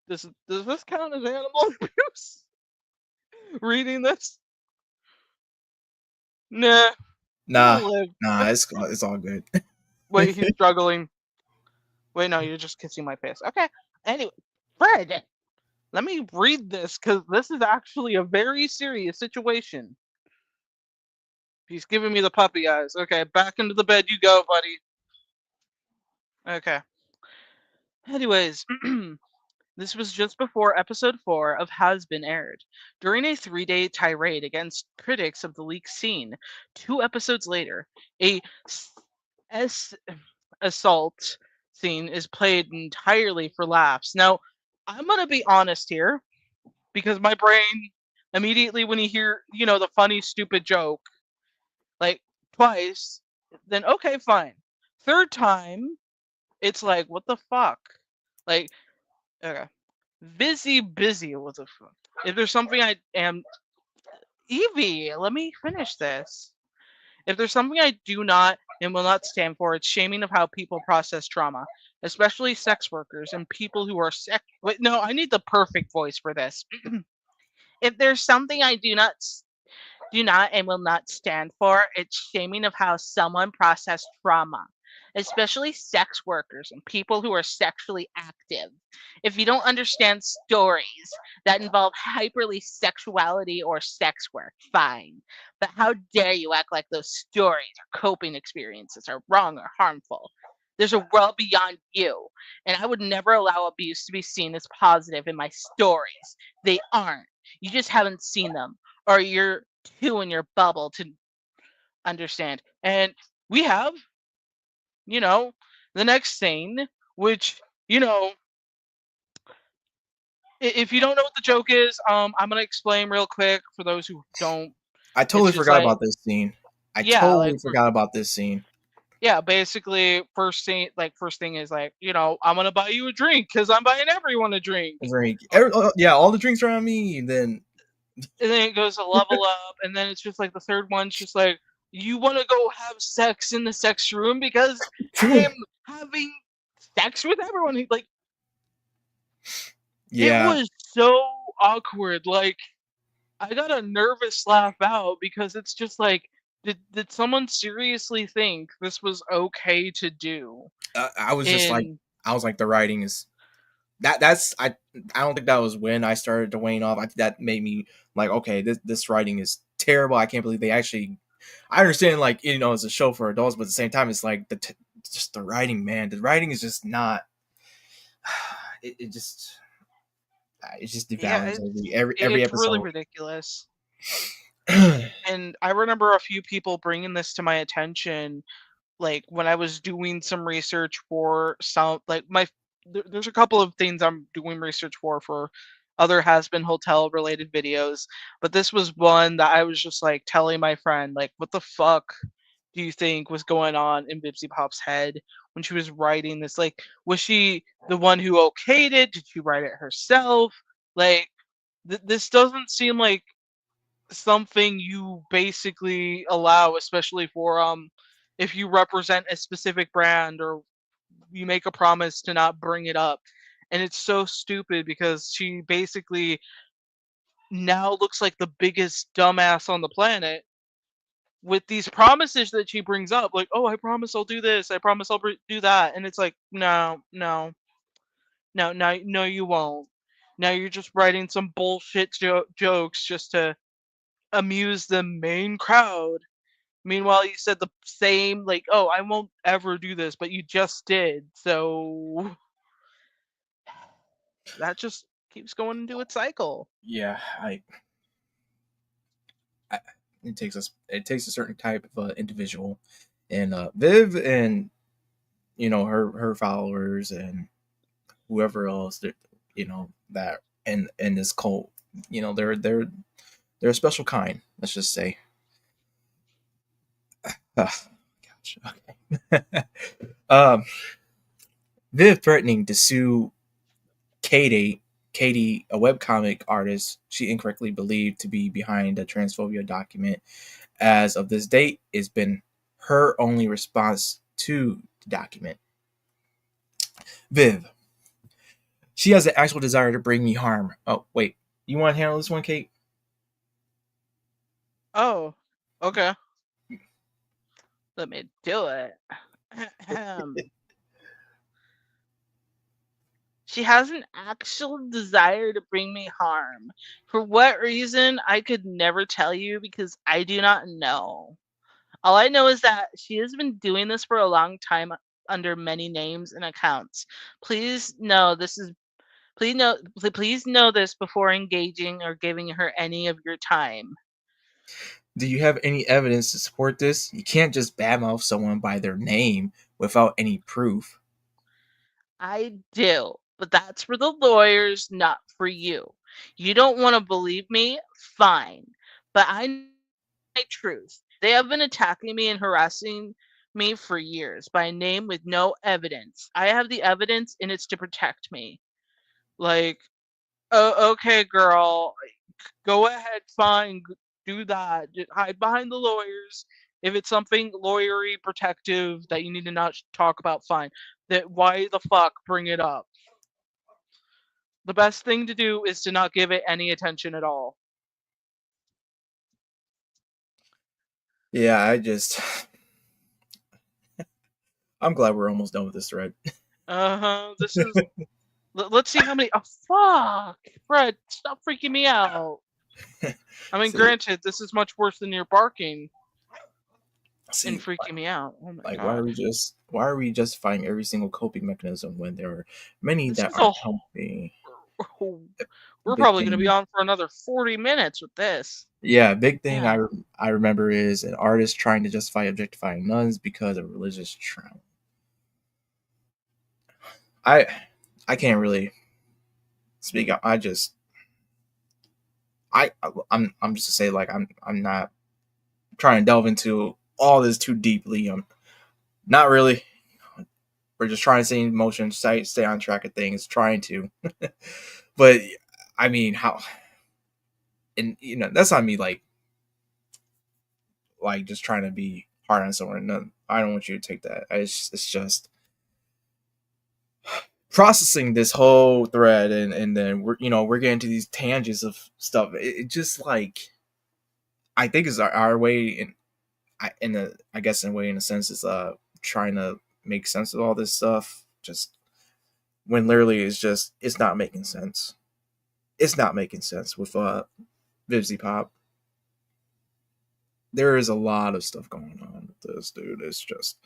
Does this count as animal abuse? Reading this? Nah, Nah, he'll live. nah, it's all good. Wait, he's struggling. Wait, no, you're just kissing my face. Okay. Anyway, Fred, let me read this because this is actually a very serious situation. He's giving me the puppy eyes. Okay, back into the bed you go, buddy. Okay. Anyways, this was just before episode 4 of Hazbin aired. During a 3-day tirade against critics of the leaked scene, 2 episodes later, a S assault scene is played entirely for laughs. Now, I'm gonna be honest here because my brain immediately when you hear, the funny stupid joke, like twice, then okay, fine. Third time, it's like, what the fuck? Like, okay. Busy, what the fuck? If there's something I am Evie, let me finish this. If there's something I do not and will not stand for, it's shaming of how people process trauma, especially sex workers and people who are sex. Wait, no, I need the perfect voice for this. If there's something I do not and will not stand for, it's shaming of how someone processed trauma, especially sex workers and people who are sexually active. If you don't understand stories that involve hyperly sexuality or sex work, fine. But how dare you act like those stories or coping experiences are wrong or harmful? There's a world beyond you, and I would never allow abuse to be seen as positive in my stories. They aren't. You just haven't seen them, or you're too in your bubble to understand. And we have, you know, the next scene, which, if you don't know what the joke is, I'm gonna explain real quick for those who don't. I It's totally just forgot like, about this scene. I yeah, totally forgot about this scene. yeah, basically, first thing is like, I'm gonna buy you a drink because I'm buying everyone a drink. Yeah, all the drinks around me. And then And then it goes to level up, and then it's just like the third one's just like, you want to go have sex in the sex room because I am having sex with everyone. Like, it yeah, was so awkward. Like, I got a nervous laugh out because it's just like, did someone seriously think this was okay to do? I was just like, In the writing is that's I don't think that was when I started to wane off. That made me like, okay, this writing is terrible. I can't believe they actually. I understand, like, it's a show for adults, but at the same time, it's like just the writing, man. The writing is just not. It just Yeah, devours every it's really episode. ridiculous. And I remember a few people bringing this to my attention, like when I was doing some research for some, like there's a couple of things I'm doing research for other has been hotel related videos, but this was one that I was just like telling my friend, like, what the fuck do you think was going on in Vivziepop's head when she was writing this? Like, was she the one who okayed it? Did she write it herself? Like, this doesn't seem like something you basically allow, especially for if you represent a specific brand or you make a promise to not bring it up. And it's so stupid because she basically now looks like the biggest dumbass on the planet with these promises that she brings up, like, oh, I promise I'll do this, I promise I'll do that, and it's like, no, no, no, no, no, you won't. Now you're just writing some bullshit jokes just to amuse the main crowd. Meanwhile, you said the same, like, oh, I won't ever do this, but you just did. So that just keeps going into its cycle. Yeah, I it takes a certain type of individual, and Viv and her followers and whoever else that that in this cult, they're a special kind. Let's just say. Gosh, okay. um, Viv threatening to sue Katie Katie, a webcomic artist she incorrectly believed to be behind the transphobia document, as of this date, has been her only response to the document. Viv. She has the actual desire to bring me harm. Oh, wait. You want to handle this one, Kate? Oh, okay. Let me do it. She has an actual desire to bring me harm. For what reason, I could never tell you because I do not know. All I know is that she has been doing this for a long time under many names and accounts. Please know this is please know this before engaging or giving her any of your time. Do you have any evidence to support this? You can't just badmouth someone by their name without any proof. I do, but that's for the lawyers, not for you. You don't want to believe me? Fine. But I know my truth. They have been attacking me and harassing me for years by name with no evidence. I have the evidence and it's to protect me. Like, oh, okay, girl, go ahead, fine, do that. Just hide behind the lawyers. If it's something lawyery protective that you need to not talk about, fine. That why the fuck bring it up? The best thing to do is to not give it any attention at all. Yeah, I'm glad we're almost done with this thread. This is. Let's see how many. Oh fuck, Fred, stop freaking me out. I mean, See, granted, this is much worse than your barking and see, freaking me out. Oh my like god. why are we justifying every single coping mechanism when there are many This that is a. aren't healthy? We're Big probably going to be thing. on for another 40 minutes with this. Yeah, big thing Yeah. I remember is an artist trying to justify objectifying nuns because of religious trauma. I I can't really speak. I'm just to say like I'm not trying to delve into all this too deeply. Not really. We're just trying to stay in motion, stay on track of things, trying to. But I mean, how? And that's not me like just trying to be hard on someone. No, I don't want you to take that. It's just processing this whole thread, and then we're getting to these tangents of stuff. It just like I think is our way I guess in a way in a sense is trying to make sense of all this stuff. Just when literally it's not making sense. It's not making sense with Vivziepop. There is a lot of stuff going on with this, dude. It's just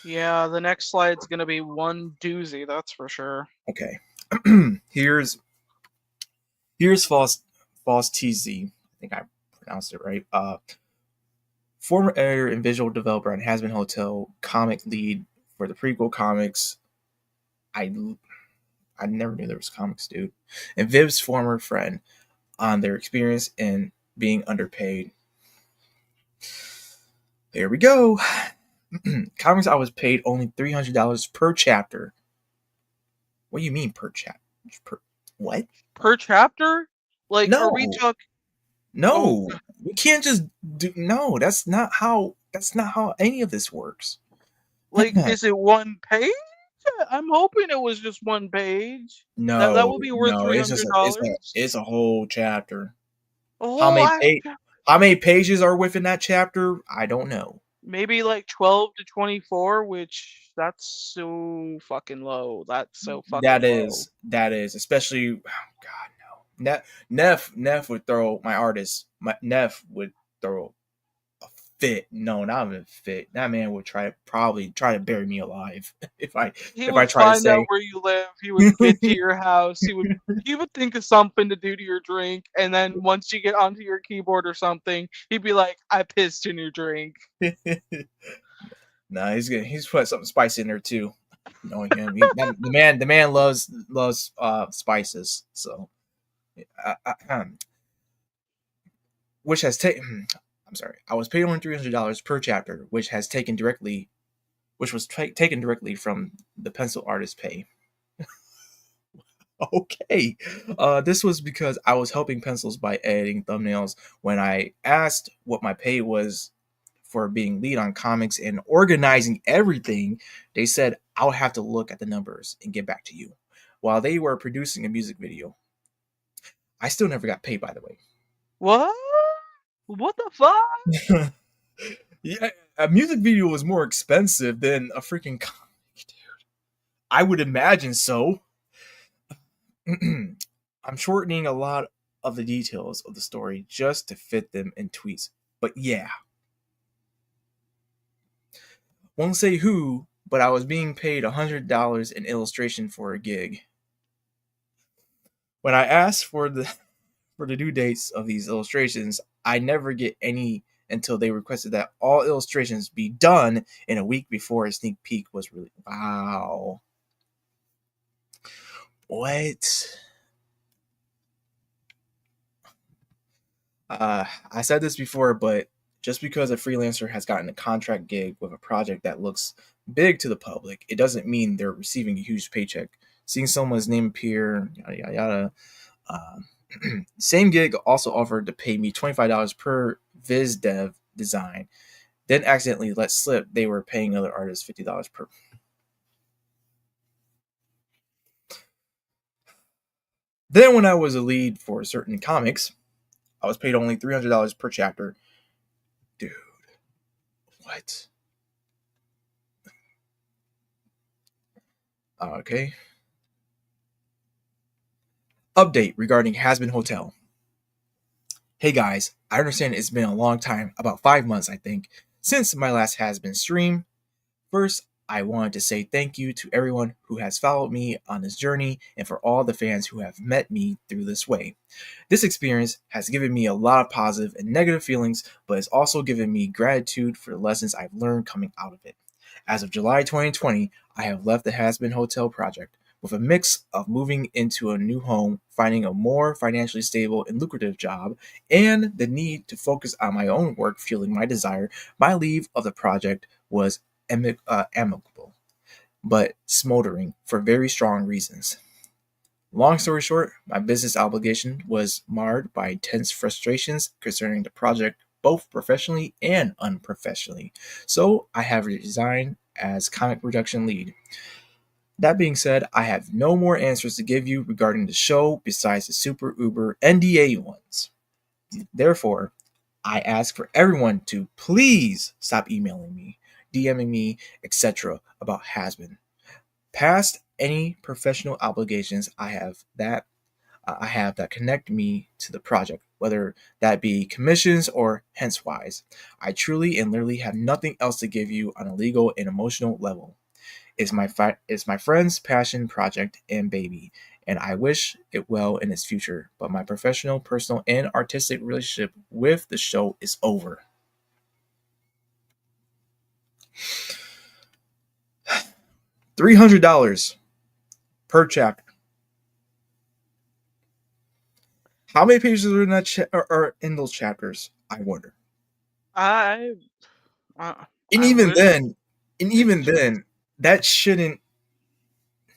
Yeah, the next slide's going to be one doozy, that's for sure. okay. here's false TZ. I think I pronounced it right. Former editor and visual developer on Hazbin Hotel, comic lead for the prequel comics. I never knew there was comics, dude. And Viv's former friend on their experience in being underpaid. There we go. Comics I was paid only $300 per chapter. What do you mean per chapter? What? Per chapter? Like, are we No, talking? Oh, no, we can't just do. No, That's not how any of this works. like, is it one page? I'm hoping it was just one page. That No, would be worth no, three it's just hundred it's dollars. a whole chapter. A How whole many ass pa- how many pages are within that chapter? I don't know. maybe like 12 to 24, which that's so fucking low. That's so fucking low. That is especially. Oh God, no. Neff would throw my artist. Neff would throw a fit. No, not even fit. That man would probably try to bury me alive He if I would try to find out say. where you live. He would get to your house. He would think of something to do to your drink, and then once you get onto your keyboard or something, he'd be like, "I pissed in your drink." Nah, he's put something spicy in there too. Knowing him, the man loves spices. So, which has taken. I'm sorry. I was paid only $300 per chapter, which was taken directly from the pencil artist pay. Okay. This was because I was helping pencils by editing thumbnails. When I asked what my pay was for being lead on comics and organizing everything, they said I'll have to look at the numbers and get back to you. While they were producing a music video, I still never got paid, by the What? What the fuck? way. Yeah, a music video was more expensive than a freaking comic, dude. I would imagine so. I'm shortening a lot of the details of the story just to fit them in tweets. But yeah, won't say who, but I was being paid $100 in illustration for a gig. When I asked for the due dates of these illustrations, I never get any until they requested that all illustrations be done in a week before a sneak peek was released. Wow. What? I said this before, but just because a freelancer has gotten a contract gig with a project that looks big to the public, it doesn't mean they're receiving a huge paycheck. Seeing someone's name appear, yada yada yada. Same gig also offered to pay me $25 per Vizdev design, then accidentally let slip they were paying other artists $50 per. Then, when I was a lead for certain comics, I was paid only $300 per chapter. Dude, what? Okay. Update regarding Hazbin Hotel. Hey guys, I understand it's been a long time, about 5 months I think, since my last Hazbin stream. First, I wanted to say thank you to everyone who has followed me on this journey and for all the fans who have met me through this way. This experience has given me a lot of positive and negative feelings, but it's also given me gratitude for the lessons I've learned coming out of it. As of July 2020, I have left the Hazbin Hotel project with a mix of moving into a new home, finding a more financially stable and lucrative job, and the need to focus on my own work fueling my desire. My leave of the project was amicable, but smoldering for very strong reasons. Long story short, my business obligation was marred by intense frustrations concerning the project, both professionally and unprofessionally. So I have resigned as comic production lead. That being said, I have no more answers to give you regarding the show besides the super uber NDA ones. Therefore, I ask for everyone to please stop emailing me, DMing me, etc. about Hazbin. Past any professional obligations I have that connect me to the project, whether that be commissions or hence-wise. I truly and literally have nothing else to give you on a legal and emotional level. It's my friend's passion project and baby, and I wish it well in its future. But my professional, personal, and artistic relationship with the show is over. $300 per chapter. How many pages are in are in those chapters? I wonder. I I, And I even wish then, and it's even just then, that shouldn't.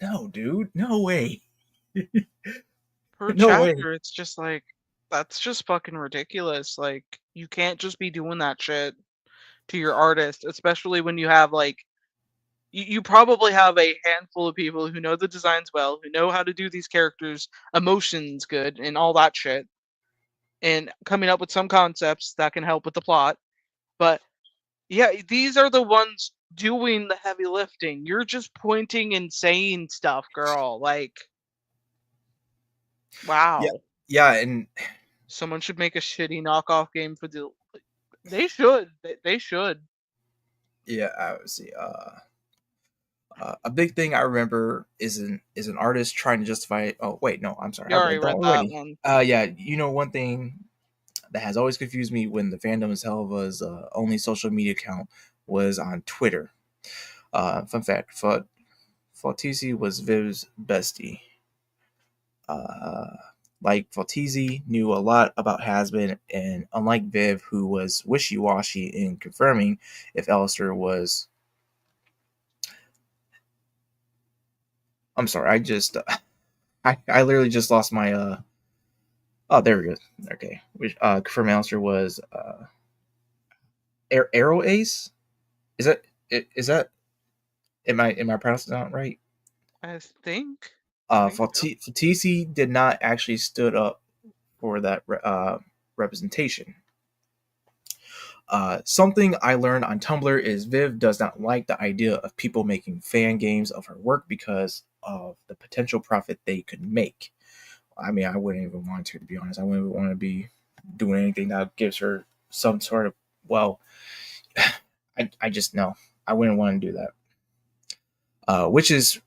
No, dude. No way. per No way. chapter. It's just like that's just fucking ridiculous. Like you can't just be doing that shit to your artist, especially when you have like you probably have a handful of people who know the designs well, who know how to do these characters' emotions good and all that shit, and coming up with some concepts that can help with the plot. But yeah, these are the ones doing the heavy lifting. You're just pointing and saying stuff, girl. Like, Yeah, wow. yeah, and Someone should make a shitty knockoff game for the. They should. They should. yeah. I would see. A big thing I remember is an artist trying to justify. Oh wait, no, I'm sorry, You I already read that read that already. one. Yeah, you know one thing that has always confused me when the fandom is Helluva's only social media account was on Twitter. Fun fact: Fautisi was Viv's bestie. Uh, like Fautisi knew a lot about Hazbin, and unlike Viv, who was wishy-washy in confirming if Alistair was. I'm sorry, I just I literally just lost my oh, there we go. Okay. Which confirm answer was Arrow Ace? Is that is that am I pronouncing that right? I think. I think so. Fatisi did not actually stood up for that representation. Something I learned on Tumblr is Viv does not like the idea of people making fan games of her work because of the potential profit they could make. I mean, I wouldn't even want to be honest. I wouldn't want to be doing anything that gives her some sort of, well, I just know. I wouldn't want to do that. Which is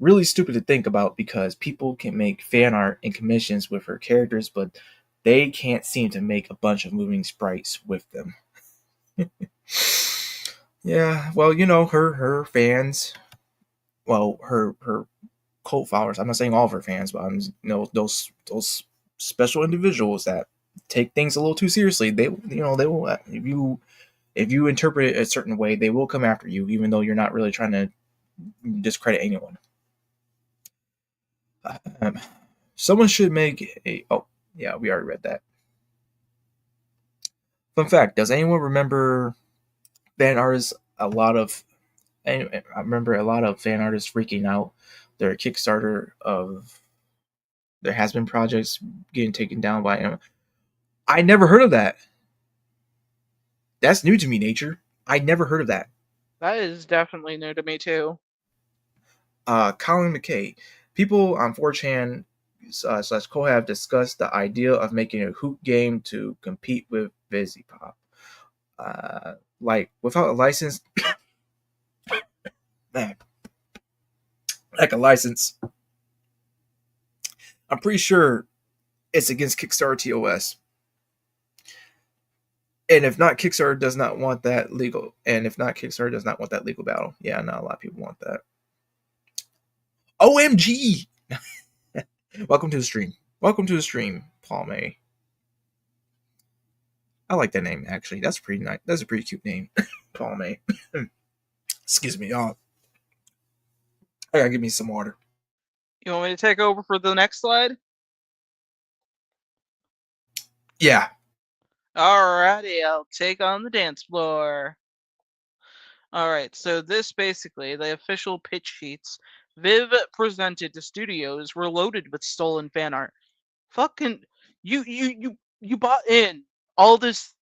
really stupid to think about because people can make fan art and commissions with her characters, but they can't seem to make a bunch of moving sprites with them. Yeah, well, her fans, well, her cult followers. I'm not saying all of her fans, but I'm those special individuals that take things a little too seriously. They will, if you interpret it a certain way, they will come after you, even though you're not really trying to discredit anyone. Um, Someone should make a. Oh, yeah, we already read that. Fun fact: does anyone remember fan artists? I remember a lot of fan artists freaking out. Their Kickstarter of their Hazbin projects getting taken down by him. I never heard of that. That's new to me, Nature. I never heard of that. That is definitely new to me too. Colin McKay. People on 4chan slash Co have discussed the idea of making a hoop game to compete with Vivziepop. Like without a license, man, like a license, I'm pretty sure it's against Kickstarter TOS. And if not, Kickstarter does not want that legal. And if not, Kickstarter does not want that legal battle. Yeah, not a lot of people want that. OMG! Welcome to the stream. Welcome to the stream, Paul May. I like that name actually. That's pretty nice. That's a pretty cute name, Paul May. Excuse me, y'all. I gotta give me some water. You want me to take over for the next slide? Yeah. Alrighty, I'll take on the dance floor. Alright, so this basically, the official pitch sheets Viv presented to studios were loaded with stolen fan art. Fucking you bought in all this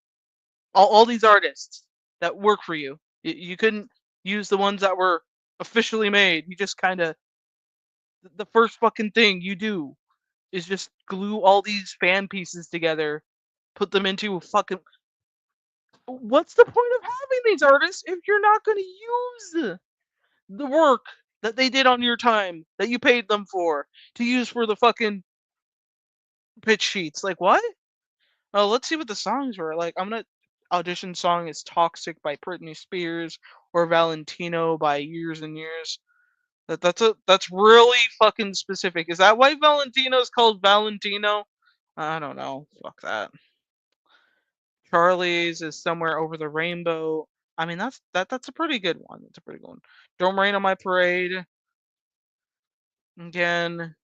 all these artists that work for you. You couldn't use the ones that were officially made. You just kind of the first fucking thing you do is just glue all these fan pieces together, put them into a fucking. What's the point of having these artists if you're not going to use the work that they did on your time that you paid them for to use for the fucking pitch sheets? Like what? Oh, let's see what the songs were. Like I'm gonna audition song is "Toxic" by Britney Spears or "Valentino" by Years and Years. That's really fucking specific. Is that why Valentino is called Valentino? I don't know. Fuck that. Charlie's is Somewhere Over the Rainbow. I mean that's a pretty good one. That's a pretty good one. Don't Rain on My Parade. Again,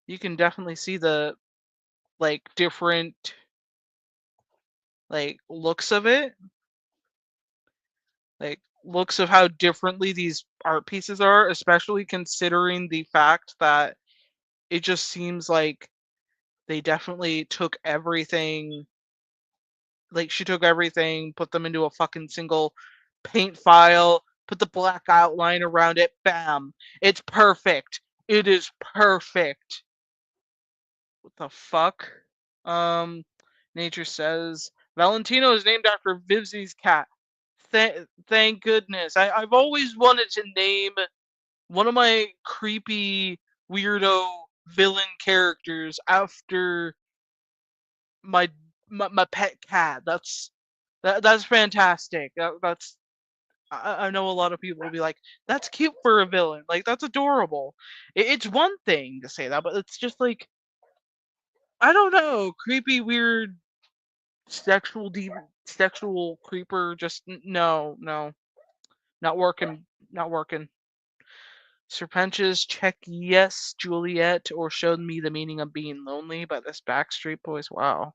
you can definitely see the like different like looks of it. Like looks of how differently these art pieces are, especially considering the fact that it just seems like they definitely took everything like she took everything, put them into a fucking single paint file, put the black outline around it, bam. It's perfect. It is perfect. What the fuck? Um Nature says Valentino is named after Vivzi's cat. Thank goodness. I've always wanted to name one of my creepy weirdo villain characters after my my pet cat. That's fantastic. That's I know a lot of people will be like, that's cute for a villain. Like that's adorable. It's one thing to say that, but it's just like I don't know, creepy, weird, sexual creeper. Just no, not working, not working. Serpentious, check yes, Juliet, or showed me the meaning of being lonely by this Backstreet Boys. Wow.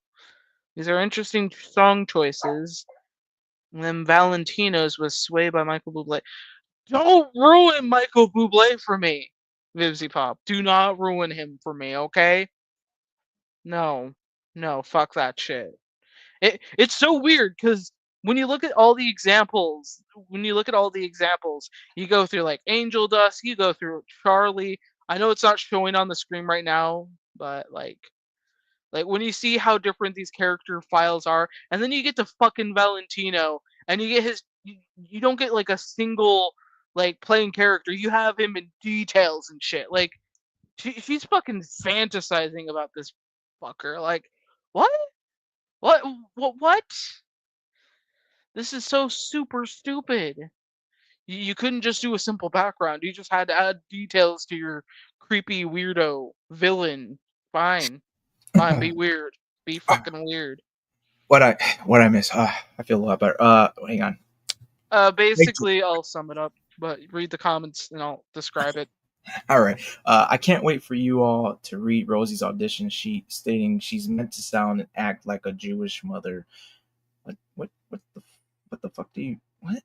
These are interesting song choices. And then Valentino's was Sway by Michael Bublé. Don't ruin Michael Bublé for me, Vivziepop. Do not ruin him for me, okay? No. No, fuck that shit. It's so weird because when you look at all the examples, you go through like Angel Dust, you go through Charlie. I know it's not showing on the screen right now, but like when you see how different these character files are, and then you get to fucking Valentino, and you get you don't get like a single like playing character. You have him in details and shit. Like she's fucking fantasizing about this fucker. Like what? What? What? This is so super stupid. You couldn't just do a simple background. You just had to add details to your creepy weirdo villain. Fine. Fine, be weird. Be fucking weird. what I what I miss? I feel a lot better. Hang on. Basically, I'll sum it up, but read the comments and I'll describe it. All right. I can't wait for you all to read Rosie's audition sheet stating she's meant to sound and act like a Jewish mother. What the fuck do you what?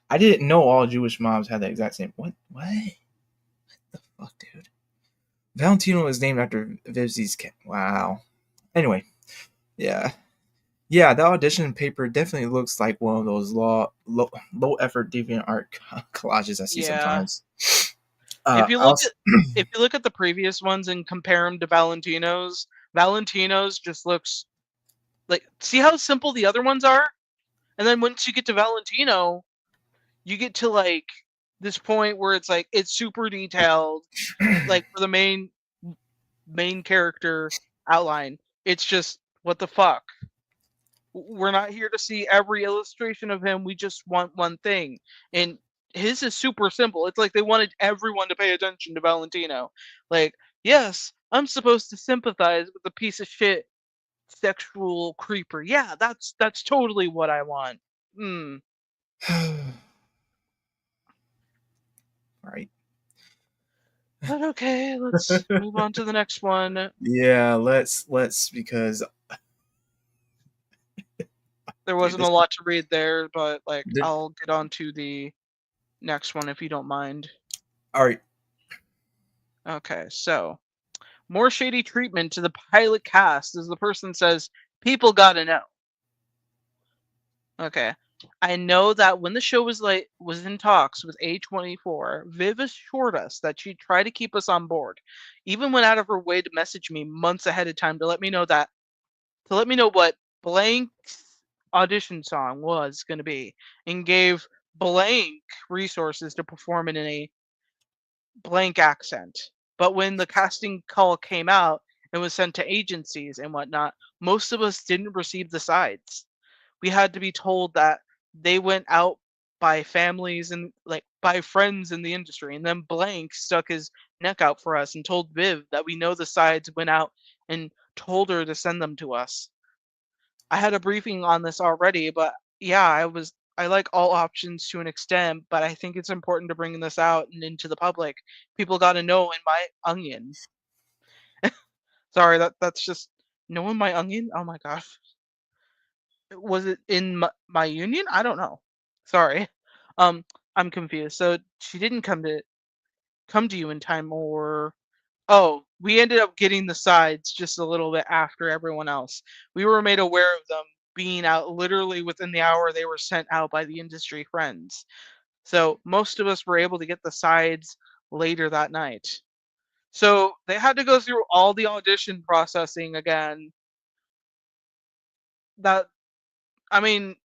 I didn't know all Jewish moms had the exact same. What the fuck, dude? Valentino is named after Vivzi's cat. Wow. Anyway, yeah. Yeah, the audition paper definitely looks like one of those low effort deviant art collages I see Yeah. sometimes. If you I look also, at if you look at the previous ones and compare them to Valentino's, Valentino's just looks like, see how simple the other ones are? And then once you get to Valentino, you get to like this point where it's like it's super detailed, like for the main character outline. It's just what the fuck. We're not here to see every illustration of him. We just want one thing. And his is super simple. It's like they wanted everyone to pay attention to Valentino. Like, yes, I'm supposed to sympathize with the piece of shit sexual creeper. Yeah, that's totally what I want. Hmm. right. But okay, let's move on to the next one. Yeah, let's because There dude, wasn't a this lot to read there, but like this, I'll get on to the next one if you don't mind. all right. Okay, so more shady treatment to the pilot cast as the person says, people gotta know. Okay. I know that when the show was in talks with A24, Viv assured us that she'd try to keep us on board. Even went out of her way to message me months ahead of time to let me know what blank's audition song was gonna be, and gave blank resources to perform it in a blank accent. But when the casting call came out and was sent to agencies and whatnot, most of us didn't receive the sides. We had to be told that they went out by families and like by friends in the industry. And then Blank stuck his neck out for us and told Viv that we know the sides went out and told her to send them to us. I had a briefing on this already, but yeah, I like all options to an extent, but I think it's important to bring this out and into the public. People got to know in my onion. Sorry, that's just know in my onion. Oh my gosh, was it in my union? I don't know. Sorry, um, I'm confused. So she didn't come to you in time, or oh, we ended up getting the sides just a little bit after everyone else. We were made aware of them being out literally within the hour they were sent out by the industry friends. So most of us were able to get the sides later that night. So they had to go through all the audition processing again. That, I mean,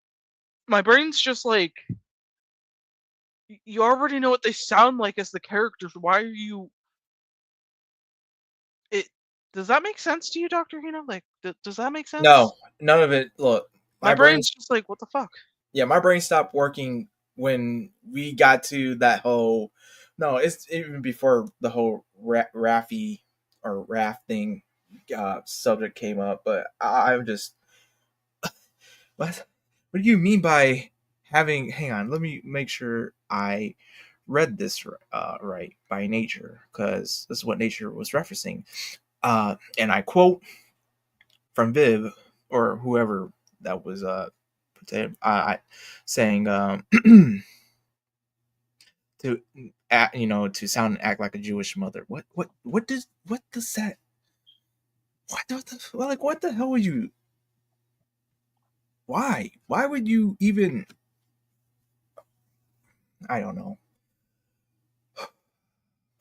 my brain's just like, you already know what they sound like as the characters. Why are you it does that make sense to you, Dr. Hino? Like, does that make No, sense? none of it. Look, My my brain's brain's just like, what the fuck? yeah, my brain stopped working when we got to that whole. No, it's even before the whole Raffy or Raft thing subject came up. But I'm just what? What do you mean by having? Hang on, let me make sure I read this right by Nature, because this is what Nature was referencing. And I quote from Viv, or whoever that was saying to act, to sound and act like a Jewish mother. What does that, what the hell would you, why would you even, I don't know.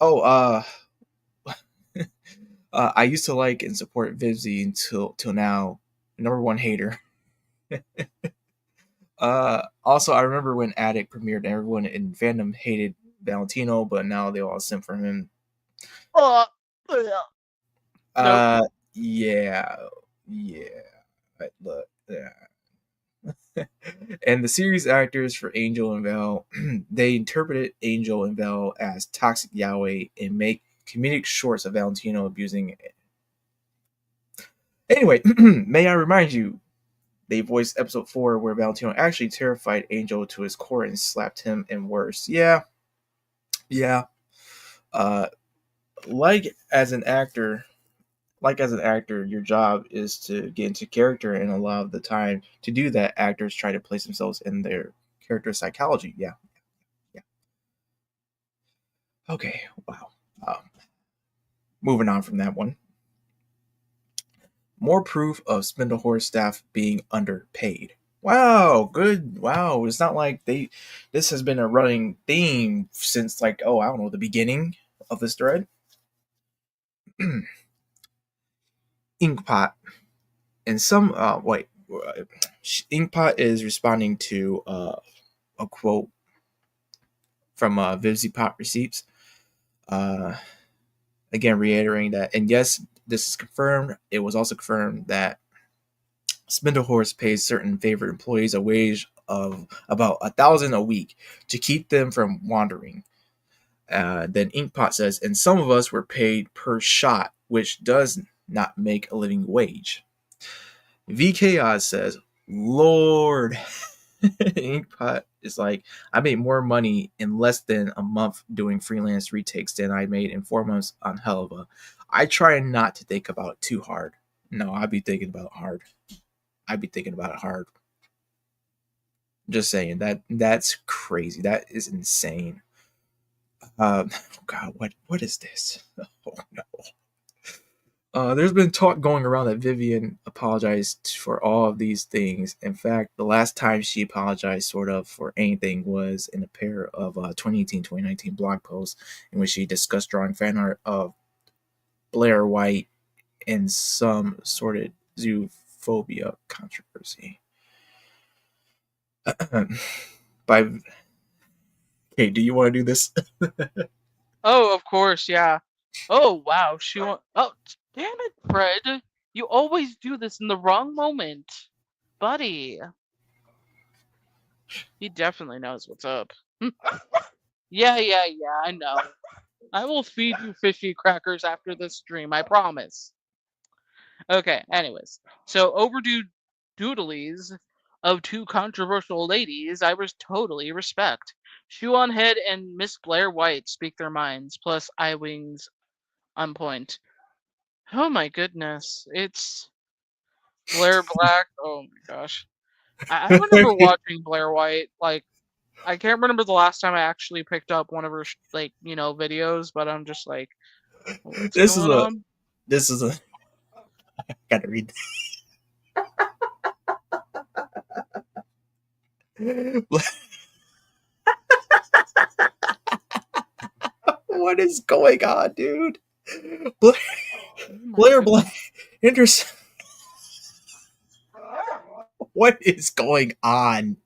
Oh, I used to like and support Vivzie till now. Number one hater. Also, I remember when Addict premiered, everyone in fandom hated Valentino, but now they all simp for him. Nope. Uh, yeah, yeah. Look, yeah. And the series actors for Angel and Val, they interpreted Angel and Val as toxic Yahweh and make comedic shorts of Valentino abusing it. Anyway, may I remind you, they voiced episode 4 where Valentino actually terrified Angel to his core and slapped him and worse. Yeah. Uh, like as an actor, your job is to get into character, and a lot of the time to do that, actors try to place themselves in their character psychology. Yeah. Okay. Wow. Moving on from that one. More proof of Spindlehorse staff being underpaid. Wow, good. Wow, it's not like this has been a running theme since, like, oh, I don't know, the beginning of this thread. Inkpot. And some Inkpot is responding to a quote from Vivziepop receipts. Again, reiterating that, and yes, this is confirmed. It was also confirmed that Spindlehorse pays certain favorite employees a wage of about 1,000 a week to keep them from wandering. Then Inkpot says, and some of us were paid per shot, which does not make a living wage. VKI says, Lord. Inkpot is like, I made more money in less than a month doing freelance retakes than I made in 4 months on Helluva. I try not to think about it too hard. No, I'd be thinking about it hard. Just saying, that's crazy. That is insane. God, what is this? Oh no. There's been talk going around that Vivian apologized for all of these things. In fact, the last time she apologized sort of for anything was in a pair of 2018-2019 blog posts in which she discussed drawing fan art of Blair White and some sort of zoophobia controversy. By Okay, do you want to do this? Oh, of course, yeah. Oh, wow. She won't. Oh, damn it, Fred. You always do this in the wrong moment. Buddy. He definitely knows what's up. Yeah, I know. I will feed you fishy crackers after this stream, I promise. Okay, anyways. So, overdue doodlies of two controversial ladies I was totally respect. Shoe on Head and Miss Blair White speak their minds, plus eye wings on point. Oh my goodness. It's Blair Black. Oh my gosh. I remember watching Blair White. Like, I can't remember the last time I actually picked up one of her, videos, but I'm just like, what's this is going a on? this is a I gotta read. What is going on, dude? Blair, Oh my Blair goodness. Black Anderson. What is going on?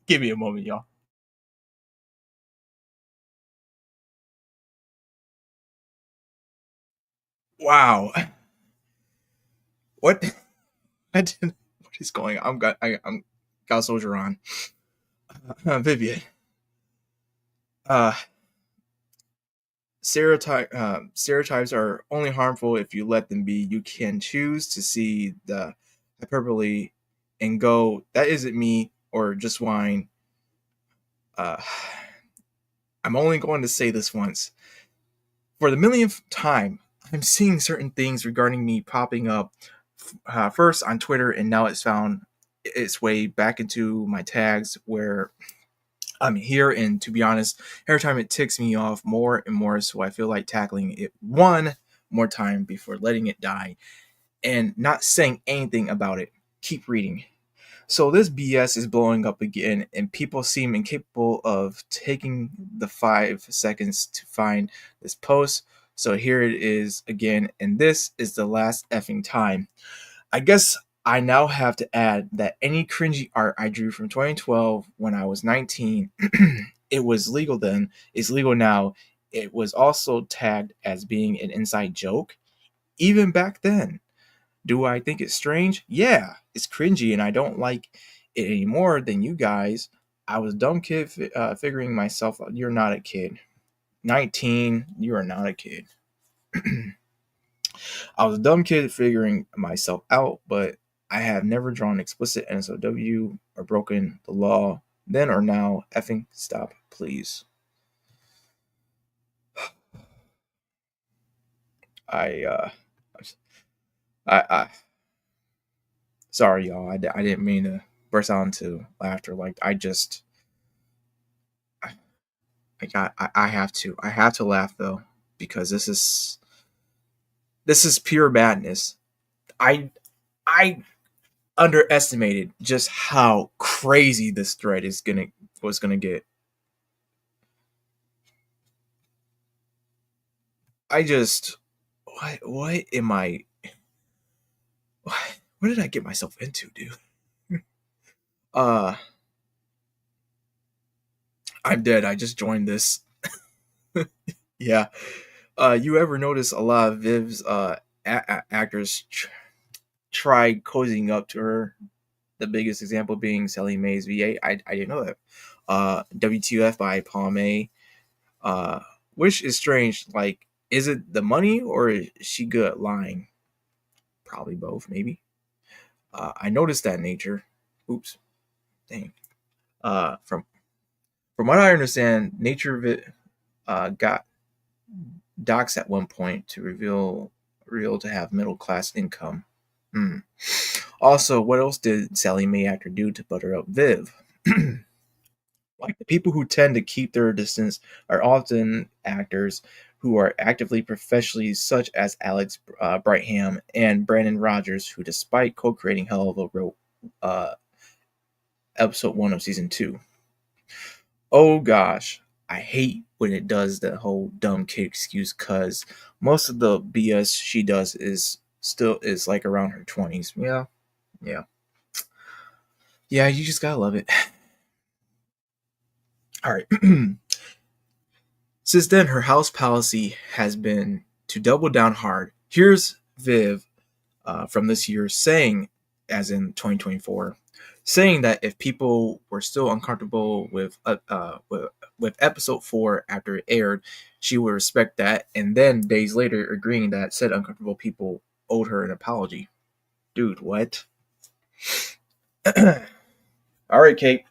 Give me a moment, y'all. Wow. What? What is going on? I'm got a soldier on. Vivian. Uh, stereotypes are only harmful if you let them be. You can choose to see the hyperbole and go, that isn't me, or just whine. Uh, I'm only going to say this once. For the millionth time, I'm seeing certain things regarding me popping up first on Twitter, and now it's found its way back into my tags where I'm here. And to be honest, every time it ticks me off more and more, so I feel like tackling it one more time before letting it die and not saying anything about it. Keep reading. So this BS is blowing up again, and people seem incapable of taking the 5 seconds to find this post. So here it is again, and this is the last effing time. I guess I now have to add that any cringy art I drew from 2012 when I was 19, it was legal then, is legal now. It was also tagged as being an inside joke, even back then. Do I think it's strange? Yeah, it's cringy and I don't like it any more than you guys. I was a dumb kid figuring myself out. You're not a kid. 19, you are not a kid. I was a dumb kid figuring myself out, but I have never drawn explicit NSOW or broken the law then or now. Effing stop, please. I, uh, I sorry, y'all. I didn't mean to burst out into laughter. Like, I have to laugh though, because this is pure madness. I underestimated just how crazy this thread was gonna get. I just what am I what did I get myself into, dude? uh I'm dead. I just joined this. Yeah. You ever notice a lot of Viv's actors tried cozying up to her? The biggest example being Sally Mae's VA. I didn't know that. WTF by Paul May. Uh, which is strange. Like, is it the money or is she good at lying? Probably both, maybe. I noticed that nature. Oops, dang. From what I understand, nature got docs at one point to reveal to have middle class income. Hmm. Also, what else did Sally Mae actor do to butter up Viv? Like, the people who tend to keep their distance are often actors who are actively professionally, such as Alex Brightham and Brandon Rogers, who, despite co-creating Helluva, wrote uh, episode 1 of season 2. Oh gosh, I hate when it does that whole dumb kid excuse, cause most of the BS she does is like around her 20s. Yeah, yeah, yeah. You just gotta love it. All right. Since then, her house policy has been to double down hard. Here's Viv from this year saying, as in 2024, saying that if people were still uncomfortable with episode 4 after it aired, she would respect that, and then days later agreeing that said uncomfortable people owed her an apology. Dude, what? All right, Kate,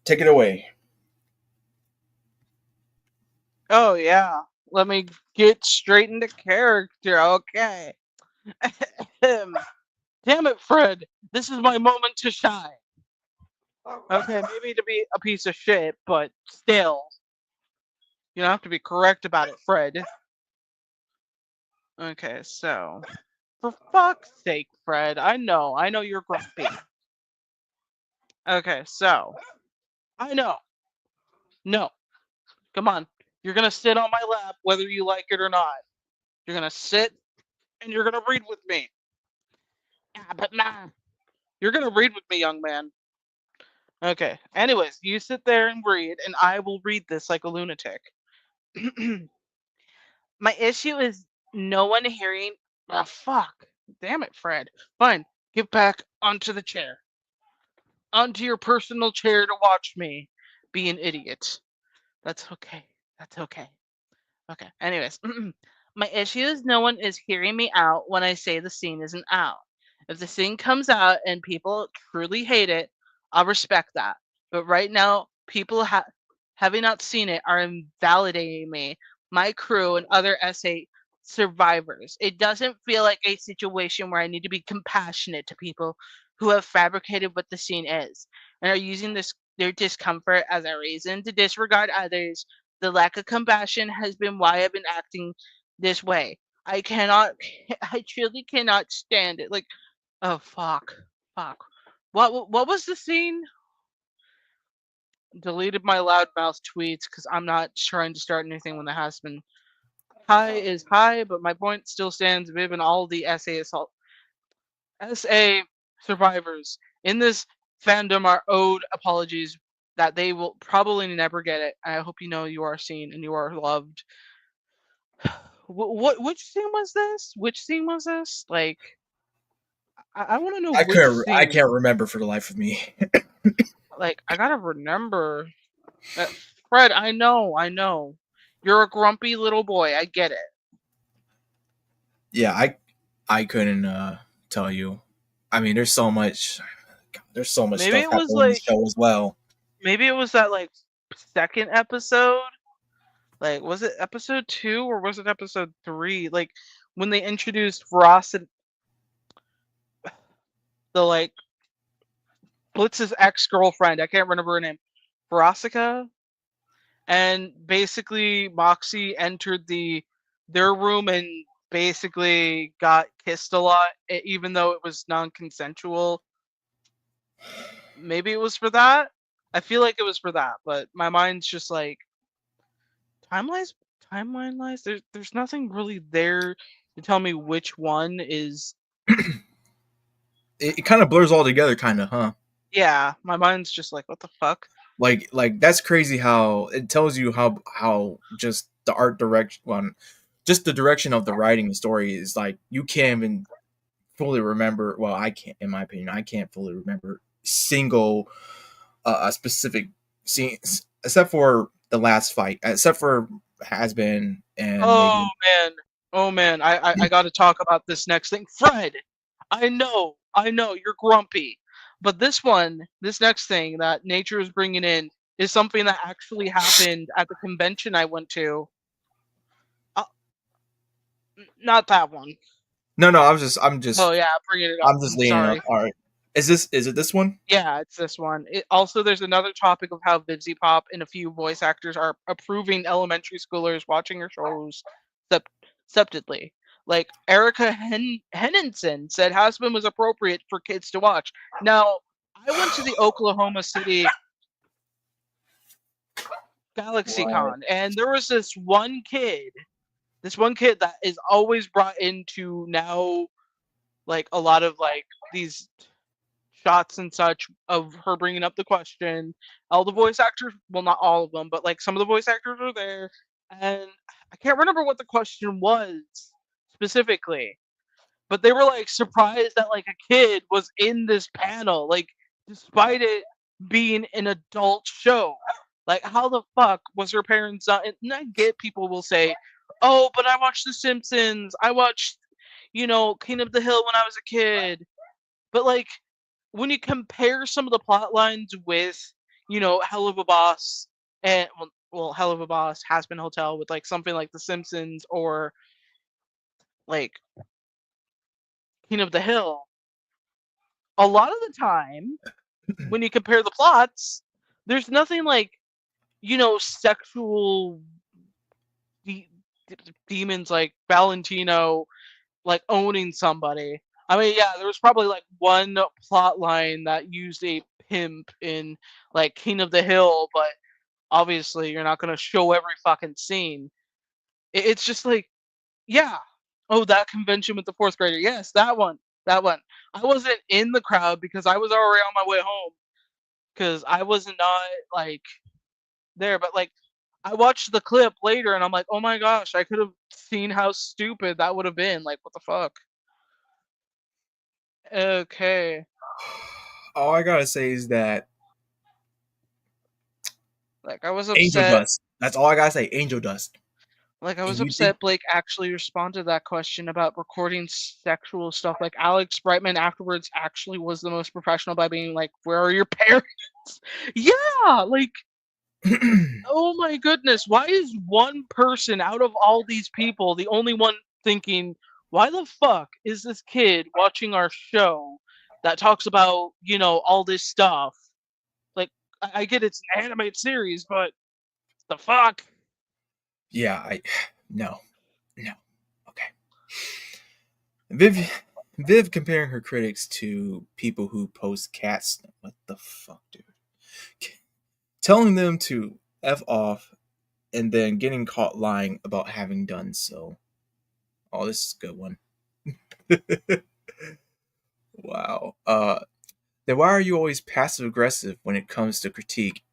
take it away. Oh yeah. Let me get straight into character. Okay. Damn it, Fred. This is my moment to shine. Okay, maybe to be a piece of shit, but still, you don't have to be correct about it, Fred. Okay, so for fuck's sake, Fred, I know you're grumpy. Okay, so I know. No, come on. You're gonna sit on my lap whether you like it or not. You're gonna sit and you're gonna read with me. Yeah, but nah. You're gonna read with me, young man. Okay. Anyways, you sit there and read, and I will read this like a lunatic. My issue is no one hearing. Ah, fuck. Damn it, Fred. Fine. Get back onto the chair. Onto your personal chair to watch me be an idiot. That's okay. That's okay. Okay. Anyways, my issue is no one is hearing me out when I say the scene isn't out. If the thing comes out and people truly hate it, I'll respect that. But right now, people having not seen it are invalidating me, my crew, and other SA survivors. It doesn't feel like a situation where I need to be compassionate to people who have fabricated what the scene is and are using their discomfort as a reason to disregard others. The lack of compassion has been why I've been acting this way. I cannot, I truly cannot stand it. Like, oh fuck, fuck. What was the scene? Deleted my loudmouth tweets because I'm not trying to start anything when the Hazbin. High is high, but my point still stands. Viv and all the SA survivors in this fandom are owed apologies that they will probably never get it. I hope you know you are seen and you are loved. Which scene was this? Which scene was this? Like, I want to know which I scene. can't remember for the life of me. Like, I gotta remember. Uh, Fred, I know. You're a grumpy little boy. I get it. Yeah, I couldn't tell you. I mean, there's so much Maybe stuff it was happening in the like, show as well. maybe it was that like second episode. Like, was it episode 2 or was it episode 3? Like, when they introduced Ross and the like Blitz's ex girlfriend. I can't remember her name. Veronica, and basically Moxie entered their room and basically got kissed a lot, even though it was non-consensual. Maybe it was for that. I feel like it was for that, but my mind's just like timelines. Timeline lies. There's nothing really there to tell me which one is. It kind of blurs all together, kind of, huh? Yeah, my mind's just like, what the fuck? Like that's crazy how it tells you how just the art direction one, just the direction of the writing and story is like you can't even fully remember. Well, I can't, in my opinion, I can't fully remember single a specific scenes except for the last fight, except for Hazbin and Oh maybe. man, oh man, I got to talk about this next thing, Fred. I know, you're grumpy, but this next thing that nature is bringing in is something that actually happened at the convention I went to. Uh, Not that one. No, no, Oh yeah, bringing it up. I'm just I'm leaning up. sorry. All right, is it this one? Yeah, it's this one. Also, there's another topic of how Vivziepop and a few voice actors are approving elementary schoolers watching her shows acceptedly. Like Erica Henninson said Hazbin was appropriate for kids to watch. Now, I went to the Oklahoma City Right. GalaxyCon, and there was this one kid that is always brought into now, like a lot of like these shots and such of her bringing up the question. All the voice actors, well, not all of them, but like some of the voice actors were there, and I can't remember what the question was specifically, but they were like surprised that like a kid was in this panel, like despite it being an adult show. Like, how the fuck was her parents not? And I get people will say, "Oh, but I watched The Simpsons. I watched, King of the Hill when I was a kid." But like, when you compare some of the plot lines with, Helluva Boss and Helluva Boss has been Hotel with like something like The Simpsons or like King of the Hill, a lot of the time when you compare the plots, there's nothing like, sexual de- demons like Valentino like owning somebody. I mean, yeah, there was probably like one plot line that used a pimp in like King of the Hill, but obviously you're not gonna show every fucking scene. It's just like, yeah, oh, that convention with the fourth grader, yes, that one, that one. I wasn't in the crowd because I was already on my way home because I was not like there, but like I watched the clip later and I'm like, oh my gosh, I could have seen how stupid that would have been. Like, what the fuck? Okay. All I gotta say is that Like, I was angel upset. dust. That's all I gotta say. Angel dust. Like, I And was you think, upset Blake actually responded to that question about recording sexual stuff. Like, Alex Brightman afterwards actually was the most professional by being like, "Where are your parents?" Yeah, like, oh my goodness, why is one person out of all these people the only one thinking, why the fuck is this kid watching our show that talks about, all this stuff? Like, I get it's an animated series, but the fuck? yeah, no, no, okay. Viv comparing her critics to people who post cats. What the fuck, dude? Telling them to f off and then getting caught lying about having done so. Oh, this is a good one. Wow. Then why are you always passive aggressive when it comes to critique?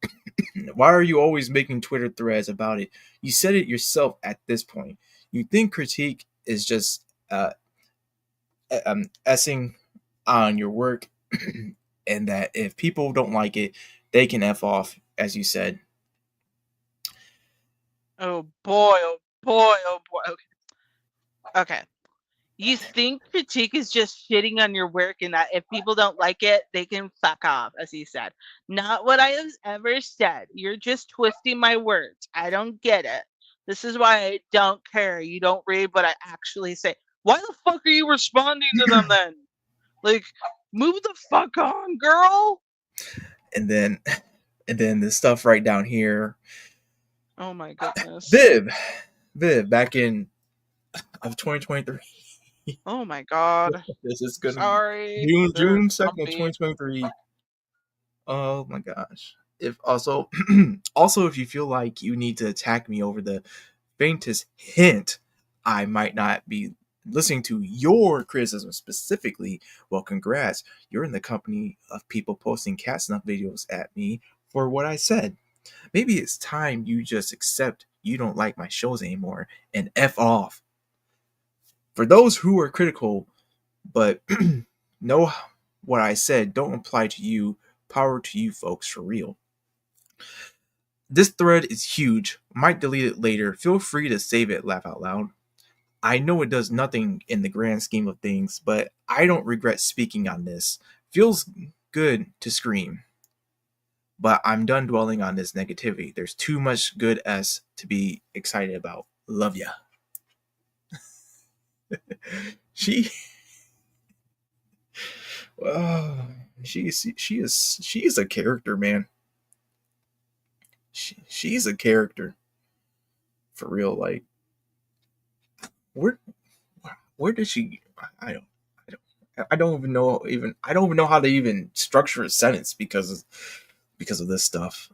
Why are you always making Twitter threads about it? You said it yourself at this point. You think critique is just essing on your work, and that if people don't like it, they can f off, as you said. Oh boy, oh boy, oh boy. Okay. You think critique is just shitting on your work and that if people don't like it, they can fuck off, as he said. Not what I have ever said. You're just twisting my words. I don't get it. This is why I don't care. You don't read what I actually say. Why the fuck are you responding to them then? Like, move the fuck on, girl. And then, and then the stuff right down here. Oh my goodness. Viv, Viv, back in of 2023. Oh my god. This is gonna be Sorry. They're June 2nd of grumpy. 2023. Oh my gosh. If also also if you feel like you need to attack me over the faintest hint I might not be listening to your criticism specifically, well congrats. You're in the company of people posting cat snuff videos at me for what I said. Maybe it's time you just accept you don't like my shows anymore and F off. For those who are critical but know what I said don't apply to you, power to you folks for real. This thread is huge. Might delete it later. Feel free to save it, laugh out loud. I know it does nothing in the grand scheme of things, but I don't regret speaking on this. Feels good to scream. But I'm done dwelling on this negativity. There's too much good S to be excited about. Love ya. she uh, she is a character, man. She's a character. For real, like where where did she I don't even know I don't even know how to even structure a sentence because of this stuff.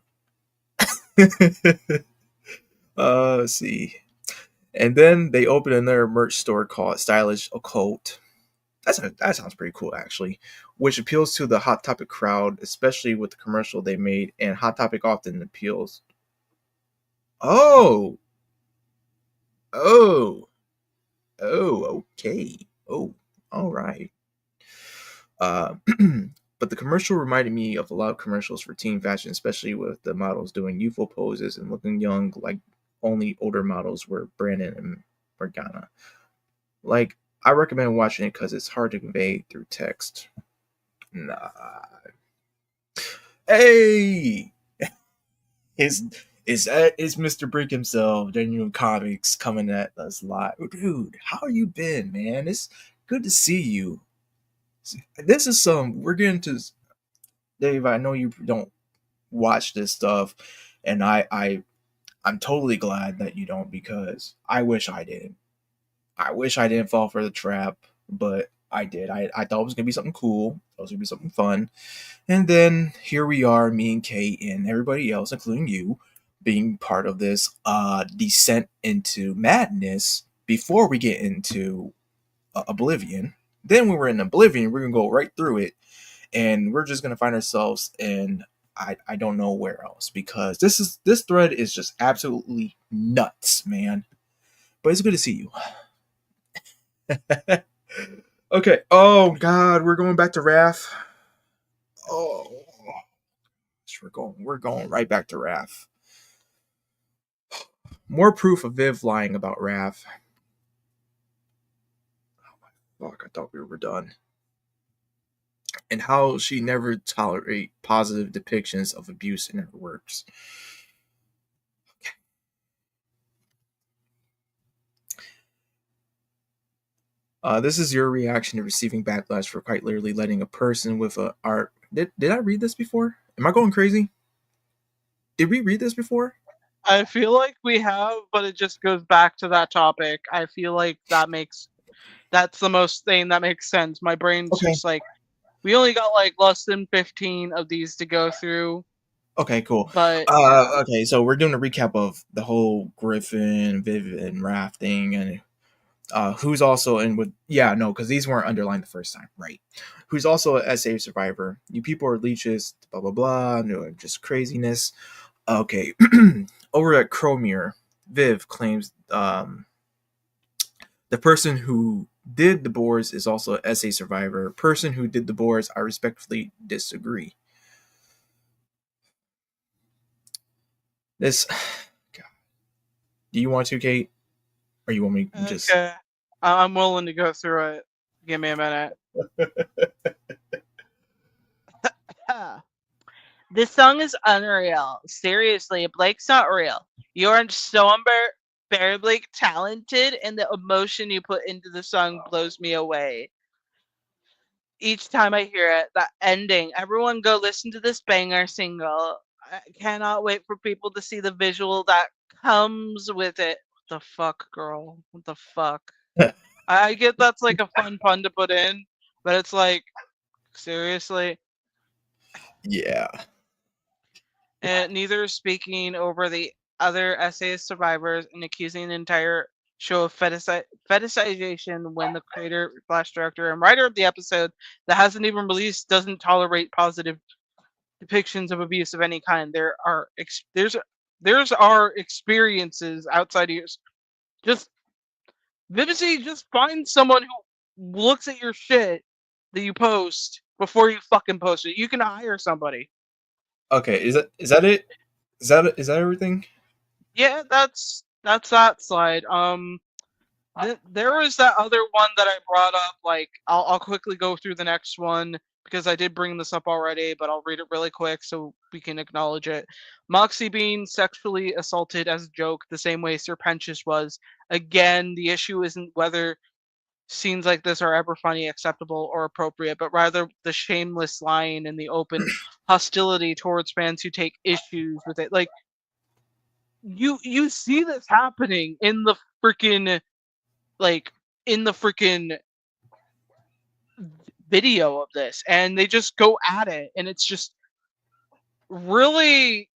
Let's see. And then they open another merch store called Stylish Occult. That sounds pretty cool actually, which appeals to the Hot Topic crowd, especially with the commercial they made. And Hot Topic often appeals. Oh, oh, okay. Oh, all right. Uh, but the commercial reminded me of a lot of commercials for teen fashion, especially with the models doing youthful poses and looking young, like only older models were Brandon and Morgana. Like, I recommend watching it because it's hard to convey through text. Nah. Hey, is is Mr. Brick himself, Genuine Comics, coming at us live? Dude, how you been, man? It's good to see you. This is we're getting to Dave. I know you don't watch this stuff, and I'm totally glad that you don't because I wish I didn't. I wish I didn't fall for the trap, but I did. I thought it was gonna be something cool. It was gonna be something fun, and then here we are, me and Kate and everybody else, including you, being part of this descent into madness before we get into Oblivion. Then when we're in Oblivion, we're gonna go right through it, and we're just gonna find ourselves in I don't know where else because this thread is just absolutely nuts, man. But it's good to see you. Okay. Oh God, we're going back to Wrath. Oh, we're going right back to Wrath. More proof of Viv lying about Raph. Fuck, I thought we were done. And how she never tolerate positive depictions of abuse in her works. This is your reaction to receiving backlash for quite literally letting a person with a art. Did I read this before? Am I going crazy? Did we read this before? I feel like we have, but it just goes back to that topic. I feel like that's the most thing that makes sense. My brain's Okay. just like, we only got like less than 15 of these to go through. Okay, cool. But yeah. Okay, so we're doing a recap of the whole Griffin, Viv, and Raph thing, and who's also in with because these weren't underlined the first time, right? Who's also a SA survivor. You people are leeches, blah blah blah, no, just craziness. Okay. Over at Cromir, Viv claims the person who did the boars is also an SA survivor. Person who did the boars, I respectfully disagree. This God. Do you want to, Kate? Or you want me to just Okay. I'm willing to go through it. Give me a minute. This song is unreal. Seriously, Blake's not real. You're so unbearably talented, and the emotion you put into the song blows me away. Each time I hear it, that ending, everyone go listen to this banger single. I cannot wait for people to see the visual that comes with it. What the fuck, girl? What the fuck? I get that's like a fun pun to put in, but it's like, seriously? Yeah. And neither is speaking over the other essayist survivors and accusing the entire show of fetishization when the creator slash director and writer of the episode that hasn't even released doesn't tolerate positive depictions of abuse of any kind. There's our experiences outside of yours. Just Vivzi, just find someone who looks at your shit that you post before you fucking post it. You can hire somebody. Okay, is that it? Is that everything? Yeah, that's that slide. There was that other one that I brought up. Like, I'll quickly go through the next one because I did bring this up already, but I'll read it really quick so we can acknowledge it. Moxie being sexually assaulted as a joke, the same way Serpentious was. Again, the issue isn't whether scenes like this are ever funny, acceptable, or appropriate, but rather the shameless lying and the open hostility towards fans who take issues with it. Like, you see this happening in the freaking video of this, and they just go at it, and it's just really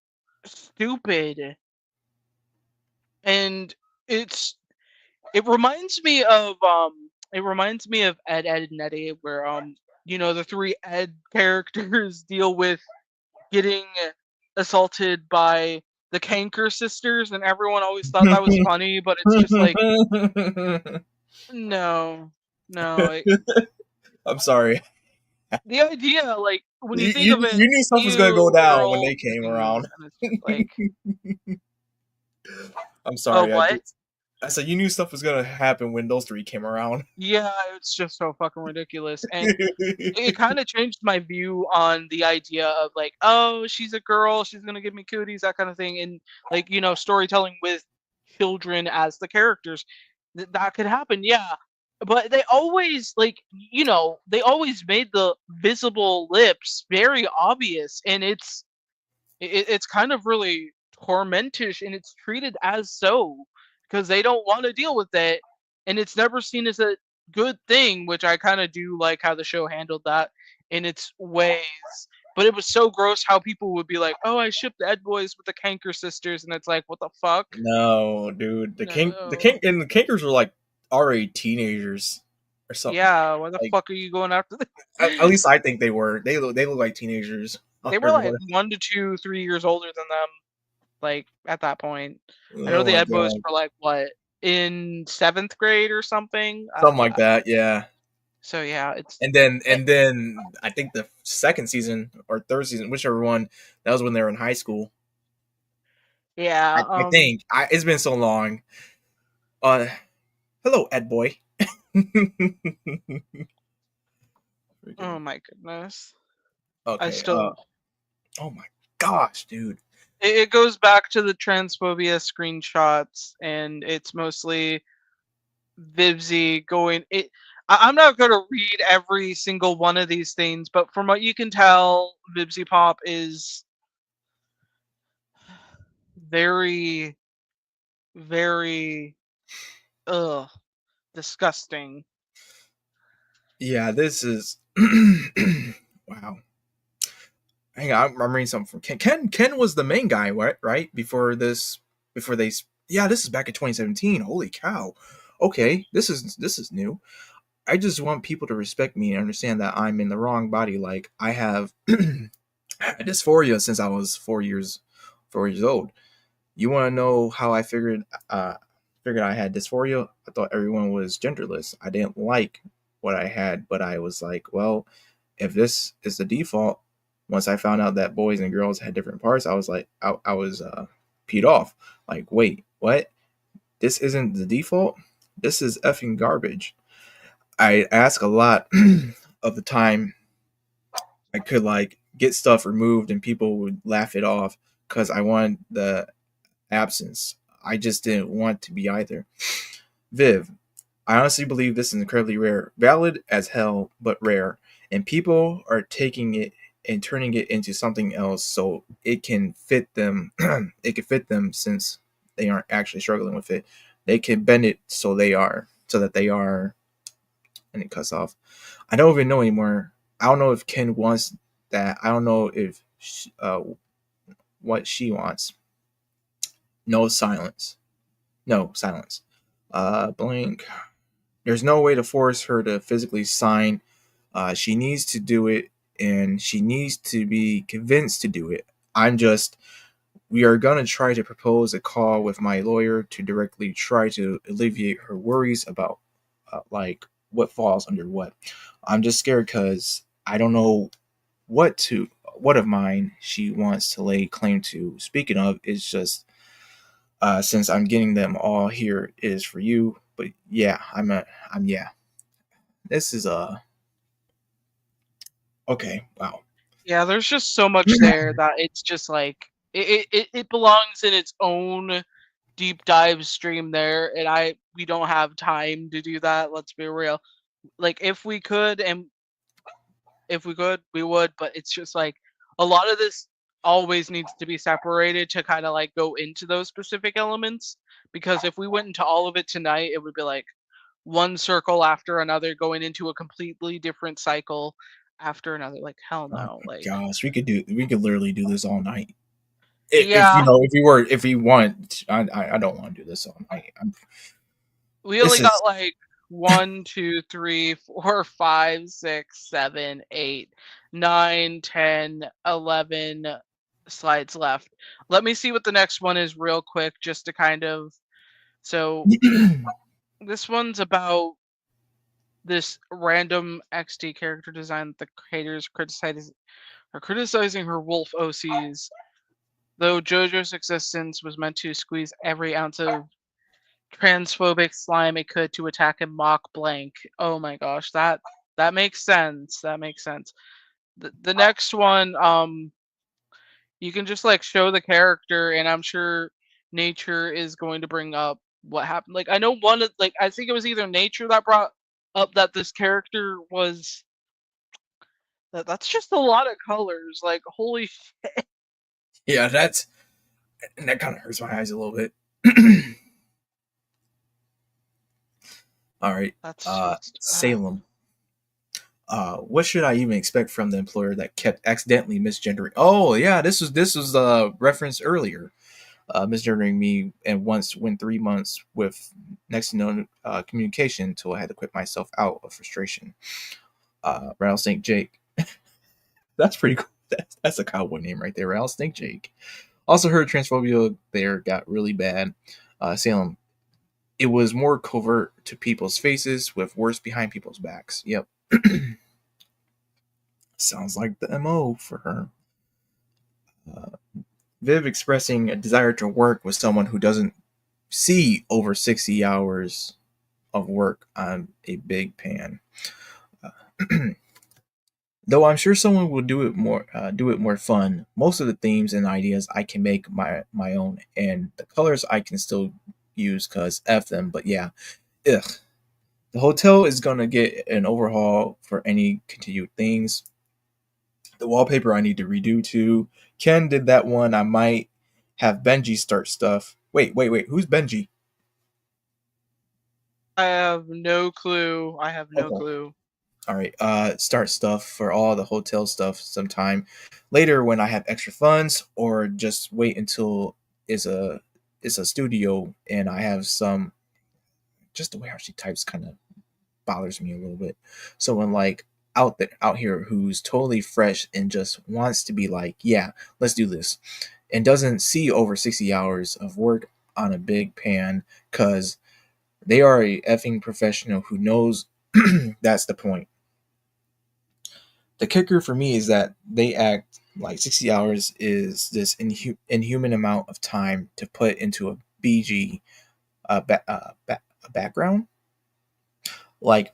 stupid. And it's it reminds me of Ed, Ed and Eddie, where the three Ed characters deal with getting assaulted by the Kanker sisters, and everyone always thought that was funny, but it's just like, no, no. I'm sorry. The idea, like, when you You, think you of it, you knew stuff was gonna go you down when girl they came things, around. and it's just like, I'm oh, sorry. what? I said you knew stuff was gonna happen when those three came around. Yeah, it's just so fucking ridiculous. And it kind of changed my view on the idea of like, oh, she's a girl, she's gonna give me cooties, that kind of thing. And like, storytelling with children as the characters, that could happen, yeah. But they always they always made the visible lips very obvious, and it's kind of really tormentish, and it's treated as so because they don't want to deal with it, and it's never seen as a good thing, which I kind of do like how the show handled that in its ways. But it was so gross how people would be like, "Oh, I shipped the Ed boys with the Kanker sisters," and it's like, "What the fuck?" No, dude. No. And the Kinkers were like already teenagers or something. Yeah, why the Like fuck are you going after them? at least I think they were. They look like teenagers. They were like 1 to 2, 3 years older than them. Like at that point, I know Oh the my Ed boys god. were like what, in 7th grade or something. Something like that, yeah. So yeah, it, And then I think the second season or third season, whichever one, that was when they were in high school. Yeah. I think it's been so long. Uh, hello, Ed boy. Oh Freaking my goodness. I okay. still. Oh my gosh, dude. It goes back to the transphobia screenshots, and it's mostly Vivzie going. I'm not going to read every single one of these things, but from what you can tell, Vivziepop is very, very, ugh, disgusting. Yeah, this is wow. Hang on, I'm reading something from Ken. Ken was the main guy, right? Before this, before they. Yeah, this is back in 2017. Holy cow. Okay, this is new. I just want people to respect me and understand that I'm in the wrong body. Like I have dysphoria since I was 4 years old. You want to know how I figured I had dysphoria? I thought everyone was genderless. I didn't like what I had, but I was like, well, if this is the default, once I found out that boys and girls had different parts, I was like, I was peed off. Like, wait, what? This isn't the default. This is effing garbage. I ask a lot of the time. I could like get stuff removed and people would laugh it off because I wanted the absence. I just didn't want to be either. Viv, I honestly believe this is incredibly rare. Valid as hell, but rare. And people are taking it and turning it into something else so it can fit them. It can fit them since they aren't actually struggling with it. They can bend it so that they are, and it cuts off. I don't even know anymore. I don't know if Ken wants that. I don't know if what she wants. No silence. No silence. Blank. There's no way to force her to physically sign. She needs to do it, and she needs to be convinced to do it. I'm just. We are gonna try to propose a call with my lawyer to directly try to alleviate her worries about, like what falls under what. I'm just scared because I don't know what of mine she wants to lay claim to. Speaking of, it's just since I'm getting them all here is for you. But yeah, I'm yeah. This is okay. Wow. Yeah, there's just so much there that it's just like it belongs in its own deep dive stream there, and we don't have time to do that. Let's be real. Like if we could, we would, but it's just like a lot of this always needs to be separated to kind of like go into those specific elements, because if we went into all of it tonight, it would be like one circle after another going into a completely different cycle after another. Like hell Oh no. my Like gosh, we could literally do this all night. If you yeah, know, if we want, I don't want to do this all night. we only This got is like 1, 2, 3, 4, 5, 6, 7, 8, 9, 10, 11 slides left. Let me see what the next one is real quick, just to kind of. So this one's about this random XD character design that the creators are criticizing her wolf OCs. Though JoJo's existence was meant to squeeze every ounce of transphobic slime it could to attack and mock blank. Oh my gosh, that makes sense. That makes sense. The next one, you can just like show the character, and I'm sure nature is going to bring up what happened. Like I know one of like I think it was either nature that brought up that this character was that's just a lot of colors. Like holy yeah. That kind of hurts my eyes a little bit. All right, that's just Salem. What should I even expect from the employer that kept accidentally misgendering? Oh yeah, this was referenced earlier. Misgendering me and once went 3 months with next to no communication until I had to quit myself out of frustration. Rattlesnake Jake. That's pretty cool. That's a cowboy name right there. Rattlesnake Jake. Also heard transphobia there got really bad. Salem. It was more covert to people's faces with worse behind people's backs. Yep. Sounds like the MO for her. Uh, Viv expressing a desire to work with someone who doesn't see over 60 hours of work on a big pan. Though I'm sure someone will do it more fun. Most of the themes and ideas I can make my own, and the colors I can still use cause f them. But yeah, ugh. The hotel is gonna get an overhaul for any continued things. The wallpaper I need to redo too. Ken did that one. I might have Benji start stuff. Wait. Who's Benji? I have no clue. I have no Okay. clue. All right. Start stuff for all the hotel stuff sometime later when I have extra funds, or just wait until it's a it's a studio and I have some. Just the way how she types kind of bothers me a little bit. Someone like out here who's totally fresh and just wants to be like, yeah, let's do this, and doesn't see over 60 hours of work on a big pan because they are a effing professional who knows that's the point. The kicker for me is that they act like 60 hours is this inhuman amount of time to put into a BG a background. Like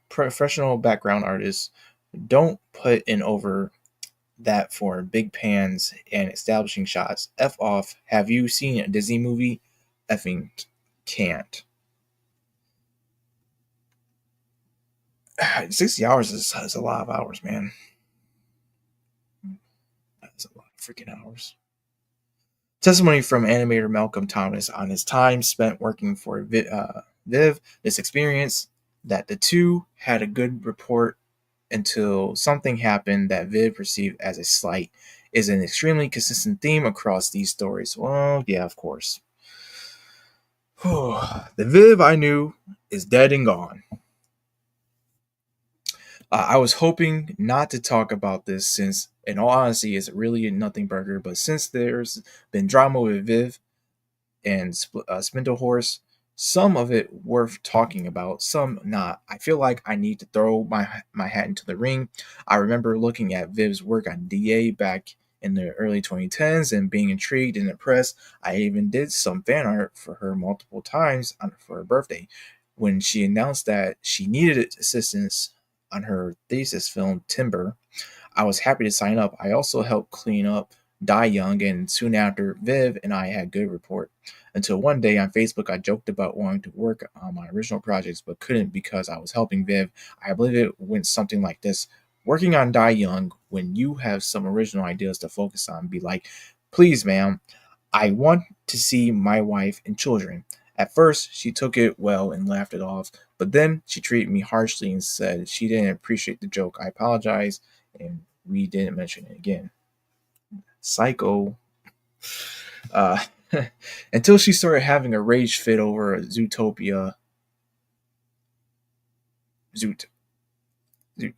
professional background artists don't put in over that for big pans and establishing shots. F off. Have you seen a Disney movie? Effing can't. 60 hours is a lot of hours, man. That's a lot of freaking hours. Testimony from animator Malcolm Thomas on his time spent working for Viv, this experience that the two had a good rapport until something happened that Viv perceived as a slight is an extremely consistent theme across these stories. Well, yeah, of course. The Viv I knew is dead and gone. I was hoping not to talk about this since, in all honesty, it's really a nothing burger, but since there's been drama with Viv and Spindle Horse, some of it worth talking about, some not. I feel like I need to throw my hat into the ring. I remember looking at Viv's work on DA back in the early 2010s and being intrigued and impressed. I even did some fan art for her multiple times for her birthday. When she announced that she needed assistance on her thesis film Timber, I was happy to sign up. I also helped clean up Die Young, and soon after, Viv and I had good rapport. Until one day on Facebook, I joked about wanting to work on my original projects, but couldn't because I was helping Viv. I believe it went something like this: working on Die Young, when you have some original ideas to focus on, be like, please, ma'am, I want to see my wife and children. At first, she took it well and laughed it off, but then she treated me harshly and said she didn't appreciate the joke. I apologized, and we didn't mention it again. Psycho. Uh, until she started having a rage fit over Zootopia. Zoot.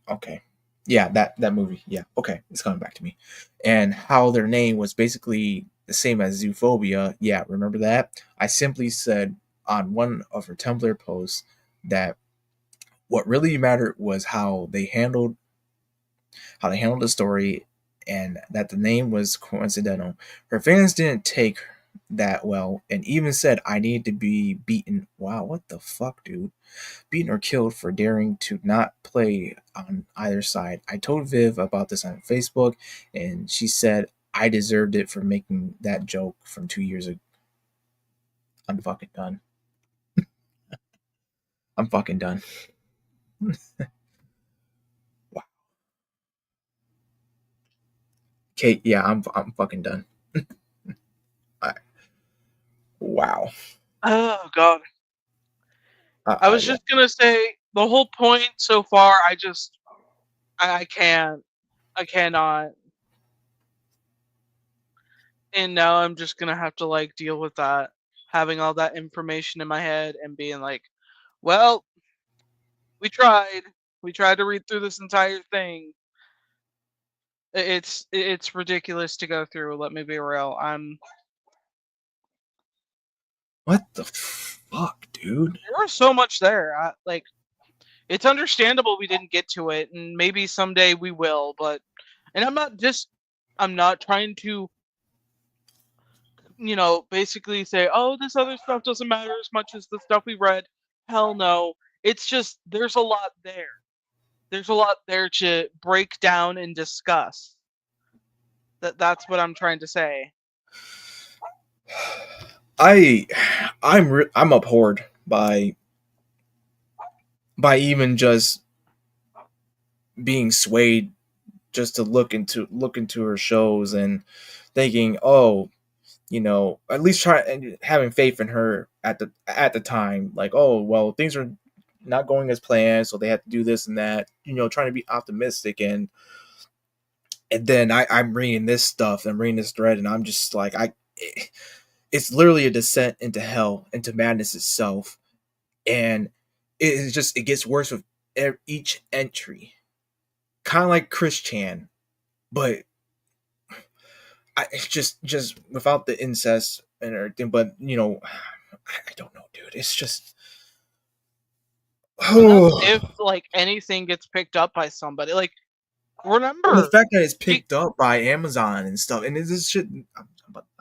Okay. Yeah, that movie. Yeah, okay. It's coming back to me. And how their name was basically the same as Zoophobia. Yeah, remember that? I simply said on one of her Tumblr posts that what really mattered was how they handled the story, and that the name was coincidental. Her fans didn't take that well and even said I needed to be beaten. Wow, what the fuck, dude? Beaten or killed for daring to not play on either side. I told Viv about this on Facebook, and she said I deserved it for making that joke from 2 years ago. I'm fucking done. I'm fucking done. Wow. Kate, yeah, I'm fucking done. I, wow. Oh god. I I, was just gonna say the whole point so far. I can't. I cannot. And now I'm just gonna have to like deal with that, having all that information in my head and being like, well, we tried. We tried to read through this entire thing. It's ridiculous to go through. Let me be real. what the fuck, dude? There was so much there. Like it's understandable we didn't get to it, and maybe someday we will. But and I'm not trying to basically say, oh, this other stuff doesn't matter as much as the stuff we read. Hell no. It's just there's a lot there. There's a lot there to break down and discuss. That's what I'm trying to say. I'm abhorred by even just being swayed just to look into her shows and thinking, oh, at least try and having faith in her at the time, like, oh well, things are not going as planned, so they have to do this and that, trying to be optimistic. And then I'm reading this stuff, I'm reading this thread, and I'm just like, it's literally a descent into hell, into madness itself. And it gets worse with each entry, kind of like Chris Chan, but it's just without the incest and everything. But I don't know, dude. It's just And that's oh, if like anything gets picked up by somebody. Like and the remember, fact that it's she, picked up by Amazon and stuff, and this shit.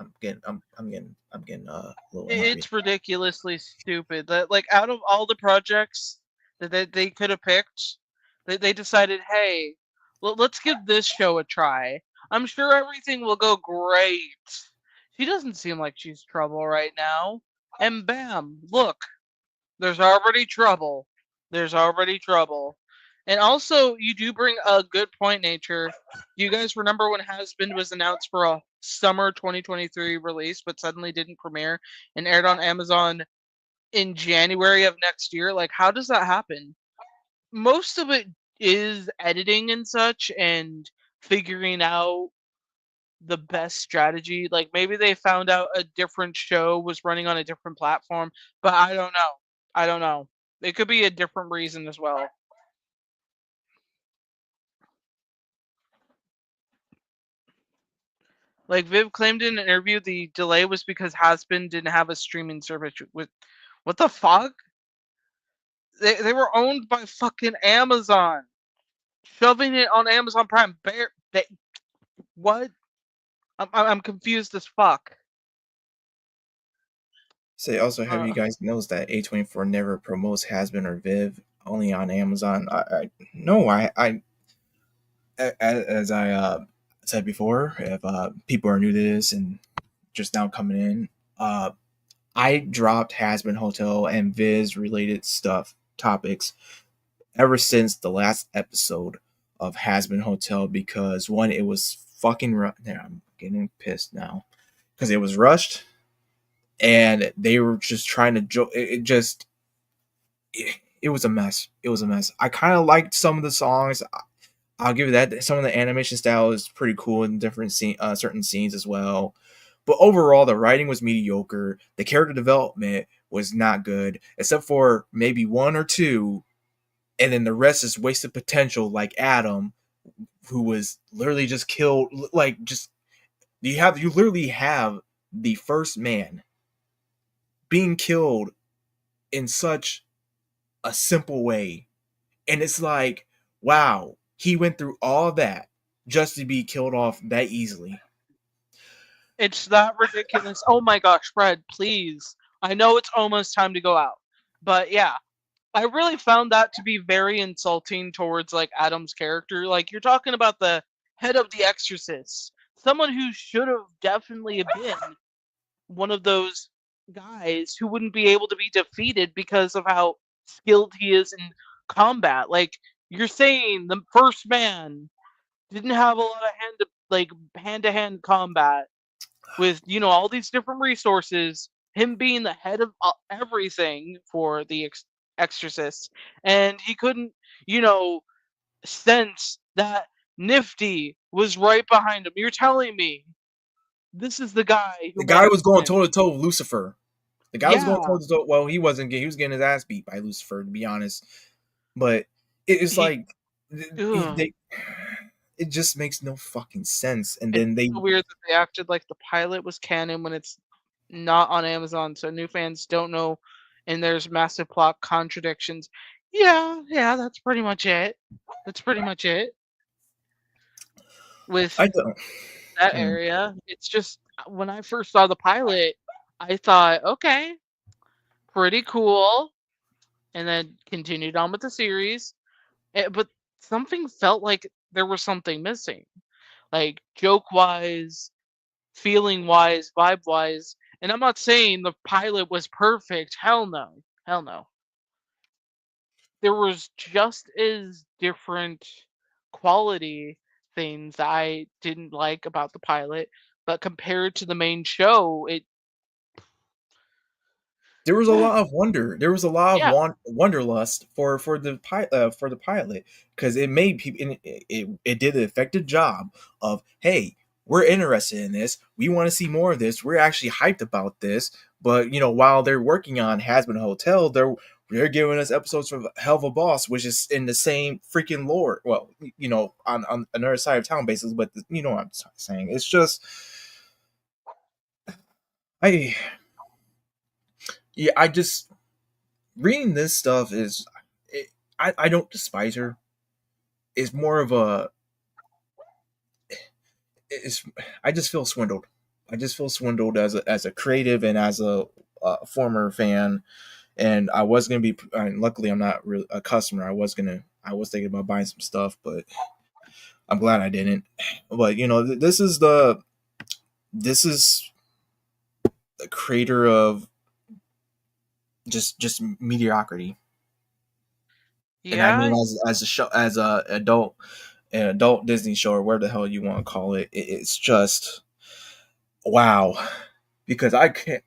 I'm getting a little angry. it's ridiculously stupid that like out of all the projects that they could have picked, they decided, hey, let's give this show a try. I'm sure everything will go great. She doesn't seem like she's trouble right now. And bam, look, there's already trouble. There's already trouble. And also, you do bring a good point, Nature. Do you guys remember when Hazbin was announced for a summer 2023 release, but suddenly didn't premiere and aired on Amazon in January of next year? Like, how does that happen? Most of it is editing and such and figuring out the best strategy. Like, maybe they found out a different show was running on a different platform, but I don't know. I don't know. It could be a different reason as well. Like Viv claimed in an interview, the delay was because Hazbin didn't have a streaming service. With what the fuck? They were owned by fucking Amazon, shoving it on Amazon Prime. What? I'm confused as fuck. Say also, have you Uh, guys noticed that A24 never promotes Hasbin or Viv, only on Amazon? I no, as I said before, if people are new to this and just now coming in, I dropped Hasbin Hotel and Viz related stuff topics ever since the last episode of Hasbin Hotel, because one, it was fucking I'm getting pissed now because it was rushed and they were just trying to it was a mess. It was a mess. I kind of liked some of the songs. I'll give you that. Some of the animation style is pretty cool in different certain scenes as well. But overall, the writing was mediocre. The character development was not good, except for maybe one or two, and then the rest is wasted potential, like Adam, who was literally just killed. Like, just you literally have the first man being killed in such a simple way, and it's like, wow, he went through all that just to be killed off that easily. it's that ridiculous. Oh my gosh, Fred, please. I know it's almost time to go out, but yeah, I really found that to be very insulting towards like Adam's character. Like you're talking about the head of the Exorcist, someone who should have definitely been one of those guys who wouldn't be able to be defeated because of how skilled he is in combat. Like you're saying, the first man didn't have a lot of hand to hand combat with all these different resources. Him being the head of everything for the Exorcist, and he couldn't, you know, sense that Nifty was right behind him. You're telling me this is the guy who The guy was managed going him? toe to toe with Lucifer. The guy was going Yeah, toe to toe. Well, he wasn't. He was getting his ass beat by Lucifer, to be honest. But it's he. like Ugh. they. It just makes no fucking sense. And It's then they so weird that they acted like the pilot was canon when it's not on Amazon, so new fans don't know, and there's massive plot contradictions. Yeah, that's pretty much it. That's pretty much it with I don't. that Hmm. area. It's just when I first saw the pilot, I thought, okay, pretty cool, and then continued on with the series. But something felt like there was something missing, like joke wise, feeling wise, vibe wise. And I'm not saying the pilot was perfect. Hell no. Hell no. There was just as different quality things that I didn't like about the pilot, but compared to the main show, it There was a lot of wonder. There was a lot of yeah, wanderlust for the pilot, because it made people. It did an effective job of, hey, we're interested in this. We want to see more of this. We're actually hyped about this. But while they're working on Hazbin Hotel, they're giving us episodes from Helluva Boss, which is in the same freaking lore. Well, on another side of town basis, but you know what I'm saying. It's just I yeah I just reading this stuff is I don't despise her. It's more of a it's I just feel swindled. I just feel swindled as a creative and as a former fan. And I was gonna be. Luckily, I'm not really a customer. I was thinking about buying some stuff, but I'm glad I didn't. But this is the creator of just mediocrity. And I yeah, mean, as a show, as a adult, an adult Disney show, or whatever the hell you want to call it, it's just wow. Because I can't,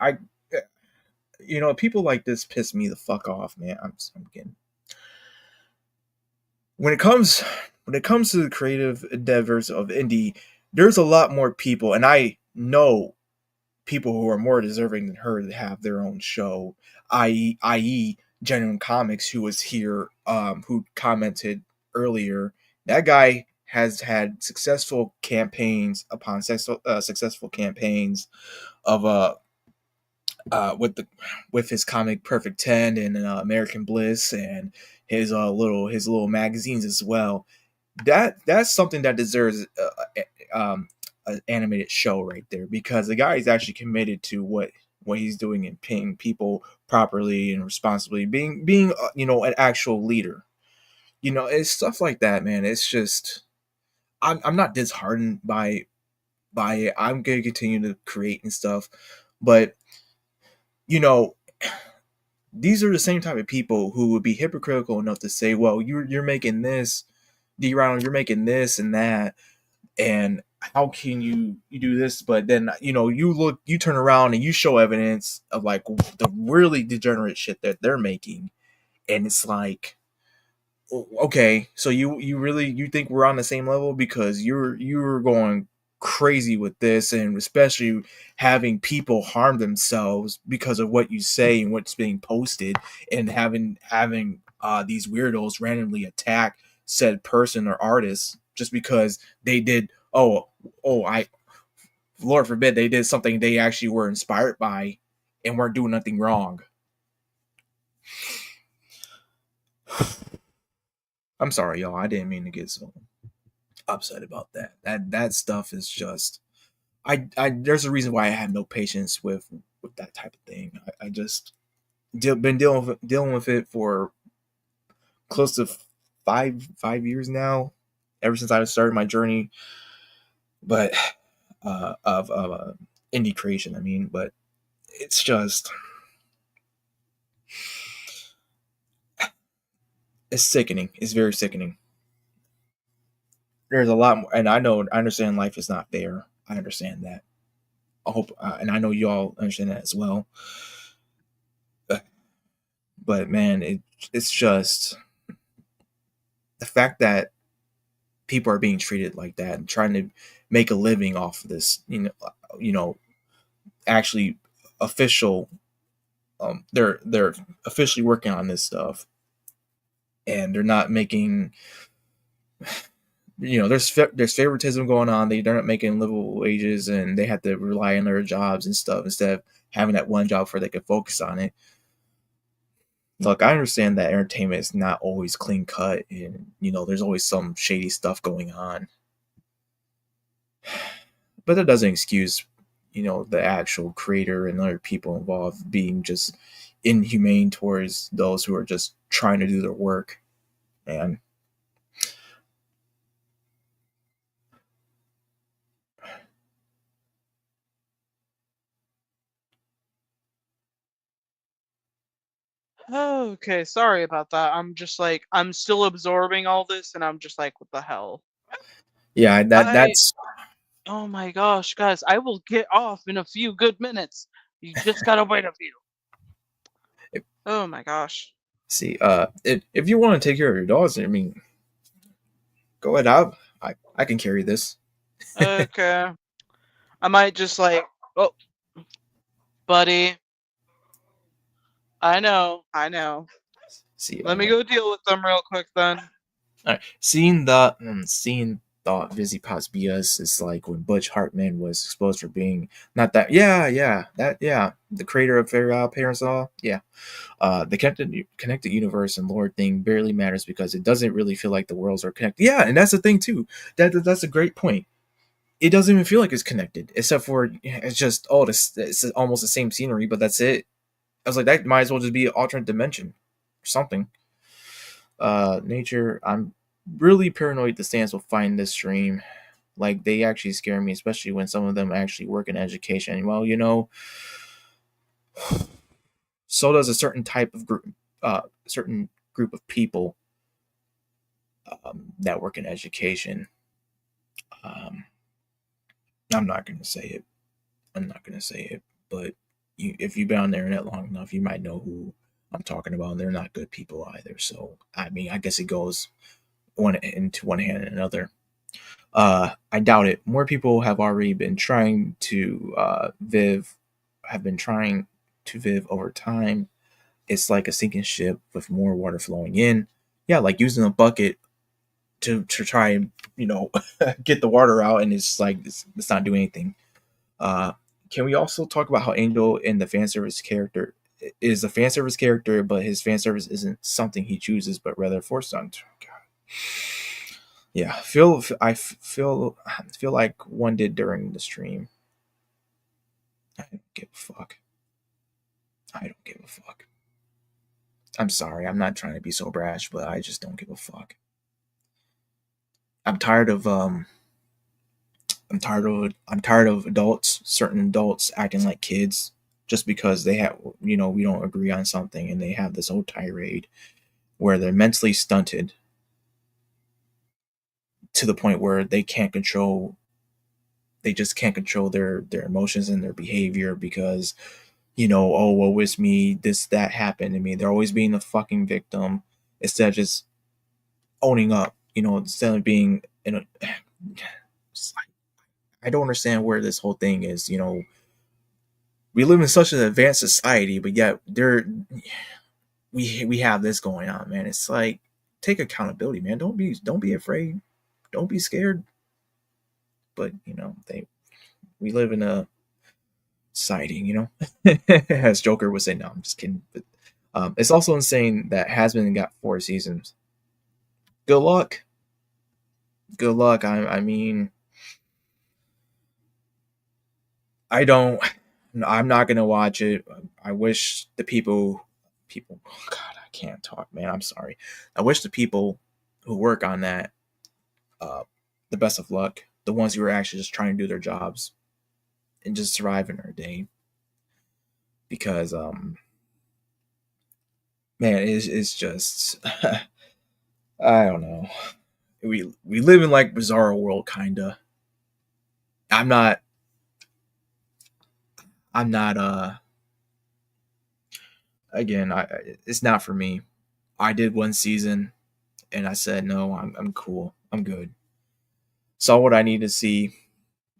people like this piss me the fuck off, man. I'm getting when it comes to the creative endeavors of indie, there's a lot more people, and I know people who are more deserving than her to have their own show, i.e., Genuine Comics, who was here, who commented earlier. That guy has had successful campaigns upon successful campaigns of with his comic Perfect 10 and American Bliss and his little magazines as well. That's something that deserves an animated show right there, because the guy is actually committed to what he's doing and paying people properly and responsibly, being an actual leader. It's stuff like that, man. It's just I'm not disheartened by it. I'm gonna continue to create and stuff, but you know these are the same type of people who would be hypocritical enough to say, well, you're making this, D. Ronald, you're making this and that, and how can you do this? But then you turn around and you show evidence of like the really degenerate shit that they're making, and it's like, okay, so you really you think we're on the same level, because you're going crazy with this, and especially having people harm themselves because of what you say and what's being posted, and having these weirdos randomly attack said person or artist just because they did, I Lord forbid, they did something they actually were inspired by and weren't doing nothing wrong. I'm sorry, y'all. I didn't mean to get so upset about that. That stuff is just I there's a reason why I have no patience with that type of thing. I just been dealing with it for close to five years now, ever since I started my journey, but of indie creation. I mean, but it's just it's sickening. It's very sickening. There's a lot more, and I understand life is not fair. I understand that. I hope, and I know you all understand that as well. But man, it's just the fact that people are being treated like that and trying to make a living off of this. Actually official. They're officially working on this stuff, and they're not making. There's favoritism going on. They're not making livable wages, and they have to rely on their jobs and stuff instead of having that one job where they can focus on it. Look, I understand that entertainment is not always clean cut, and there's always some shady stuff going on, but that doesn't excuse the actual creator and other people involved being just inhumane towards those who are just trying to do their work. And Okay, sorry about that. I'm just like I'm still absorbing all this, and I'm just like, what the hell? yeah, I that's Oh my gosh, guys, I will get off in a few good minutes. You just gotta wait a few. Oh my gosh. see. If you want to take care of your dogs, I mean, go ahead. I can carry this. Okay. I might just like, oh, buddy. I know. See, Let me go deal with them real quick then. all right. Seeing the Vivziepop's BS is like when Butch Hartman was exposed for being not that. Yeah, the creator of Fairy Odd Parents All. Yeah, the connected universe and lore thing barely matters because it doesn't really feel like the worlds are connected. Yeah, and that's the thing too. That's a great point. It doesn't even feel like it's connected, except for it's just it's almost the same scenery, but that's it. I was like, that might as well just be an alternate dimension or something. Nature. I'm really paranoid the stands will find this stream. Like they actually scare me, especially when some of them actually work in education. Well, so does a certain group of people that work in education. Um, I'm not gonna say it. I'm not gonna say it, but if you've been on the internet long enough, you might know who I'm talking about. And they're not good people either. So I mean, I guess it goes one into one hand and another. I doubt it. More people have already been trying to have been trying to Viv over time. It's like a sinking ship with more water flowing in. Yeah, like using a bucket to try and get the water out, and it's like it's not doing anything. Uh, can we also talk about how Angel in the fan service character is a fan service character, but his fan service isn't something he chooses, but rather forced on? God. Yeah, feel like one did during the stream. I don't give a fuck. I don't give a fuck. I'm sorry. I'm not trying to be so brash, but I just don't give a fuck. I'm tired of I'm tired of certain adults acting like kids just because they have we don't agree on something and they have this whole tirade where they're mentally stunted to the point where they just can't control their emotions and their behavior because oh, woe is me, that happened to me. They're always being the fucking victim instead of just owning up, instead of being in a I don't understand where this whole thing is. We live in such an advanced society, but yet we have this going on, man. It's like, take accountability, man. Don't be afraid. Don't be scared. But we live in a society, as Joker would say. No, I'm just kidding. But it's also insane that Hazbin got 4 seasons. Good luck. Good luck. I mean, I don't. I'm not gonna watch it. I wish the people. Oh God, I can't talk, man. I'm sorry. I wish the people who work on that uh, the best of luck. The ones who are actually just trying to do their jobs and just survive in their day. Because man, it's just I don't know. We live in like bizarre world kinda. I'm not I'm not again, it's not for me. I did 1 season and I said no, I'm cool. I'm good. Saw what I need to see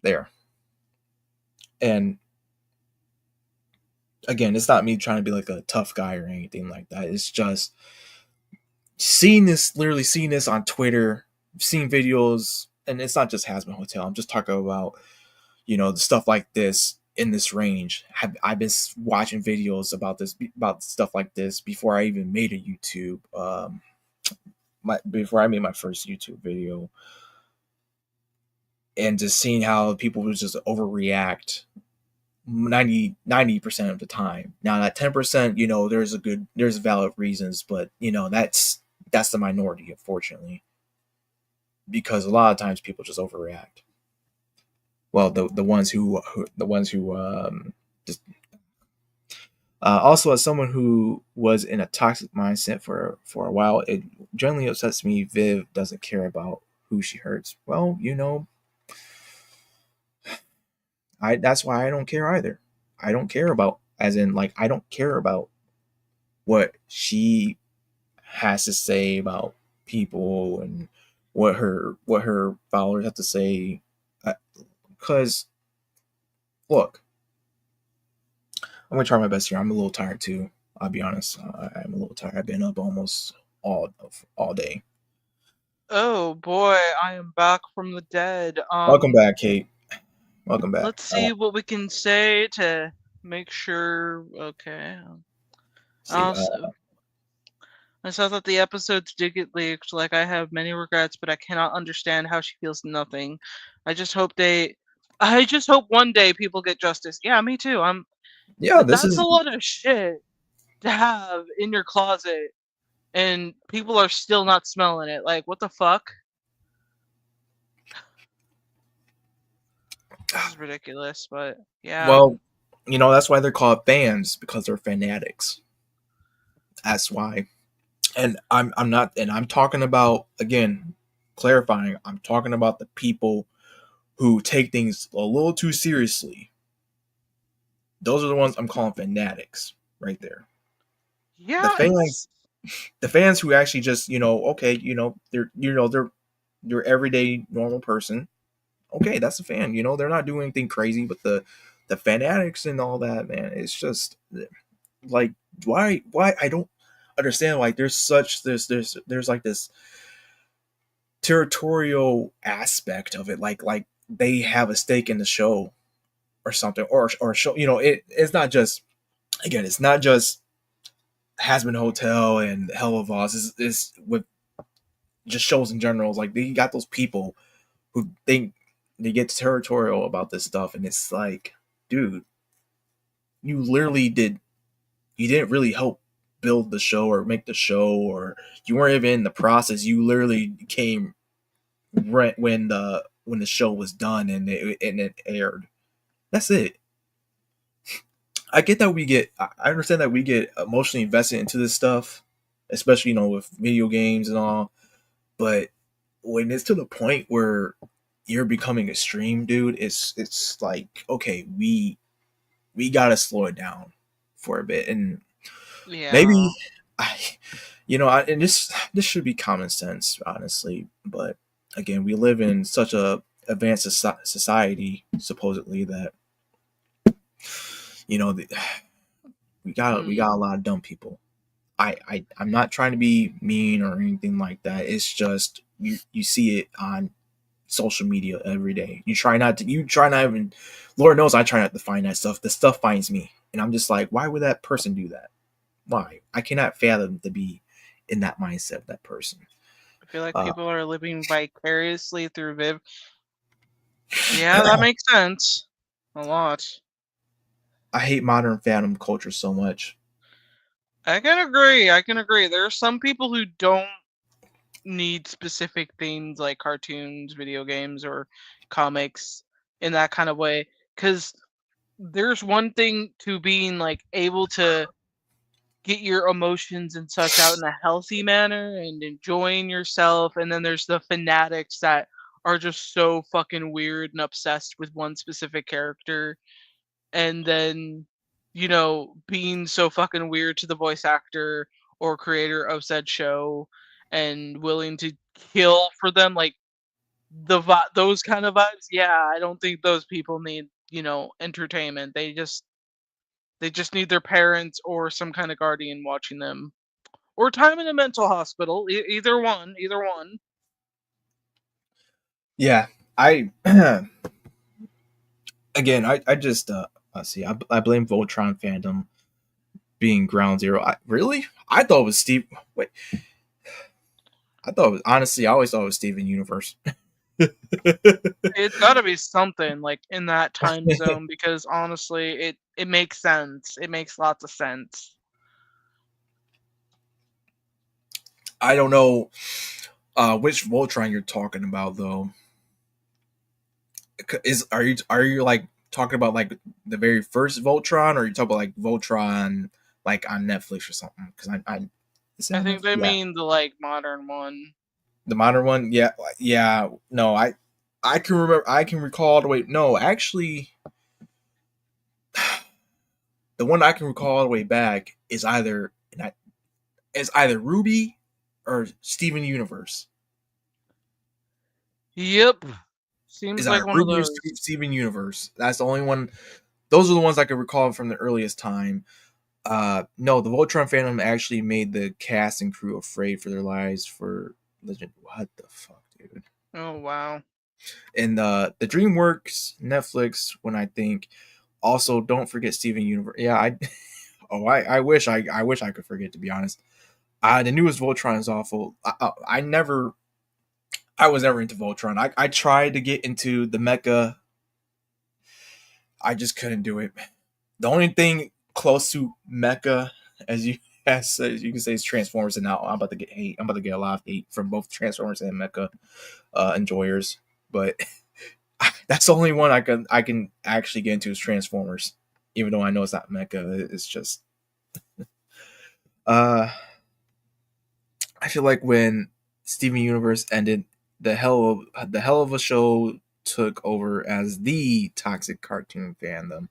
there. And again, it's not me trying to be like a tough guy or anything like that. It's just literally seeing this on Twitter, seeing videos, and it's not just Hazbin Hotel. I'm just talking about, the stuff like this in this range. I've been watching videos about stuff like this before I even made a YouTube. Before I made my first YouTube video, and just seeing how people would just overreact 90% of the time. Now that 10%, there's valid reasons, but that's the minority, unfortunately, because a lot of times people just overreact. Well, the ones who just also, as someone who was in a toxic mindset for a while, it generally upsets me Viv doesn't care about who she hurts. Well, I that's why I don't care either. I don't care about, as in, like, I don't care about what she has to say about people and what her followers have to say. Because look, I'm gonna try my best here. I'm a little tired too. I'll be honest. I'm a little tired. I've been up almost all day. Oh boy, I am back from the dead. Welcome back, Kate. Welcome back. Let's see what we can say to make sure. Okay. See. Also, I saw that the episodes did get leaked. Like, I have many regrets, but I cannot understand how she feels nothing. I just hope I just hope one day people get justice. Yeah, me too. Yeah, this That's a is. lot of shit to have in your closet, and people are still not smelling it. Like, what the fuck? This is ridiculous, but yeah. Well, that's why they're called fans, because they're fanatics. That's why. And I'm not, and I'm talking about, again, clarifying. I'm talking about the people who take things a little too seriously. Those are the ones I'm calling fanatics, right there. The Yeah, fans, the fans who actually just, okay, they're your everyday normal person. Okay, that's a fan. They're not doing anything crazy, but the fanatics and all that, man, it's just like, why I don't understand. Like, there's like this territorial aspect of it, like they have a stake in the show or something, or show. It's not just, again, it's not just Hazbin Hotel and Helluva. Is with just shows in general. It's like they got those people who think they get territorial about this stuff, and it's like, dude, you literally you didn't really help build the show or make the show, or you weren't even in the process. You literally came right when the show was done and it aired. That's it. I get that I understand that we get emotionally invested into this stuff, especially with video games and all. But when it's to the point where you're becoming extreme, dude, it's like, okay, we gotta slow it down for a bit, and maybe yeah. I, and this should be common sense, honestly. But again, we live in such a advanced society, supposedly, that you know the, we got a lot of dumb people. I'm not trying to be mean or anything like that. It's just you see it on social media every day. You try not even, Lord knows I try not to find that stuff. The stuff finds me. And I'm just like, why would that person do that? Why? I cannot fathom to be in that mindset of that person. I feel like Uh, people are living vicariously through Viv. Yeah, that makes sense. A lot. I hate modern fandom culture so much. I can agree. I can agree. There are some people who don't need specific things like cartoons, video games, or comics in that kind of way. Because there's one thing to being like able to get your emotions and such out in a healthy manner and enjoying yourself, and then there's the fanatics that are just so fucking weird and obsessed with one specific character, and then being so fucking weird to the voice actor or creator of said show and willing to kill for them, like those kind of vibes. Yeah, I don't think those people need entertainment. They just need their parents or some kind of guardian watching them, or time in a mental hospital. Either one, either one. Yeah, I again, I just let's see. I blame Voltron fandom being ground zero. Really? I thought it was Steve. Wait, I thought it was, honestly, I always thought it was Steven Universe. It's got to be something like in that time zone because honestly, it makes sense. It makes lots of sense. I don't know which Voltron you're talking about though. Are you like talking about like the very first Voltron, or are you talking about like Voltron like on Netflix or something? Because I is I that think Netflix? they Yeah, mean the like modern one. the modern one. Yeah, yeah. No, I can remember. I can recall. Wait, no, actually, the one I can recall all the way back is either Ruby or Steven Universe. Yep. Is Seems like either one of Ruby or those. Steven Universe. That's the only one. Those are the ones I can recall from the earliest time. No, the Voltron fandom actually made the cast and crew afraid for their lives for Legend. What the fuck, dude? Oh wow. And the DreamWorks Netflix. When I think, also don't forget Steven Universe. Yeah, I. Oh, I wish I could forget, to be honest. The newest Voltron is awful. I was never into Voltron. I tried to get into the mecha. I just couldn't do it. The only thing close to mecha, as you as you can say, is Transformers, and now I'm about to get hate. I'm about to get a lot of hate from both Transformers and mecha enjoyers. But that's the only one I can actually get into is Transformers, even though I know it's not mecha. It's just uh, I feel like when Steven Universe ended, the hell of a show took over as the toxic cartoon fandom.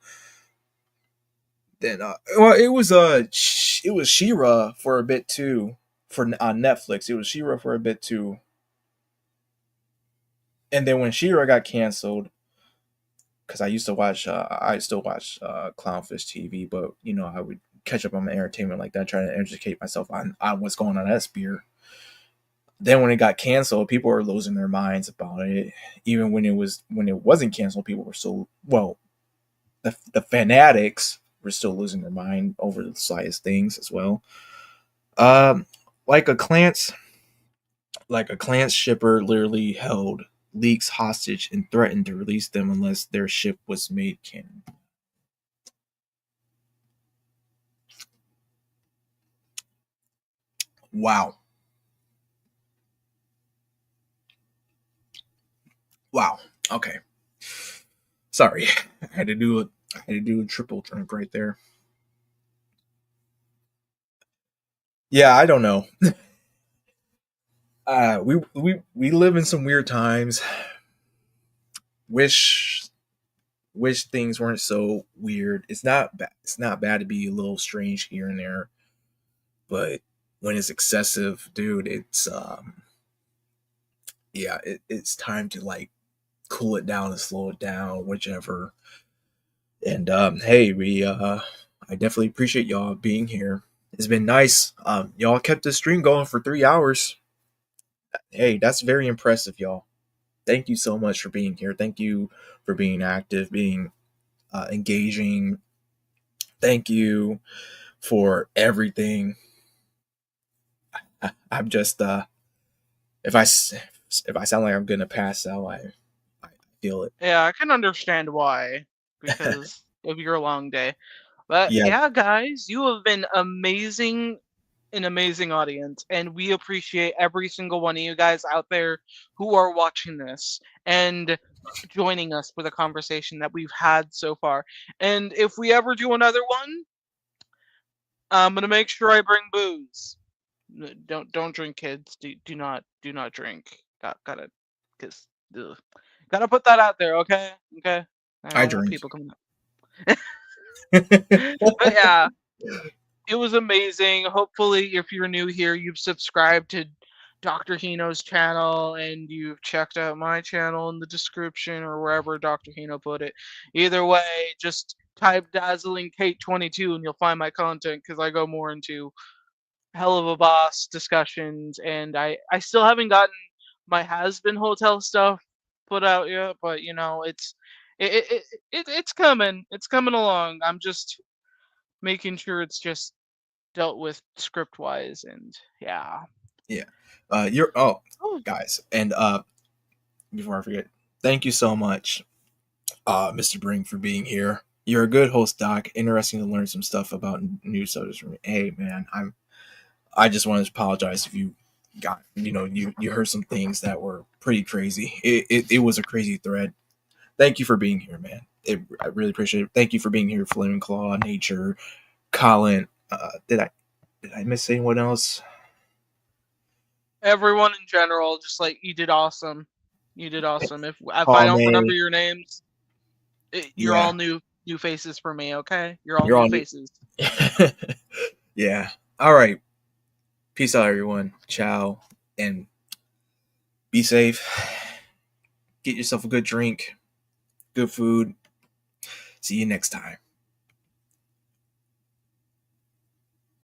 Then well, it was She-Ra for a bit too, for on Netflix. It was She-Ra for a bit too. And then when She-Ra got canceled, because I still watch Clownfish TV, but you know I would catch up on my entertainment like that, trying to educate myself on what's going on at Spear. Then when it got canceled, people were losing their minds about it. Even when it wasn't canceled, people were still, well, the fanatics were still losing their mind over the slightest things as well. Um, like a Clance, like a Clance shipper literally held leaks hostage and threatened to release them unless their ship was made canon. Wow, wow. Okay, sorry, I had to do a triple drink right there. Yeah, I don't know. We live in some weird times. Wish things weren't so weird. It's not bad to be a little strange here and there, but when it's excessive, dude, it's yeah, it's time to like cool it down and slow it down, whichever. And hey, we I definitely appreciate y'all being here. It's been nice. Y'all kept the stream going for 3 hours. Hey, that's very impressive, y'all. Thank you so much for being here. Thank you for being active, being engaging. Thank you for everything. I'm just if I if I sound like I'm gonna pass out, I feel it. Yeah, I can understand why because of your long day. But Yeah, yeah, guys, you have been amazing, an amazing audience, and we appreciate every single one of you guys out there who are watching this and joining us for the conversation that we've had so far. And if we ever do another one, I'm gonna make sure I bring booze. Don't drink, kids. Do not drink. Gotta, cause gotta put that out there, okay? Okay. I I don't want drink. people coming up. But yeah, it was amazing. Hopefully, if you're new here, you've subscribed to Dr. Hino's channel and you've checked out my channel in the description or wherever Dr. Hino put it. Either way, just type Dazzling Kate 22 and you'll find my content because I go more into Helluva Boss discussions, and I still haven't gotten my Hazbin hotel stuff put out yet, but you know it's coming. It's coming along. I'm just making sure it's just dealt with script wise, and yeah. Yeah. You're oh Oh, guys, and before I forget, thank you so much, Mr. Bring, for being here. You're a good host, Doc. Interesting to learn some stuff about new subjects from me. Hey, man, I just want to apologize if you got, you heard some things that were pretty crazy. It was a crazy thread. Thank you for being here, man. I really appreciate it. Thank you for being here, Flaming Claw, Nature, Colin. Did I miss anyone else? Everyone in general, just like you did awesome. You did awesome. If I Paul don't remember May. your names, you're Yeah, all new faces for me. Okay, you're all you're new on. faces. Yeah. All right. Peace out, everyone. Ciao, and be safe. Get yourself a good drink, good food. See you next time.